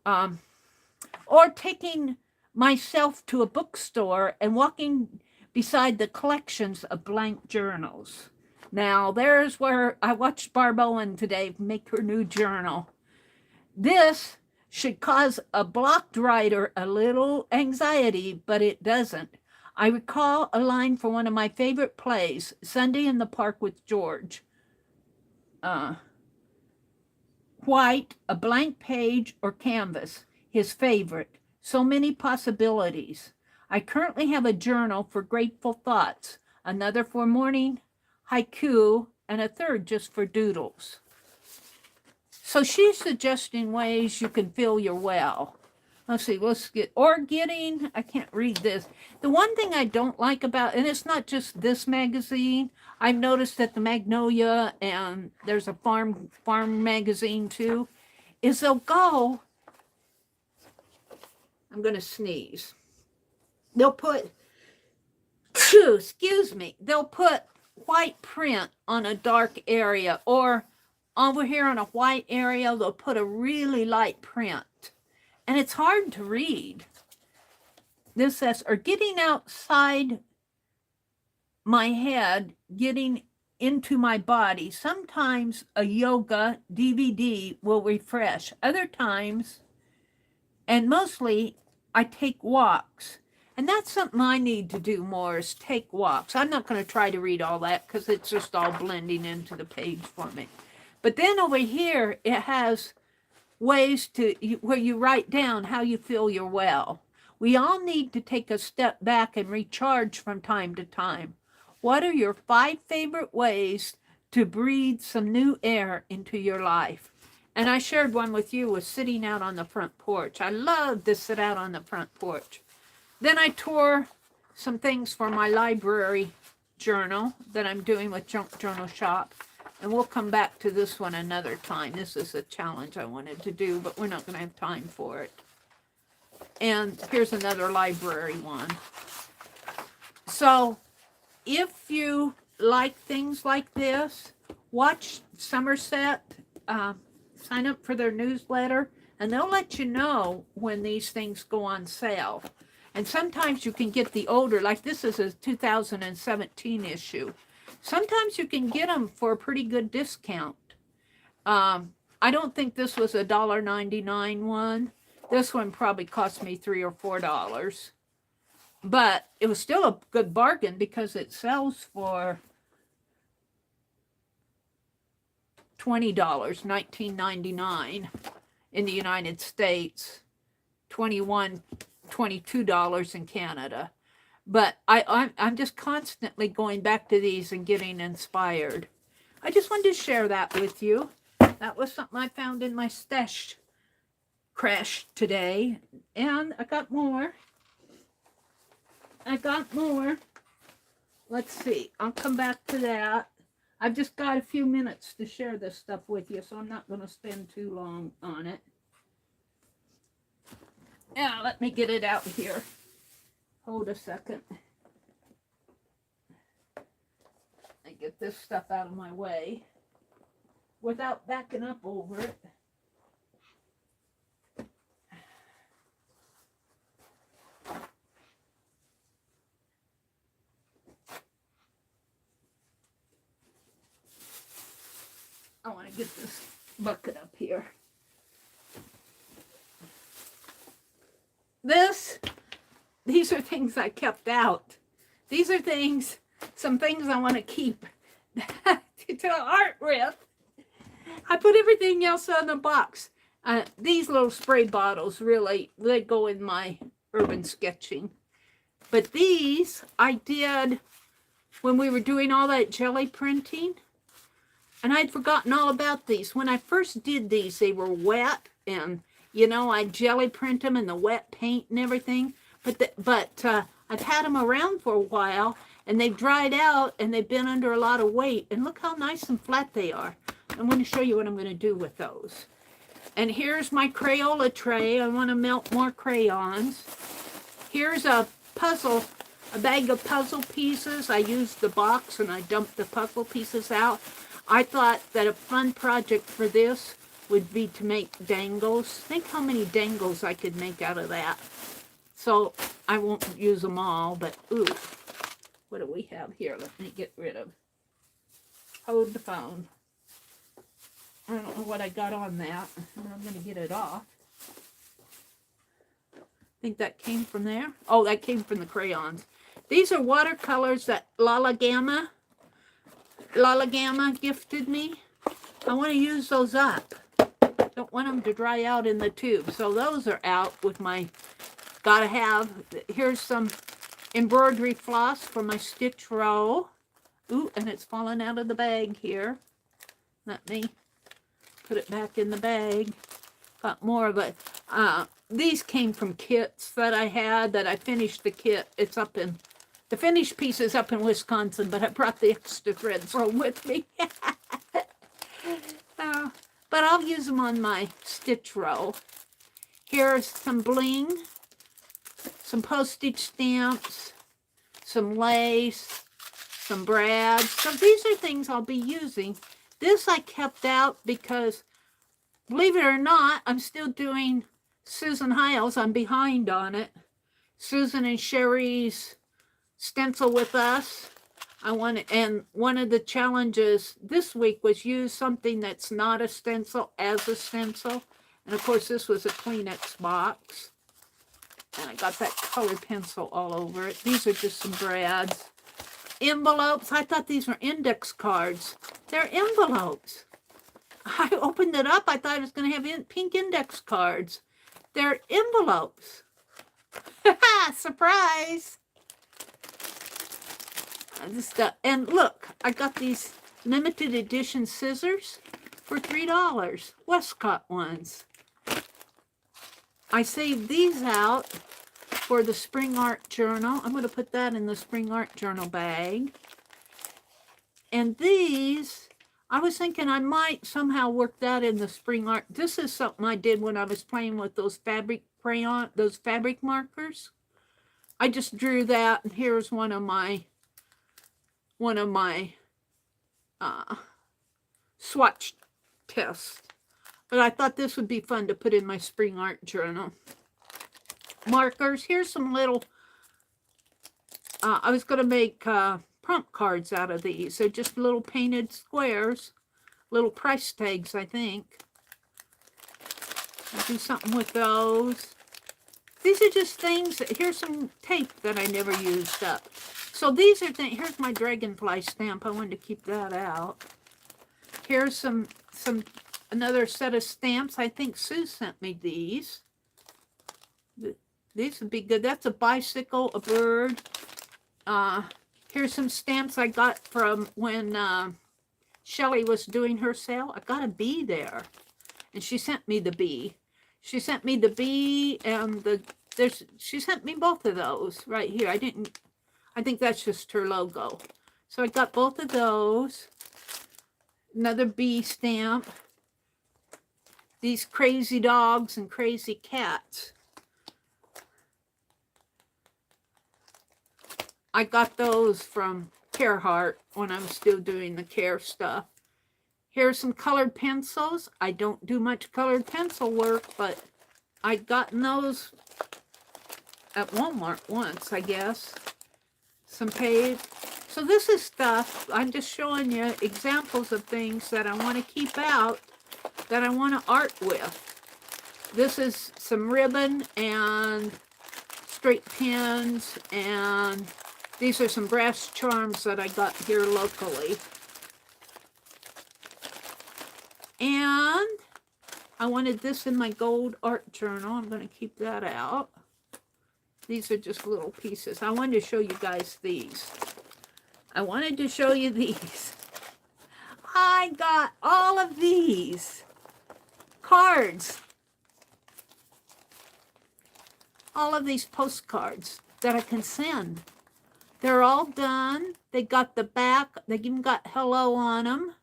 Or taking myself to a bookstore and walking beside the collections of blank journals. Now, there's where I watched Barb Owen today make her new journal. This should cause a blocked writer a little anxiety, but it doesn't. I recall a line from one of my favorite plays, Sunday in the Park with George. White, a blank page or canvas, his favorite. So many possibilities. I currently have a journal for grateful thoughts, another for morning haiku, and a third just for doodles. So she's suggesting ways you can fill your well. Let's see, I can't read this. The one thing I don't like about, and it's not just this magazine, I've noticed that the Magnolia and there's a farm magazine too, is they'll go, I'm going to sneeze. They'll put, they'll put white print on a dark area, or over here on a white area, they'll put a really light print. And it's hard to read. This says, or getting outside my head, getting into my body. Sometimes a yoga DVD will refresh. Other times, and mostly, I take walks. And that's something I need to do more, is take walks. I'm not going to try to read all that because it's just all blending into the page for me. But then over here, it has ways where you write down how you feel your well. We all need to take a step back and recharge from time to time. What are your 5 favorite ways to breathe some new air into your life? And I shared one with you, was sitting out on the front porch. I love to sit out on the front porch. Then I tore some things for my library journal that I'm doing with Junk Journal Shop. And we'll come back to this one another time. This is a challenge I wanted to do, but we're not going to have time for it. And here's another library one. So if you like things like this, watch Somerset, sign up for their newsletter, and they'll let you know when these things go on sale. And sometimes you can get the older, like this is a 2017 issue. Sometimes you can get them for a pretty good discount. I don't think this was a $1.99 one. This one probably cost me $3 or $4. But it was still a good bargain because it sells for $20, $19.99 in the United States, $22 in Canada. But I'm just constantly going back to these and getting inspired. I just wanted to share that with you. That was something I found in my stash crash today. And I got more. Let's see. I'll come back to that. I've just got a few minutes to share this stuff with you, so I'm not going to spend too long on it. Yeah, let me get it out here. Hold a second. I get this stuff out of my way without backing up over it. get this bucket up here. These are things I kept out. These are things, some things I want to keep to art with. I put everything else on the box. These little spray bottles really, they go in my urban sketching. But these I did when we were doing all that jelly printing. And I'd forgotten all about these. When I first did these, they were wet. And, you know, I jelly print them in the wet paint and everything. But I've had them around for a while. And they've dried out. And they've been under a lot of weight. And look how nice and flat they are. I'm going to show you what I'm going to do with those. And here's my Crayola tray. I want to melt more crayons. Here's a puzzle, a bag of puzzle pieces. I used the box and I dumped the puzzle pieces out. I thought that a fun project for this would be to make dangles. Think how many dangles I could make out of that. So I won't use them all, but ooh, what do we have here? Let me get rid of. Hold the phone. I don't know what I got on that. I'm going to get it off. I think that came from there. Oh, that came from the crayons. These are watercolors that Lala Gamma gifted me. I want to use those up. Don't want them to dry out in the tube. So those are out with my, gotta have. Here's some embroidery floss for my stitch row. Ooh, and it's falling out of the bag here. Let me put it back in the bag. Got more of it. These came from kits that I had, that I finished the kit. It's up in, the finished piece is up in Wisconsin, but I brought the extra threads home with me. But I'll use them on my stitch row. Here's some bling, some postage stamps, some lace, some brads. So these are things I'll be using. This I kept out because, believe it or not, I'm still doing Susan Hiles. I'm behind on it. Susan and Sherry's stencil with us. And one of the challenges this week was use something that's not a stencil as a stencil. And of course, this was a Kleenex box. And I got that colored pencil all over it. These are just some brads. Envelopes. I thought these were index cards. They're envelopes. I opened it up. I thought it was going to have pink index cards. They're envelopes. Surprise. And look, I got these limited edition scissors for $3. Westcott ones. I saved these out for the Spring Art Journal. I'm going to put that in the Spring Art Journal bag. And these, I was thinking I might somehow work that in the Spring Art. This is something I did when I was playing with those fabric markers. I just drew that, and here's one of my swatch tests. But I thought this would be fun to put in my Spring Art Journal. Markers. Here's some little, I was going to make prompt cards out of these. They're just little painted squares. Little price tags, I think. I'll do something with those. These are just things. Here's some tape that I never used up. So these are things. Here's my dragonfly stamp. I wanted to keep that out. Here's another set of stamps. I think Sue sent me these. These would be good. That's a bicycle, a bird. Here's some stamps I got from when Shelley was doing her sale. I got a bee there. And she sent me the bee. She sent me the bee and she sent me both of those right here. I think that's just her logo. So I got both of those. Another bee stamp. These crazy dogs and crazy cats. I got those from Carhartt when I was still doing the care stuff. Here's some colored pencils. I don't do much colored pencil work, but I'd gotten those at Walmart once, I guess. Some So this is stuff, I'm just showing you examples of things that I want to keep out, that I want to art with. This is some ribbon and straight pins, and these are some brass charms that I got here locally. And I wanted this in my gold art journal. I'm going to keep that out. These are just little pieces. I wanted to show you guys these. I wanted to show you these. I got all of these cards. All of these postcards that I can send. They're all done. They got the back. They even got hello on them.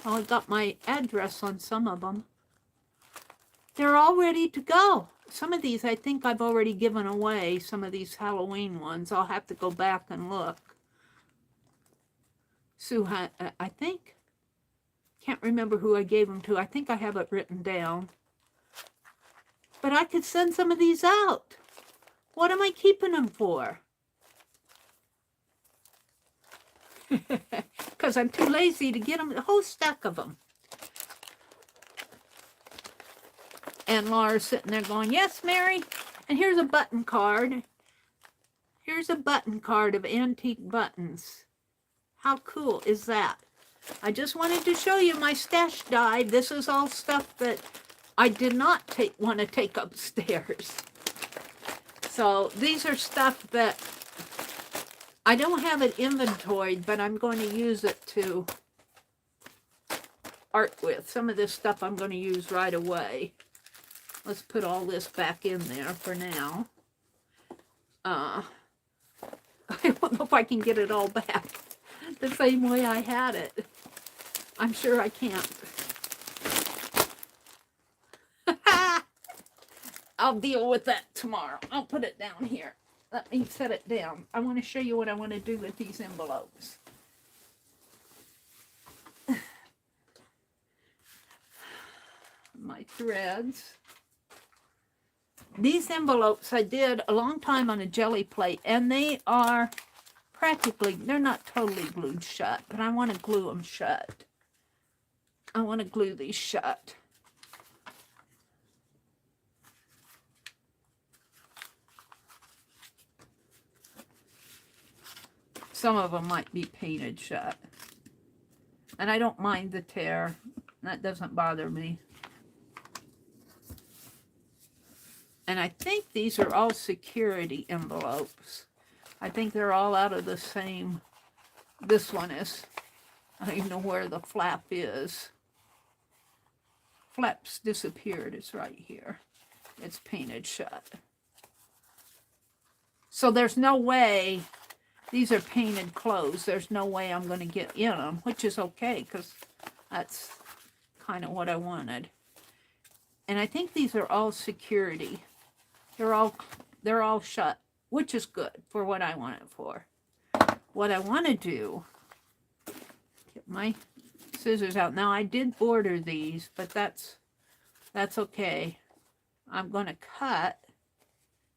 Oh, I got my address on some of them. They're all ready to go. Some of these I think I've already given away. Some of these Halloween ones. I'll have to go back and look. Sue, I think. Can't remember who I gave them to. I think I have it written down. But I could send some of these out. What am I keeping them for? Because I'm too lazy to get them, a whole stack of them. And Laura's sitting there going, yes, Mary. And here's a button card. Here's a button card of antique buttons. How cool is that? I just wanted to show you my stash dive. This is all stuff that I did not want to take upstairs. So these are stuff that I don't have it inventoried, but I'm going to use it to art with. Some of this stuff I'm going to use right away. Let's put all this back in there for now. I don't know if I can get it all back the same way I had it. I'm sure I can't. I'll deal with that tomorrow. I'll put it down here. Let me set it down. I want to show you what I want to do with these envelopes. My threads. These envelopes I did a long time on a jelly plate, and they are practically, they're not totally glued shut, but I want to glue them shut. I want to glue these shut. Some of them might be painted shut. And I don't mind the tear. That doesn't bother me. And I think these are all security envelopes. I think they're all out of the same. This one is. I don't even know where the flap is. Flap's disappeared. It's right here. It's painted shut. So there's no way. These are painted closed. There's no way I'm going to get in them, which is okay because that's kind of what I wanted. And I think these are all security. They're all shut, which is good for what I want it for. What I want to do, get my scissors out. Now I did order these, but that's okay. I'm going to cut.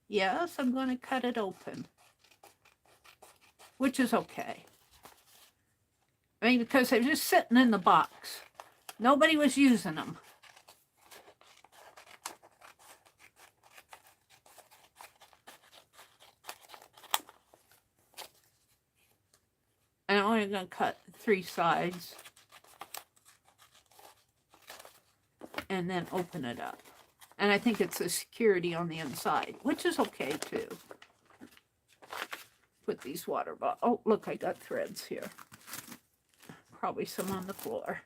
Yes, I'm going to cut it open. Which is okay. I mean, because they're just sitting in the box. Nobody was using them. And I'm only going to cut 3 sides. And then open it up. And I think it's a security on the inside, which is okay too. Put these water bottles. Oh, look, I got threads here. Probably some on the floor.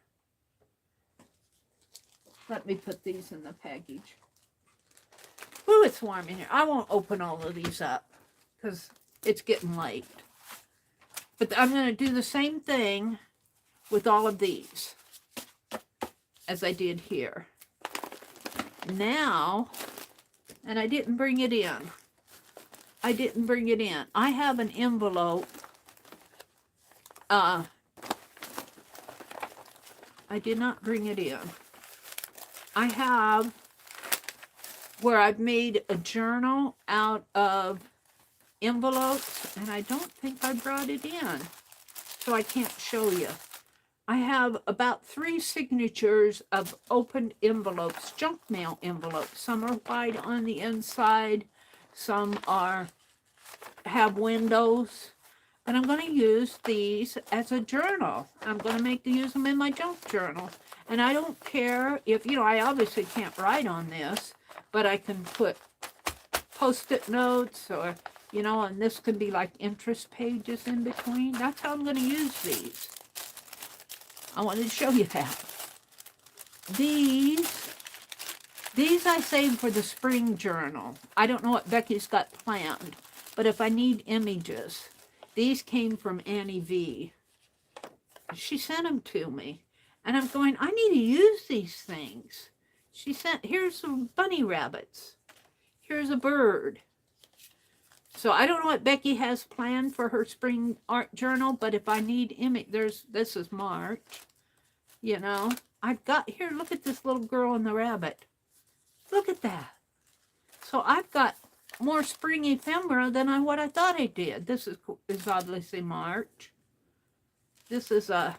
Let me put these in the package. Ooh, it's warm in here. I won't open all of these up because it's getting late. But I'm going to do the same thing with all of these as I did here. Now, and I didn't bring it in. I didn't bring it in. I have an envelope. I did not bring it in. I have where I've made a journal out of envelopes, and I don't think I brought it in. so I can't show you. I have about 3 signatures of opened envelopes, junk mail envelopes. Some are white on the inside, some have windows. And I'm going to use these as a journal. I'm going to use them in my junk journal. And I don't care if, I obviously can't write on this, but I can put Post-it notes or, and this could be like interest pages in between. That's how I'm going to use these. I wanted to show you that. These I saved for the spring journal. I don't know what Becky's got planned, but if I need images, these came from Annie V. She sent them to me, and I'm going, I need to use these things. She sent, here's some bunny rabbits. Here's a bird. So I don't know what Becky has planned for her spring art journal, but if I need image, this is March. I've got, here, look at this little girl and the rabbit. Look at that. So I've got more spring ephemera than what I thought I did. This is obviously March. This is a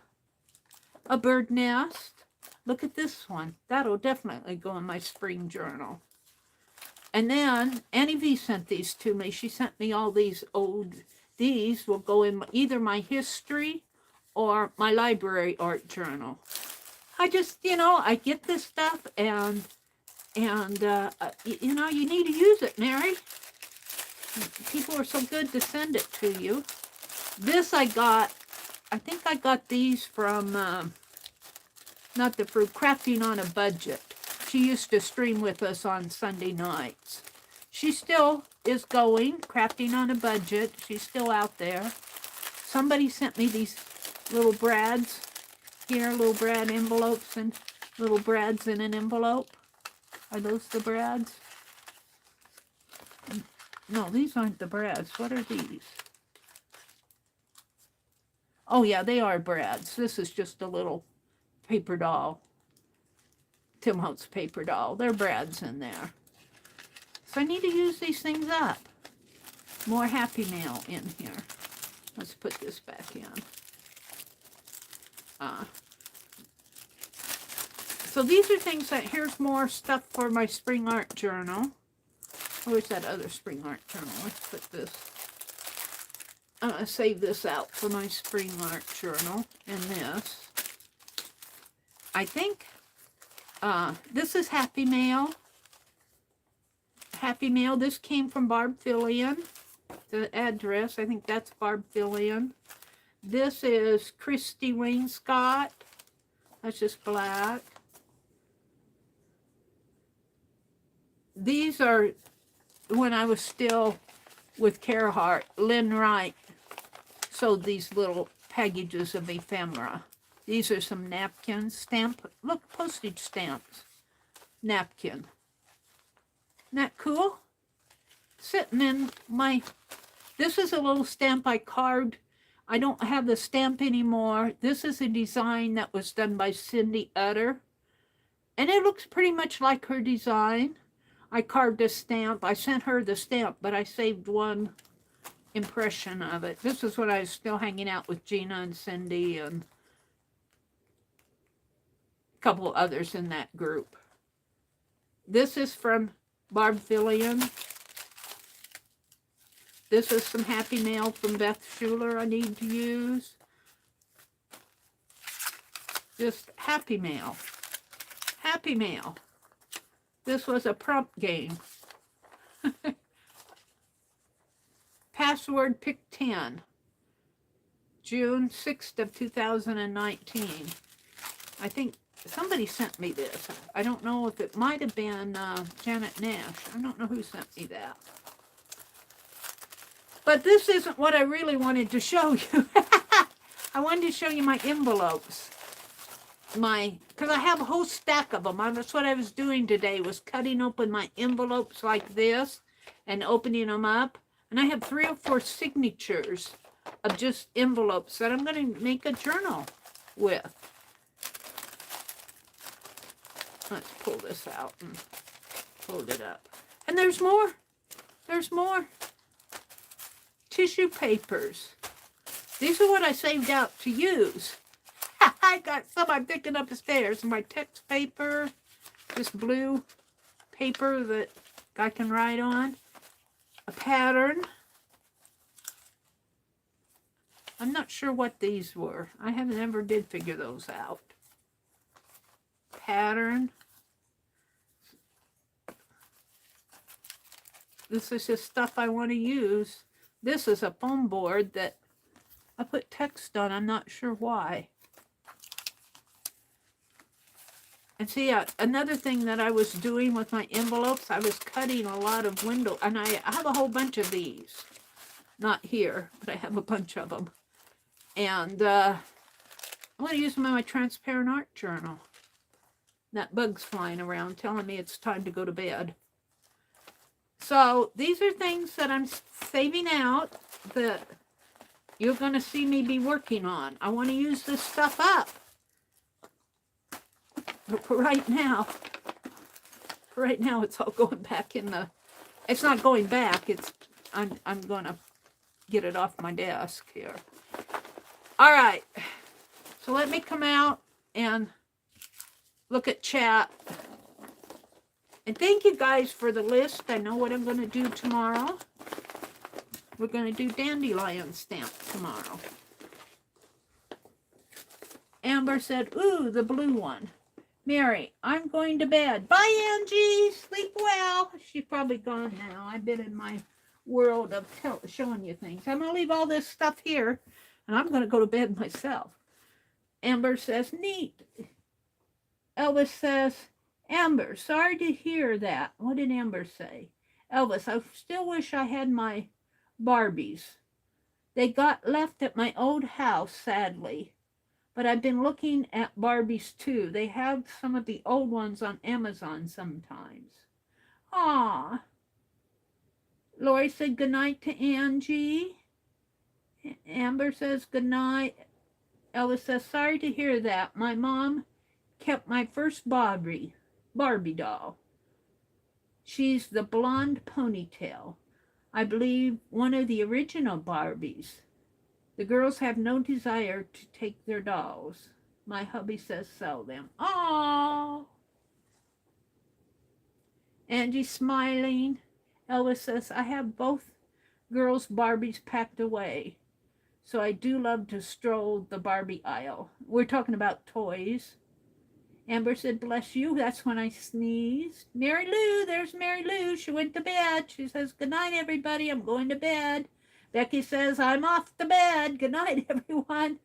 bird nest. Look at this one. That'll definitely go in my spring journal. And then Annie V sent these to me. She sent me all these these will go in either my history or my library art journal. I just, I get this stuff and you need to use it, Mary. People are so good to send it to you. This I think I got these from, not the fruit, Crafting on a Budget. She used to stream with us on Sunday nights. She still is going, Crafting on a Budget. She's still out there. Somebody sent me these little brads here, little brad envelopes and little brads in an envelope. Are those the brads? No, these aren't the brads. What are these? Oh yeah, they are brads. This is just a little paper doll. Tim Holtz paper doll. They're brads in there. So I need to use these things up. More Happy Mail in here. Let's put this back in. So these are things that, here's more stuff for my spring art journal. Where's that other spring art journal? Let's put this. I'm going to save this out for my spring art journal. And this. I think this is Happy Mail. Happy Mail. This came from Barb Fillion. The address, I think that's Barb Fillion. This is Christy Wainscott. That's just black. These are when I was still with Carahart. Lynn Wright sold these little packages of ephemera. These are some napkins, look, postage stamps. Napkin. Isn't that cool? Sitting in my, this is a little stamp I carved. I don't have the stamp anymore. This is a design that was done by Cindy Utter. And it looks pretty much like her design. I carved a stamp. I sent her the stamp, but I saved one impression of it. This is when I was still hanging out with Gina and Cindy and a couple others in that group. This is from Barb Fillion. This is some Happy Mail from Beth Schuler I need to use. Just Happy Mail. Happy Mail. This was a prompt game. Password Pick 10. June 6th of 2019. I think somebody sent me this. I don't know if it might have been Janet Nash. I don't know who sent me that. But this isn't what I really wanted to show you. I wanted to show you my envelopes. Because I have a whole stack of them. That's what I was doing today, was cutting open my envelopes like this and opening them up. And I have 3 or 4 signatures of just envelopes that I'm going to make a journal with. Let's pull this out and fold it up. And there's more. There's more. Tissue papers. These are what I saved out to use. I got some I'm picking up the stairs. My text paper, this blue paper that I can write on. A pattern. I'm not sure what these were. I haven't ever did figure those out. Pattern. This is just stuff I want to use. This is a foam board that I put text on. I'm not sure why. And see, another thing that I was doing with my envelopes, I was cutting a lot of window, and I have a whole bunch of these. Not here, but I have a bunch of them. And I'm going to use them in my transparent art journal. That bug's flying around telling me it's time to go to bed. So these are things that I'm saving out that you're going to see me be working on. I want to use this stuff up. But for right now, it's all going back in the, it's not going back, it's, I'm going to get it off my desk here. All right, so let me come out and look at chat. And thank you guys for the list. I know what I'm going to do tomorrow. We're going to do dandelion stamp tomorrow. Amber said, ooh, the blue one. Mary, I'm going to bed. Bye, Angie. Sleep well. She's probably gone now. I've been in my world of showing you things. I'm going to leave all this stuff here, and I'm going to go to bed myself. Amber says, neat. Elvis says, Amber, sorry to hear that. What did Amber say? Elvis, I still wish I had my Barbies. They got left at my old house, sadly. But I've been looking at Barbies too. They have some of the old ones on Amazon sometimes. Aw. Lori said goodnight to Angie. Amber says goodnight. Elvis says, sorry to hear that. My mom kept my first Barbie doll. She's the blonde ponytail. I believe one of the original Barbies. The girls have no desire to take their dolls. My hubby says sell them. Aww. Angie's smiling. Elvis says, I have both girls' Barbies packed away. So I do love to stroll the Barbie aisle. We're talking about toys. Amber said, bless you. That's when I sneezed. Mary Lou, there's Mary Lou. She went to bed. She says, good night, everybody. I'm going to bed. Becky says, I'm off to bed. Good night, everyone.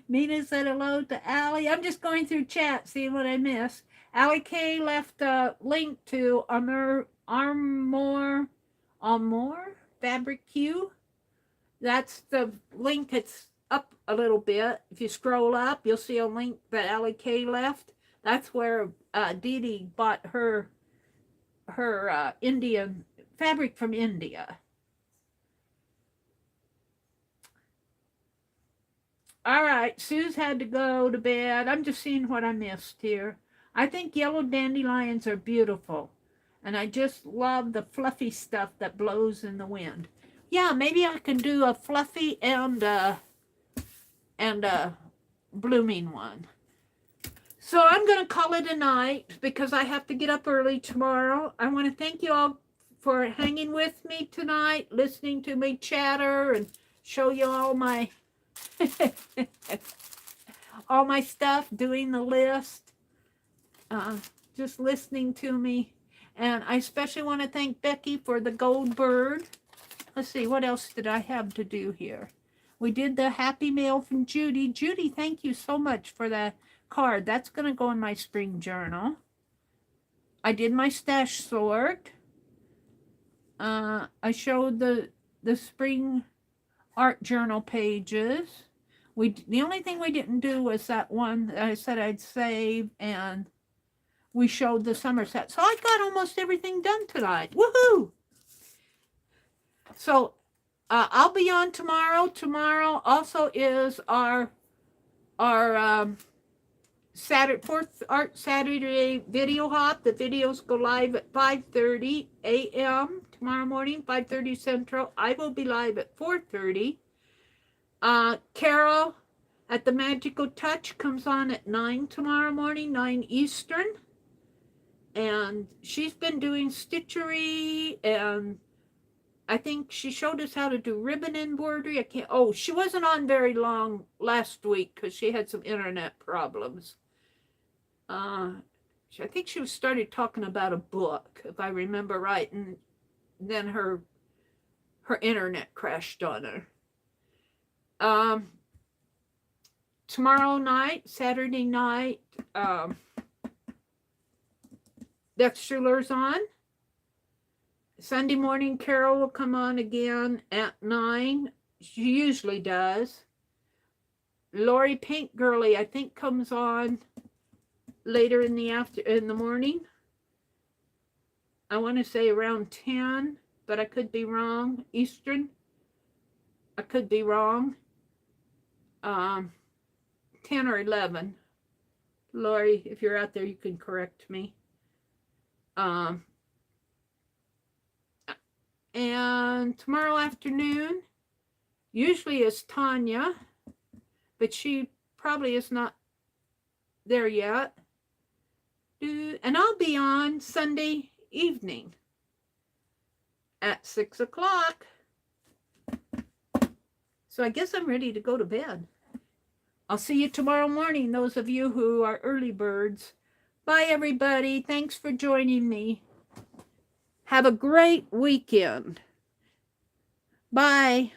Mina said hello to Allie. I'm just going through chat, seeing what I miss. Allie K left a link to Armor Fabric Q. That's the link. It's up a little bit. If you scroll up, you'll see a link that Allie K left. That's where Dee Dee bought her Indian fabric from India. All right, Sue's had to go to bed. I'm just seeing what I missed here. I think yellow dandelions are beautiful. And I just love the fluffy stuff that blows in the wind. Yeah, maybe I can do a fluffy and a blooming one. So I'm going to call it a night because I have to get up early tomorrow. I want to thank you all for hanging with me tonight, listening to me chatter and show you all my all my stuff, doing the list, just listening to me. And I especially want to thank Becky for the gold bird. Let's see, what else did I have to do here? We did the happy mail from Judy. Judy, thank you so much for that card. That's going to go in my spring journal. I did my stash sort. I showed the spring art journal pages. The only thing we didn't do was that one that I said I'd save, and we showed the summer set. So I got almost everything done tonight. Woohoo! So I'll be on tomorrow. Tomorrow also is our fourth Art Saturday video hop. The videos go live at 5:30 a.m. tomorrow morning, 5:30 Central. I will be live at 4:30. Carol at the Magical Touch comes on at 9 tomorrow morning, 9 Eastern. And she's been doing stitchery, and I think she showed us how to do ribbon embroidery. She wasn't on very long last week because she had some internet problems. I think she started talking about a book, if I remember right, and then her internet crashed on her. Tomorrow night, Saturday night, Dexterler's on. Sunday morning, Carol will come on again at 9. She usually does. Lori Paint Girly, I think, comes on later in the morning. I want to say around 10, but I could be wrong. Eastern. I could be wrong. 10 or 11. Lori, if you're out there, you can correct me. And tomorrow afternoon, usually is Tanya, but she probably is not there yet. And I'll be on Sunday evening at 6 o'clock. So I guess I'm ready to go to bed. I'll see you tomorrow morning, those of you who are early birds. Bye, everybody. Thanks for joining me. Have a great weekend. Bye.